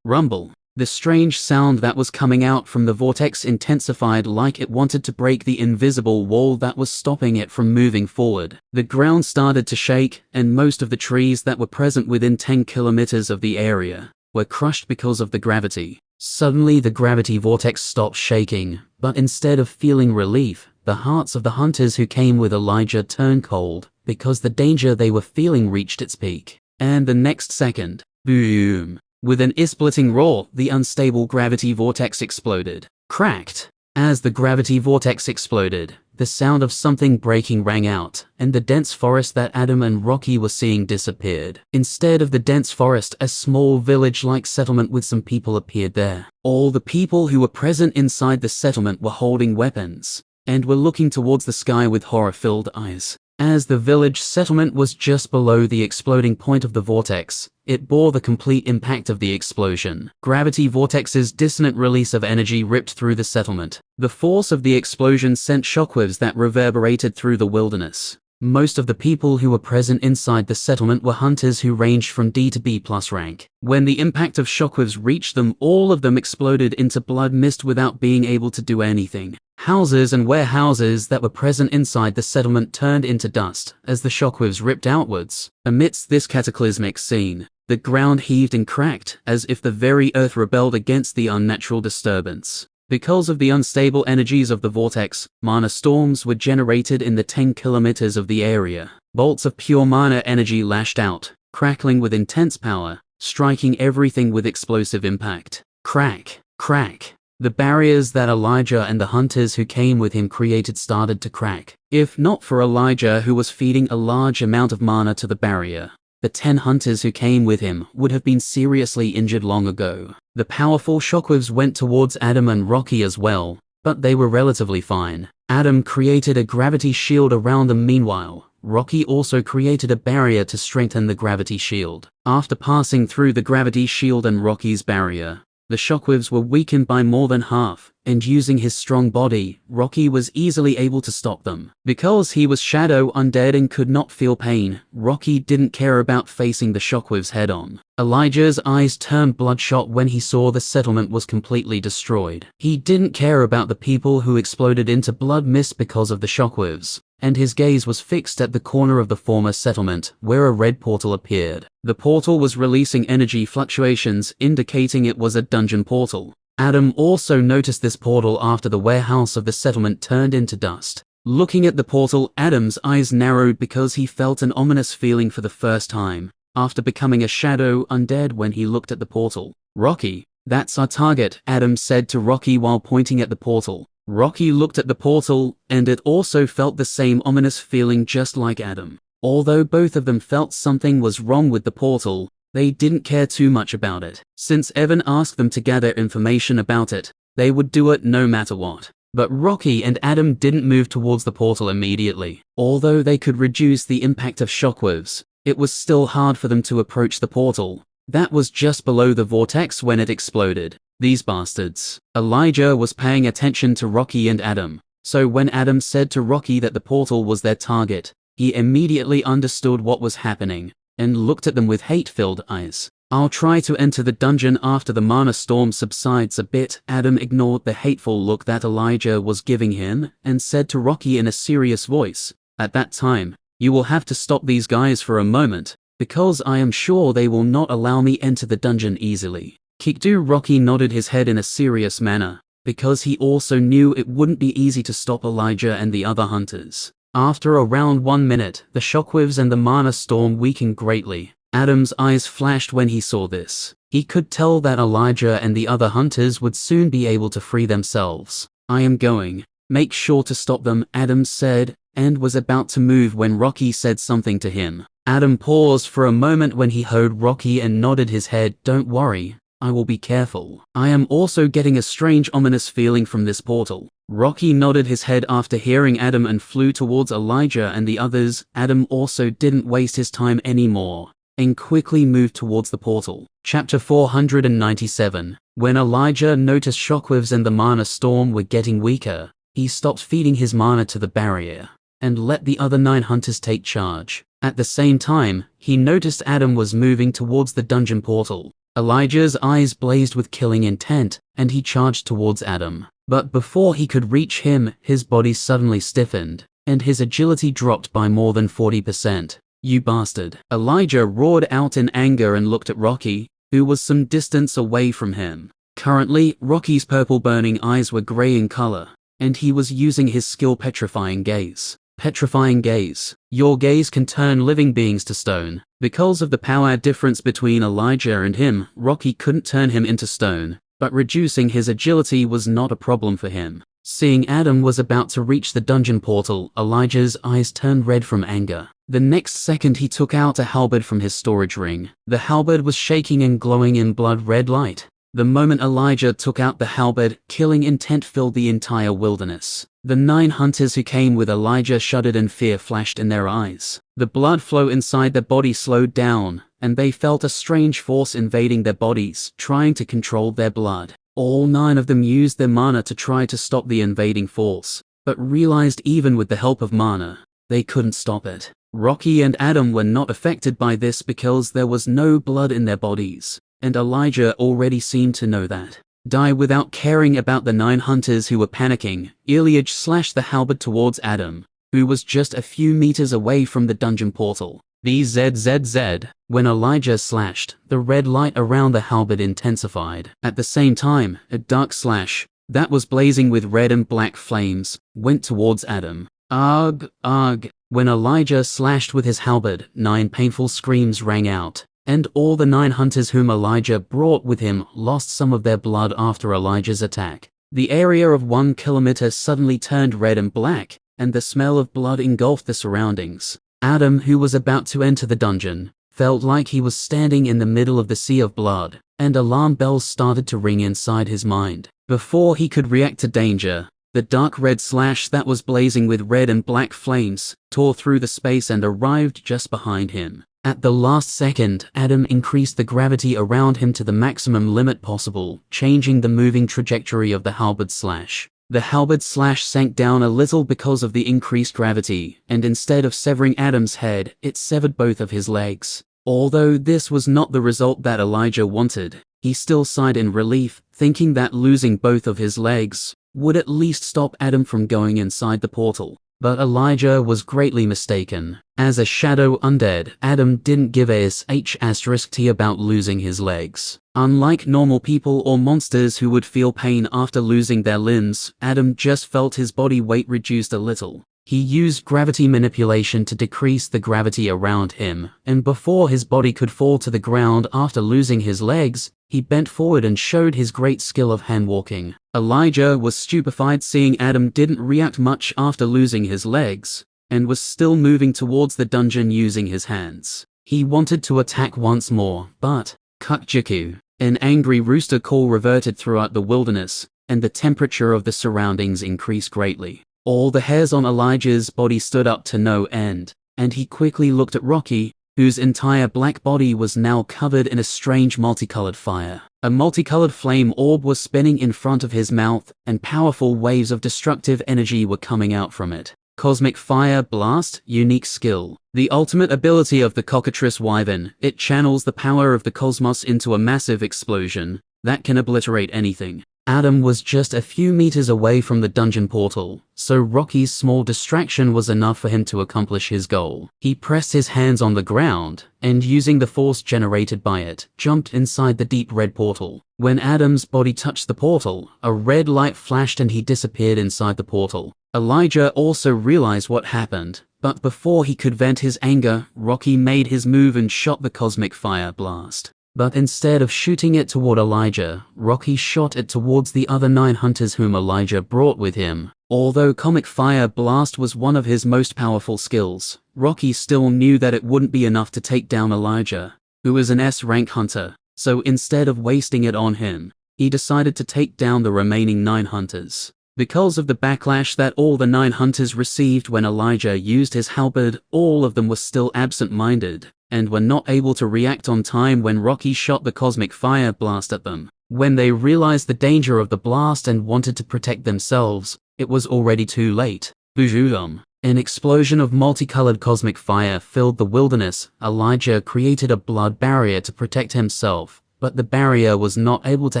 Rumble. The strange sound that was coming out from the vortex intensified like it wanted to break the invisible wall that was stopping it from moving forward. The ground started to shake, and most of the trees that were present within 10 kilometers of the area were crushed because of the gravity. Suddenly the gravity vortex stopped shaking, but instead of feeling relief, the hearts of the hunters who came with Elijah turned cold, because the danger they were feeling reached its peak. And the next second, boom! With an ear-splitting roar, the unstable gravity vortex exploded. Cracked! As the gravity vortex exploded, the sound of something breaking rang out, and the dense forest that Adam and Rocky were seeing disappeared. Instead of the dense forest, a small village-like settlement with some people appeared there. All the people who were present inside the settlement were holding weapons, and were looking towards the sky with horror-filled eyes. As the village settlement was just below the exploding point of the vortex, it bore the complete impact of the explosion. Gravity vortex's dissonant release of energy ripped through the settlement. The force of the explosion sent shockwaves that reverberated through the wilderness. Most of the people who were present inside the settlement were hunters who ranged from D to B+ rank. When the impact of shockwaves reached them, all of them exploded into blood mist without being able to do anything. Houses and warehouses that were present inside the settlement turned into dust as the shockwaves ripped outwards. Amidst this cataclysmic scene, the ground heaved and cracked as if the very earth rebelled against the unnatural disturbance. Because of the unstable energies of the vortex, mana storms were generated in the 10 kilometers of the area. Bolts of pure mana energy lashed out, crackling with intense power, striking everything with explosive impact. Crack, crack. The barriers that Elijah and the hunters who came with him created started to crack. If not for Elijah, who was feeding a large amount of mana to the barrier, the 10 hunters who came with him would have been seriously injured long ago. The powerful shockwaves went towards Adam and Rocky as well, but they were relatively fine. Adam created a gravity shield around them. Meanwhile, Rocky also created a barrier to strengthen the gravity shield. After passing through the gravity shield and Rocky's barrier, the shockwaves were weakened by more than half, and using his strong body, Rocky was easily able to stop them. Because he was shadow undead and could not feel pain, Rocky didn't care about facing the shockwaves head-on. Elijah's eyes turned bloodshot when he saw the settlement was completely destroyed. He didn't care about the people who exploded into blood mist because of the shockwaves, and his gaze was fixed at the corner of the former settlement, where a red portal appeared. The portal was releasing energy fluctuations, indicating it was a dungeon portal. Adam also noticed this portal after the warehouse of the settlement turned into dust. Looking at the portal, Adam's eyes narrowed because he felt an ominous feeling for the first time, after becoming a shadow undead when he looked at the portal. "Rocky, that's our target," Adam said to Rocky while pointing at the portal. Rocky looked at the portal, and it also felt the same ominous feeling just like Adam. Although both of them felt something was wrong with the portal, they didn't care too much about it. Since Evan asked them to gather information about it, they would do it no matter what. But Rocky and Adam didn't move towards the portal immediately. Although they could reduce the impact of shockwaves, it was still hard for them to approach the portal. That was just below the vortex when it exploded. These bastards. Elijah was paying attention to Rocky and Adam, so when Adam said to Rocky that the portal was their target, he immediately understood what was happening, and looked at them with hate-filled eyes. "I'll try to enter the dungeon after the mana storm subsides a bit." Adam ignored the hateful look that Elijah was giving him, and said to Rocky in a serious voice, "At that time, you will have to stop these guys for a moment, because I am sure they will not allow me enter the dungeon easily." Kikdu. Rocky nodded his head in a serious manner, because he also knew it wouldn't be easy to stop Elijah and the other hunters. After around 1 minute, the shockwaves and the mana storm weakened greatly. Adam's eyes flashed when he saw this. He could tell that Elijah and the other hunters would soon be able to free themselves. "I am going. Make sure to stop them," Adam said, and was about to move when Rocky said something to him. Adam paused for a moment when he heard Rocky and nodded his head. "Don't worry, I will be careful. I am also getting a strange ominous feeling from this portal." Rocky nodded his head after hearing Adam and flew towards Elijah and the others. Adam also didn't waste his time anymore, and quickly moved towards the portal. Chapter 497. When Elijah noticed shockwaves and the mana storm were getting weaker, he stopped feeding his mana to the barrier, and let the other 9 hunters take charge. At the same time, he noticed Adam was moving towards the dungeon portal. Elijah's eyes blazed with killing intent, and he charged towards Adam. But before he could reach him, his body suddenly stiffened, and his agility dropped by more than 40%. "You bastard!" Elijah roared out in anger and looked at Rocky, who was some distance away from him. Currently, Rocky's purple burning eyes were grey in color, and he was using his skill Petrifying Gaze. Petrifying Gaze. Your gaze can turn living beings to stone. Because of the power difference between Elijah and him, Rocky couldn't turn him into stone, but reducing his agility was not a problem for him. Seeing Adam was about to reach the dungeon portal, Elijah's eyes turned red from anger. The next second he took out a halberd from his storage ring. The halberd was shaking and glowing in blood-red light. The moment Elijah took out the halberd, killing intent filled the entire wilderness. The 9 hunters who came with Elijah shuddered and fear flashed in their eyes. The blood flow inside their body slowed down, and they felt a strange force invading their bodies, trying to control their blood. All 9 of them used their mana to try to stop the invading force, but realized even with the help of mana, they couldn't stop it. Rocky and Adam were not affected by this because there was no blood in their bodies, and Elijah already seemed to know that. Die without caring about the 9 hunters who were panicking, Elijah slashed the halberd towards Adam, who was just a few meters away from the dungeon portal. BZZZ. When Elijah slashed, the red light around the halberd intensified. At the same time, a dark slash, that was blazing with red and black flames, went towards Adam. Ugh, ugh. When Elijah slashed with his halberd, 9 painful screams rang out, and all the 9 hunters whom Elijah brought with him lost some of their blood after Elijah's attack. The area of 1 kilometer suddenly turned red and black, and the smell of blood engulfed the surroundings. Adam, who was about to enter the dungeon, felt like he was standing in the middle of the sea of blood, and alarm bells started to ring inside his mind. Before he could react to danger, the dark red slash that was blazing with red and black flames tore through the space and arrived just behind him. At the last second, Adam increased the gravity around him to the maximum limit possible, changing the moving trajectory of the halberd slash. The halberd slash sank down a little because of the increased gravity, and instead of severing Adam's head, it severed both of his legs. Although this was not the result that Elijah wanted, he still sighed in relief, thinking that losing both of his legs would at least stop Adam from going inside the portal. But Elijah was greatly mistaken. As a shadow undead, Adam didn't give a sh*t about losing his legs. Unlike normal people or monsters who would feel pain after losing their limbs, Adam just felt his body weight reduced a little. He used gravity manipulation to decrease the gravity around him, and before his body could fall to the ground after losing his legs, he bent forward and showed his great skill of hand-walking. Elijah was stupefied seeing Adam didn't react much after losing his legs, and was still moving towards the dungeon using his hands. He wanted to attack once more, but Kukjiku, an angry rooster call reverted throughout the wilderness, and the temperature of the surroundings increased greatly. All the hairs on Elijah's body stood up to no end, and he quickly looked at Rocky, whose entire black body was now covered in a strange multicolored fire. A multicolored flame orb was spinning in front of his mouth, and powerful waves of destructive energy were coming out from it. Cosmic Fire Blast, unique skill. The ultimate ability of the cockatrice wyvern, it channels the power of the cosmos into a massive explosion that can obliterate anything. Adam was just a few meters away from the dungeon portal, so Rocky's small distraction was enough for him to accomplish his goal. He pressed his hands on the ground, and using the force generated by it, jumped inside the deep red portal. When Adam's body touched the portal, a red light flashed and he disappeared inside the portal. Elijah also realized what happened, but before he could vent his anger, Rocky made his move and shot the Cosmic Fire Blast. But instead of shooting it toward Elijah, Rocky shot it towards the other 9 hunters whom Elijah brought with him. Although Cosmic Fire Blast was one of his most powerful skills, Rocky still knew that it wouldn't be enough to take down Elijah, who is an S-rank hunter, so instead of wasting it on him, he decided to take down the remaining 9 hunters. Because of the backlash that all the 9 hunters received when Elijah used his halberd, all of them were still absent-minded, and were not able to react on time when Rocky shot the Cosmic Fire Blast at them. When they realized the danger of the blast and wanted to protect themselves, it was already too late. Bujulum. An explosion of multicolored cosmic fire filled the wilderness. Elijah created a blood barrier to protect himself, but the barrier was not able to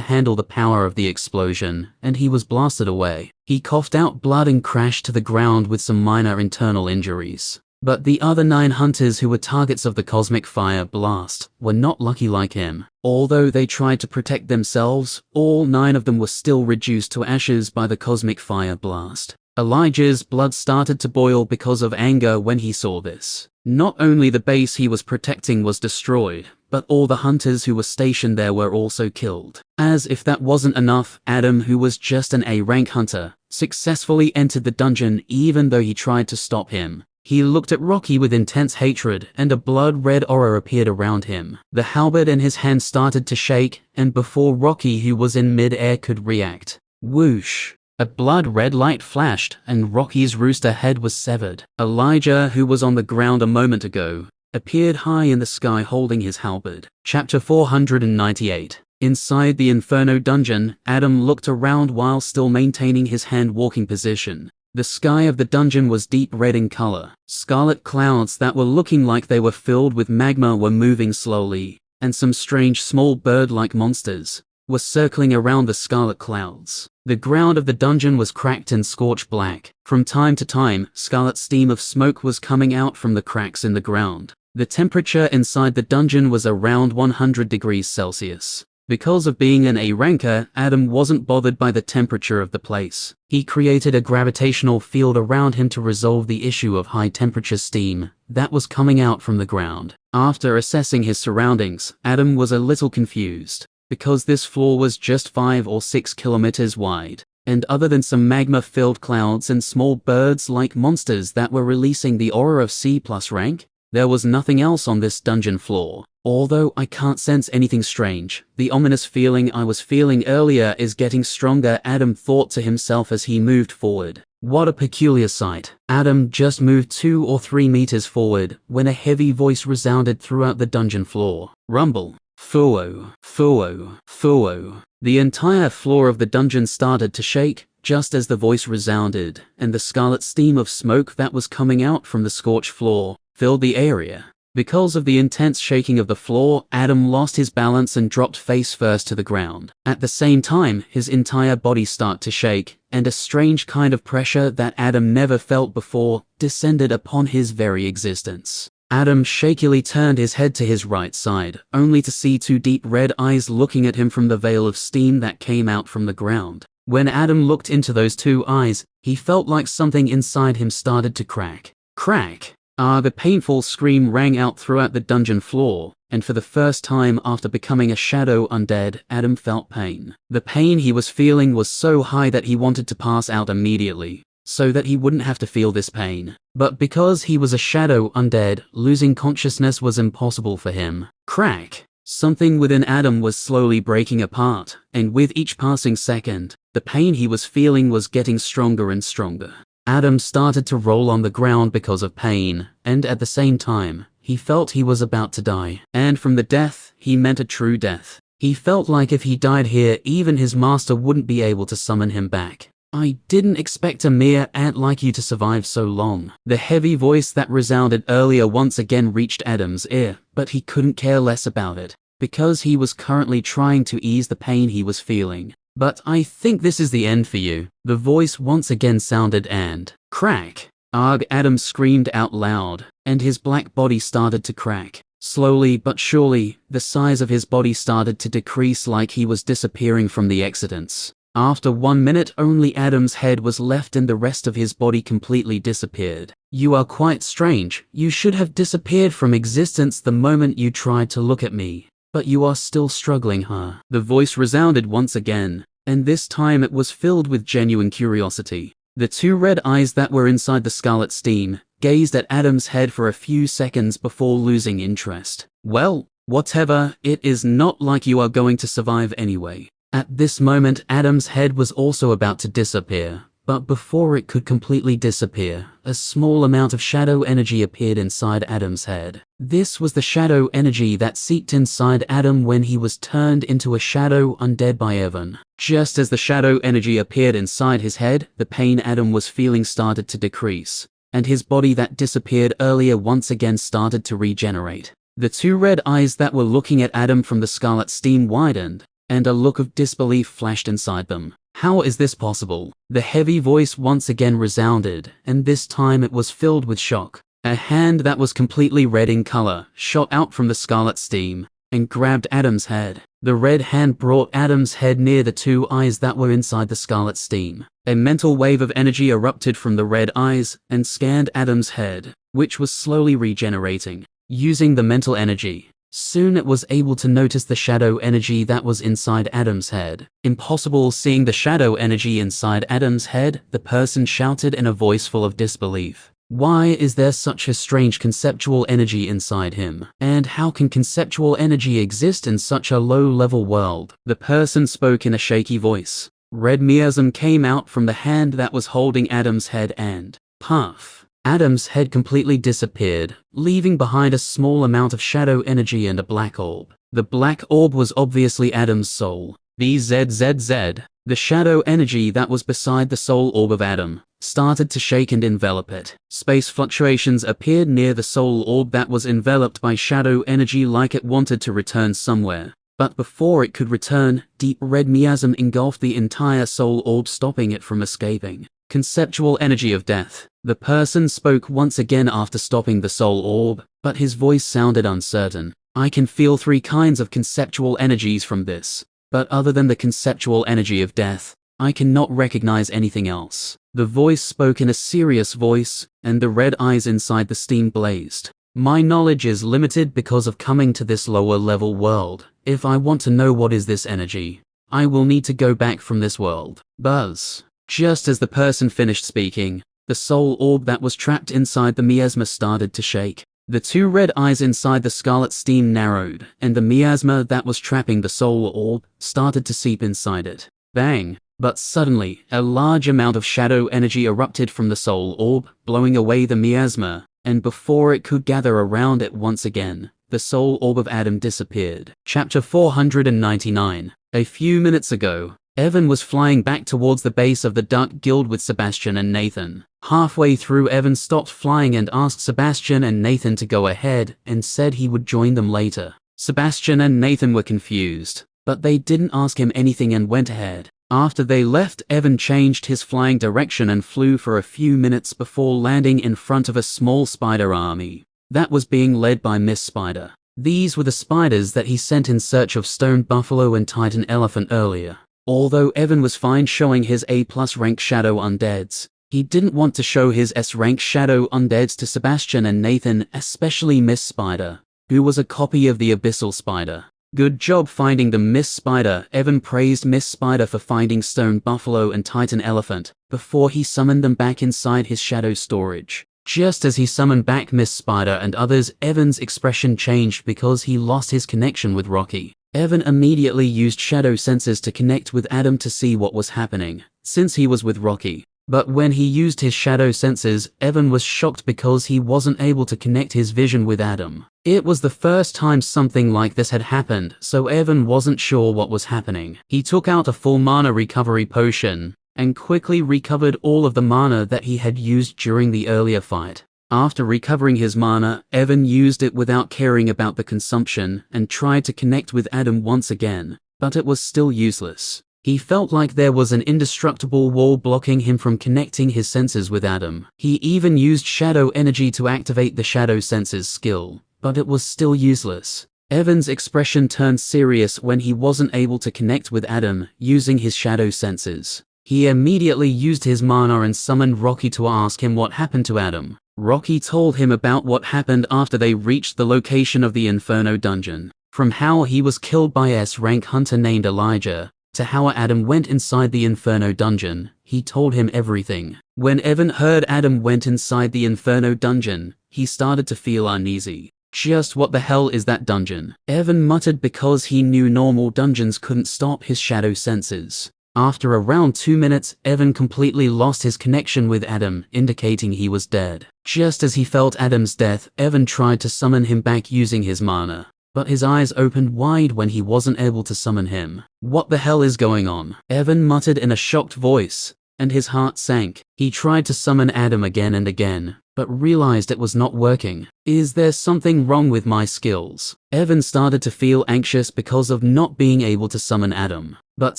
handle the power of the explosion, and he was blasted away. He coughed out blood and crashed to the ground with some minor internal injuries. But the other 9 hunters who were targets of the Cosmic Fire Blast were not lucky like him. Although they tried to protect themselves, all 9 of them were still reduced to ashes by the Cosmic Fire Blast. Elijah's blood started to boil because of anger when he saw this. Not only the base he was protecting was destroyed, but all the hunters who were stationed there were also killed. As if that wasn't enough, Adam, who was just an A-rank hunter, successfully entered the dungeon even though he tried to stop him. He looked at Rocky with intense hatred, and a blood-red aura appeared around him. The halberd in his hand started to shake, and before Rocky, who was in mid-air, could react, whoosh! A blood-red light flashed, and Rocky's rooster head was severed. Elijah, who was on the ground a moment ago, appeared high in the sky holding his halberd. Chapter 498. Inside the Inferno dungeon, Adam looked around while still maintaining his hand-walking position. The sky of the dungeon was deep red in color. Scarlet clouds that were looking like they were filled with magma were moving slowly, and some strange small bird-like monsters were circling around the scarlet clouds. The ground of the dungeon was cracked and scorched black. From time to time, scarlet steam of smoke was coming out from the cracks in the ground. The temperature inside the dungeon was around 100 degrees Celsius. Because of being an A-ranker, Adam wasn't bothered by the temperature of the place. He created a gravitational field around him to resolve the issue of high-temperature steam that was coming out from the ground. After assessing his surroundings, Adam was a little confused, because this floor was just 5 or 6 kilometers wide, and other than some magma-filled clouds and small birds-like monsters that were releasing the aura of C+ rank, there was nothing else on this dungeon floor. Although I can't sense anything strange, the ominous feeling I was feeling earlier is getting stronger, Adam thought to himself as he moved forward. What a peculiar sight. Adam just moved 2 or 3 meters forward when a heavy voice resounded throughout the dungeon floor. Rumble. Fuo. Fuo. Fuo. The entire floor of the dungeon started to shake just as the voice resounded, and the scarlet steam of smoke that was coming out from the scorched floor filled the area. Because of the intense shaking of the floor, Adam lost his balance and dropped face first to the ground. At the same time, his entire body started to shake, and a strange kind of pressure that Adam never felt before descended upon his very existence. Adam shakily turned his head to his right side, only to see 2 deep red eyes looking at him from the veil of steam that came out from the ground. When Adam looked into those 2 eyes, he felt like something inside him started to crack. Crack! The painful scream rang out throughout the dungeon floor, and for the first time after becoming a shadow undead, Adam felt pain. The pain he was feeling was so high that he wanted to pass out immediately, so that he wouldn't have to feel this pain. But because he was a shadow undead, losing consciousness was impossible for him. Crack! Something within Adam was slowly breaking apart, and with each passing second, the pain he was feeling was getting stronger and stronger. Adam started to roll on the ground because of pain, and at the same time, he felt he was about to die. And from the death, he meant a true death. He felt like if he died here, even his master wouldn't be able to summon him back. I didn't expect a mere ant like you to survive so long. The heavy voice that resounded earlier once again reached Adam's ear, but he couldn't care less about it, because he was currently trying to ease the pain he was feeling. But I think this is the end for you. The voice once again sounded and crack. Arg! Adam screamed out loud, and his black body started to crack. Slowly but surely, the size of his body started to decrease like he was disappearing from the existence. After 1 minute, only Adam's head was left and the rest of his body completely disappeared. You are quite strange. You should have disappeared from existence the moment you tried to look at me. But you are still struggling, huh? The voice resounded once again, and this time it was filled with genuine curiosity. The 2 red eyes that were inside the scarlet steam gazed at Adam's head for a few seconds before losing interest. Well, whatever, it is not like you are going to survive anyway. At this moment, Adam's head was also about to disappear. But before it could completely disappear, a small amount of shadow energy appeared inside Adam's head. This was the shadow energy that seeped inside Adam when he was turned into a shadow undead by Evan. Just as the shadow energy appeared inside his head, the pain Adam was feeling started to decrease, and his body that disappeared earlier once again started to regenerate. The 2 red eyes that were looking at Adam from the scarlet steam widened, and a look of disbelief flashed inside them. How is this possible? The heavy voice once again resounded, and this time it was filled with shock. A hand that was completely red in color shot out from the scarlet steam and grabbed Adam's head. The red hand brought Adam's head near the 2 eyes that were inside the scarlet steam. A mental wave of energy erupted from the red eyes and scanned Adam's head, which was slowly regenerating. Using the mental energy, soon it was able to notice the shadow energy that was inside Adam's head. Impossible. Seeing the shadow energy inside Adam's head, the person shouted in a voice full of disbelief. Why is there such a strange conceptual energy inside him? And how can conceptual energy exist in such a low-level world? The person spoke in a shaky voice. Red miasm came out from the hand that was holding Adam's head and, puff, Adam's head completely disappeared, leaving behind a small amount of shadow energy and a black orb. The black orb was obviously Adam's soul. VZZZ. The shadow energy that was beside the soul orb of Adam started to shake and envelop it. Space fluctuations appeared near the soul orb that was enveloped by shadow energy like it wanted to return somewhere. But before it could return, deep red miasm engulfed the entire soul orb, stopping it from escaping. Conceptual energy of death. The person spoke once again after stopping the soul orb, but his voice sounded uncertain. I can feel 3 kinds of conceptual energies from this, but other than the conceptual energy of death, I cannot recognize anything else. The voice spoke in a serious voice, and the red eyes inside the steam blazed. My knowledge is limited because of coming to this lower level world. If I want to know what is this energy, I will need to go back from this world. Buzz. Just as the person finished speaking, the soul orb that was trapped inside the miasma started to shake. The 2 red eyes inside the scarlet steam narrowed, and the miasma that was trapping the soul orb started to seep inside it. Bang! But suddenly, a large amount of shadow energy erupted from the soul orb, blowing away the miasma, and before it could gather around it once again, the soul orb of Adam disappeared. Chapter 499. A few minutes ago, Evan was flying back towards the base of the Duck Guild with Sebastian and Nathan. Halfway through, Evan stopped flying and asked Sebastian and Nathan to go ahead and said he would join them later. Sebastian and Nathan were confused, but they didn't ask him anything and went ahead. After they left, Evan changed his flying direction and flew for a few minutes before landing in front of a small spider army that was being led by Miss Spider. These were the spiders that he sent in search of Stone Buffalo and Titan Elephant earlier. Although Evan was fine showing his A+ rank shadow undeads, he didn't want to show his S rank shadow undeads to Sebastian and Nathan, especially Miss Spider, who was a copy of the Abyssal Spider. Good job finding them, Miss Spider. Evan praised Miss Spider for finding Stone Buffalo and Titan Elephant before he summoned them back inside his shadow storage. Just as he summoned back Miss Spider and others, Evan's expression changed because he lost his connection with Rocky. Evan immediately used shadow senses to connect with Adam to see what was happening, since he was with Rocky. But when he used his shadow senses, Evan was shocked because he wasn't able to connect his vision with Adam. It was the first time something like this had happened, so Evan wasn't sure what was happening. He took out a full mana recovery potion, and quickly recovered all of the mana that he had used during the earlier fight. After recovering his mana, Evan used it without caring about the consumption, and tried to connect with Adam once again, but it was still useless. He felt like there was an indestructible wall blocking him from connecting his senses with Adam. He even used shadow energy to activate the shadow senses skill, but it was still useless. Evan's expression turned serious when he wasn't able to connect with Adam using his shadow senses. He immediately used his mana and summoned Rocky to ask him what happened to Adam. Rocky told him about what happened after they reached the location of the Inferno dungeon. From how he was killed by S-rank hunter named Elijah, to how Adam went inside the Inferno dungeon, he told him everything. When Evan heard Adam went inside the Inferno dungeon, he started to feel uneasy. Just what the hell is that dungeon? Evan muttered because he knew normal dungeons couldn't stop his shadow senses. After around 2 minutes, Evan completely lost his connection with Adam, indicating he was dead. Just as he felt Adam's death, Evan tried to summon him back using his mana, but his eyes opened wide when he wasn't able to summon him. What the hell is going on? Evan muttered in a shocked voice, and his heart sank. He tried to summon Adam again and again, but realized it was not working. Is there something wrong with my skills? Evan started to feel anxious because of not being able to summon Adam. But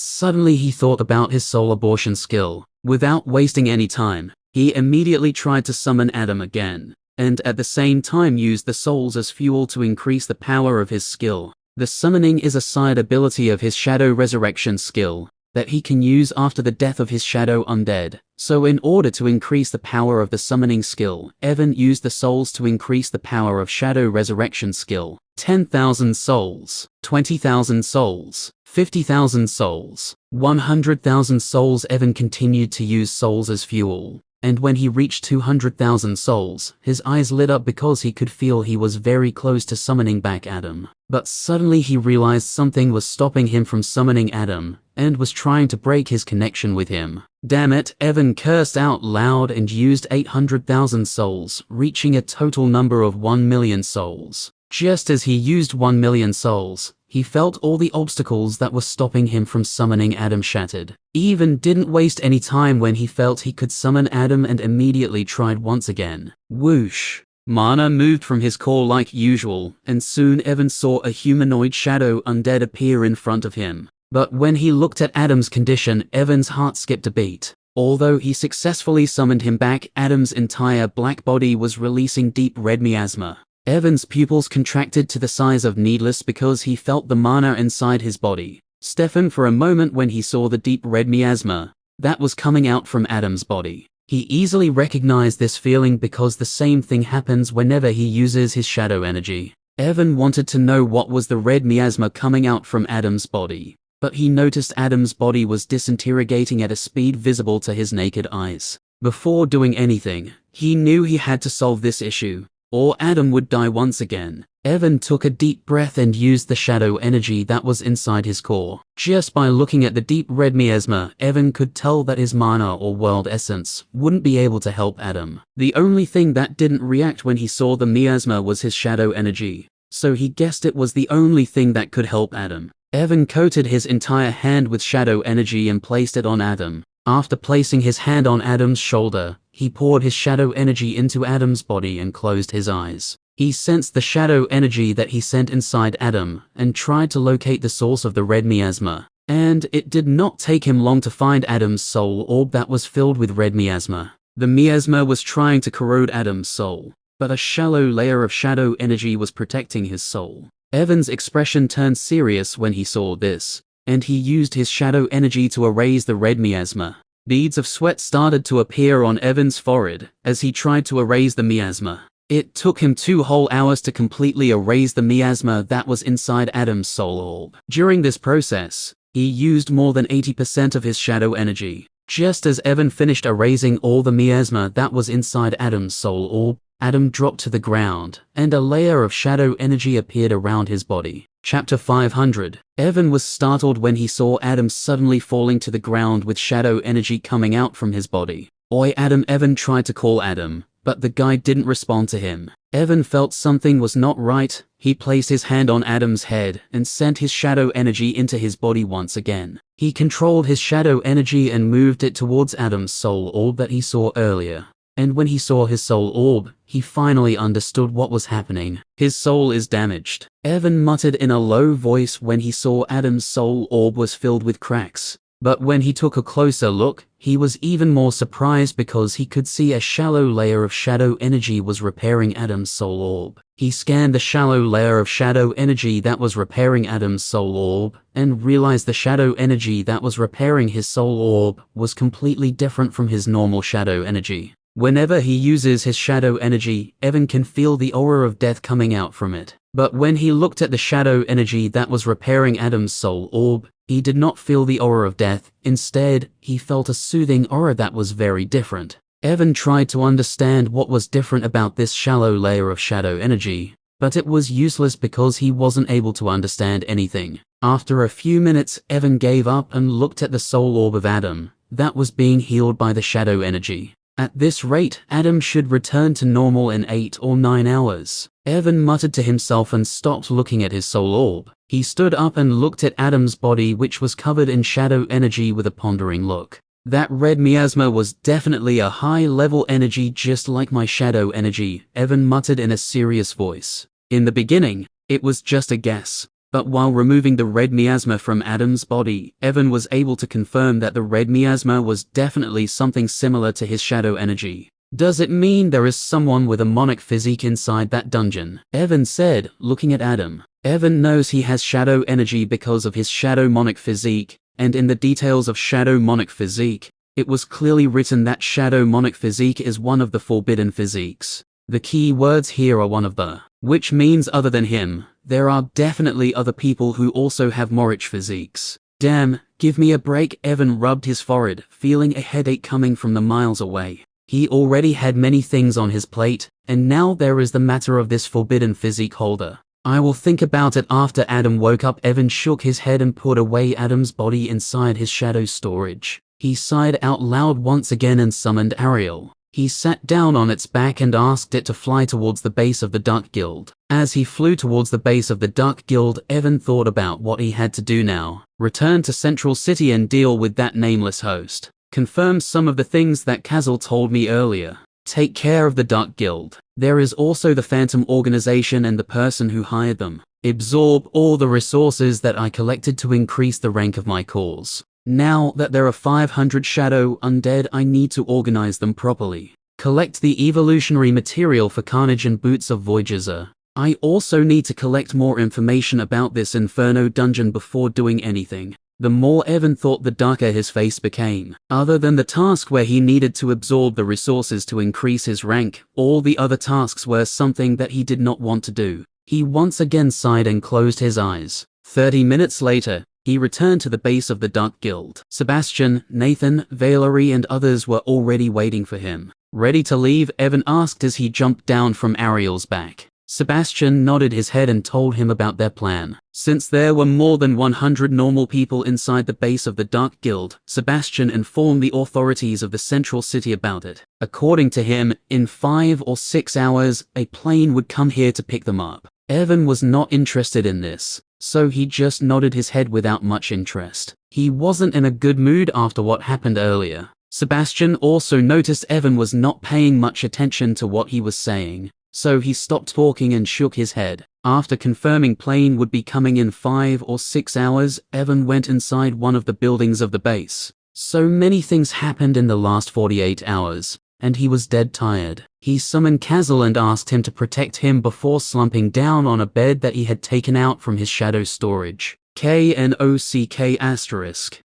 suddenly he thought about his soul abortion skill. Without wasting any time, he immediately tried to summon Adam again, and at the same time used the souls as fuel to increase the power of his skill. The summoning is a side ability of his shadow resurrection skill that he can use after the death of his shadow undead. So in order to increase the power of the summoning skill, Evan used the souls to increase the power of shadow resurrection skill. 10,000 souls, 20,000 souls, 50,000 souls, 100,000 souls. Evan continued to use souls as fuel, and when he reached 200,000 souls, his eyes lit up because he could feel he was very close to summoning back Adam. But suddenly he realized something was stopping him from summoning Adam, and was trying to break his connection with him. Damn it, Evan cursed out loud and used 800,000 souls, reaching a total number of 1 million souls. Just as he used 1 million souls, he felt all the obstacles that were stopping him from summoning Adam shattered. He even didn't waste any time when he felt he could summon Adam and immediately tried once again. Whoosh! Mana moved from his core like usual, and soon Evan saw a humanoid shadow undead appear in front of him. But when he looked at Adam's condition, Evan's heart skipped a beat. Although he successfully summoned him back, Adam's entire black body was releasing deep red miasma. Evan's pupils contracted to the size of needles because he felt the mana inside his body. Stefan for a moment when he saw the deep red miasma that was coming out from Adam's body. He easily recognized this feeling because the same thing happens whenever he uses his shadow energy. Evan wanted to know what was the red miasma coming out from Adam's body, but he noticed Adam's body was disintegrating at a speed visible to his naked eyes. Before doing anything, he knew he had to solve this issue, or Adam would die once again. Evan took a deep breath and used the shadow energy that was inside his core. Just by looking at the deep red miasma, Evan could tell that his mana or world essence wouldn't be able to help Adam. The only thing that didn't react when he saw the miasma was his shadow energy, so he guessed it was the only thing that could help Adam. Evan coated his entire hand with shadow energy and placed it on Adam. After placing his hand on Adam's shoulder, he poured his shadow energy into Adam's body and closed his eyes. He sensed the shadow energy that he sent inside Adam and tried to locate the source of the red miasma. And it did not take him long to find Adam's soul orb that was filled with red miasma. The miasma was trying to corrode Adam's soul, but a shallow layer of shadow energy was protecting his soul. Evan's expression turned serious when he saw this, and he used his shadow energy to erase the red miasma. Beads of sweat started to appear on Evan's forehead as he tried to erase the miasma. It took him 2 whole hours to completely erase the miasma that was inside Adam's soul orb. During this process, he used more than 80% of his shadow energy. Just as Evan finished erasing all the miasma that was inside Adam's soul orb, Adam dropped to the ground, and a layer of shadow energy appeared around his body. Chapter 500. Evan was startled when he saw Adam suddenly falling to the ground with shadow energy coming out from his body. Oi Adam! Evan tried to call Adam, but the guy didn't respond to him. Evan felt something was not right. He placed his hand on Adam's head and sent his shadow energy into his body once again. He controlled his shadow energy and moved it towards Adam's soul orb that he saw earlier. And when he saw his soul orb, he finally understood what was happening. His soul is damaged. Evan muttered in a low voice when he saw Adam's soul orb was filled with cracks. But when he took a closer look, he was even more surprised because he could see a shallow layer of shadow energy was repairing Adam's soul orb. He scanned the shallow layer of shadow energy that was repairing Adam's soul orb, and realized the shadow energy that was repairing his soul orb was completely different from his normal shadow energy. Whenever he uses his shadow energy, Evan can feel the aura of death coming out from it. But when he looked at the shadow energy that was repairing Adam's soul orb, he did not feel the aura of death. Instead, he felt a soothing aura that was very different. Evan tried to understand what was different about this shallow layer of shadow energy, but it was useless because he wasn't able to understand anything. After a few minutes, Evan gave up and looked at the soul orb of Adam that was being healed by the shadow energy. At this rate, Adam should return to normal in 8 or 9 hours. Evan muttered to himself and stopped looking at his soul orb. He stood up and looked at Adam's body, which was covered in shadow energy, with a pondering look. That red miasma was definitely a high-level energy, just like my shadow energy, Evan muttered in a serious voice. In the beginning, it was just a guess. But while removing the red miasma from Adam's body, Evan was able to confirm that the red miasma was definitely something similar to his shadow energy. Does it mean there is someone with a demonic physique inside that dungeon? Evan said, looking at Adam. Evan knows he has shadow energy because of his shadow demonic physique, and in the details of shadow demonic physique, it was clearly written that shadow demonic physique is one of the forbidden physiques. The key words here are one of the, which means other than him, there are definitely other people who also have Morich physiques. Damn, give me a break. Evan rubbed his forehead, feeling a headache coming from the miles away. He already had many things on his plate, and now there is the matter of this forbidden physique holder. I will think about it after Adam woke up. Evan shook his head and put away Adam's body inside his shadow storage. He sighed out loud once again and summoned Ariel. He sat down on its back and asked it to fly towards the base of the Duck Guild. As he flew towards the base of the Duck Guild, Evan thought about what he had to do now. Return to Central City and deal with that nameless host. Confirm some of the things that Kazal told me earlier. Take care of the Duck Guild. There is also the Phantom Organization and the person who hired them. Absorb all the resources that I collected to increase the rank of my cause. Now that there are 500 shadow undead, I need to organize them properly. Collect the evolutionary material for Carnage and Boots of Voyager. I also need to collect more information about this Inferno dungeon before doing anything. The more Evan thought, the darker his face became. Other than the task where he needed to absorb the resources to increase his rank, all the other tasks were something that he did not want to do. He once again sighed and closed his eyes. 30 minutes later, he returned to the base of the Duck Guild. Sebastian, Nathan, Valerie and others were already waiting for him. Ready to leave? Evan asked as he jumped down from Ariel's back. Sebastian nodded his head and told him about their plan. Since there were more than 100 normal people inside the base of the Duck Guild, Sebastian informed the authorities of the Central City about it. According to him, in 5 or 6 hours, a plane would come here to pick them up. Evan was not interested in this, so he just nodded his head without much interest. He wasn't in a good mood after what happened earlier. Sebastian also noticed Evan was not paying much attention to what he was saying, so he stopped talking and shook his head. After confirming plane would be coming in 5 or 6 hours, Evan went inside one of the buildings of the base. So many things happened in the last 48 hours, and he was dead tired. He summoned Kazal and asked him to protect him before slumping down on a bed that he had taken out from his shadow storage. KNOCK*.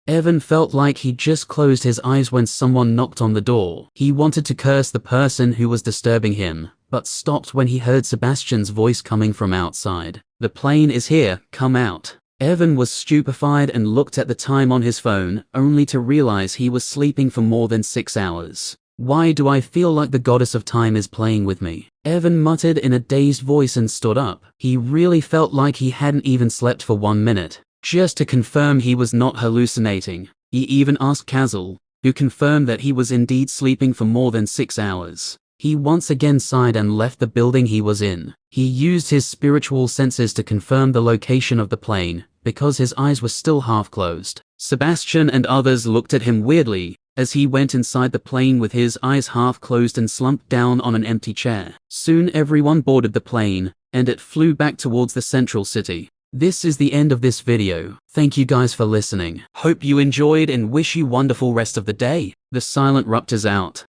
Evan felt like he just closed his eyes when someone knocked on the door. He wanted to curse the person who was disturbing him, but stopped when he heard Sebastian's voice coming from outside. The plane is here, come out. Evan was stupefied and looked at the time on his phone, only to realize he was sleeping for more than 6 hours. Why do I feel like the goddess of time is playing with me? Evan muttered in a dazed voice and stood up. He really felt like he hadn't even slept for 1 minute. Just to confirm he was not hallucinating, he even asked Kazal, who confirmed that he was indeed sleeping for more than 6 hours. He once again sighed and left the building he was in. He used his spiritual senses to confirm the location of the plane, because his eyes were still half closed. Sebastian and others looked at him weirdly, as he went inside the plane with his eyes half closed and slumped down on an empty chair. Soon everyone boarded the plane, and it flew back towards the Central City. This is the end of this video. Thank you guys for listening. Hope you enjoyed and wish you wonderful rest of the day. The Silent Ruptors out.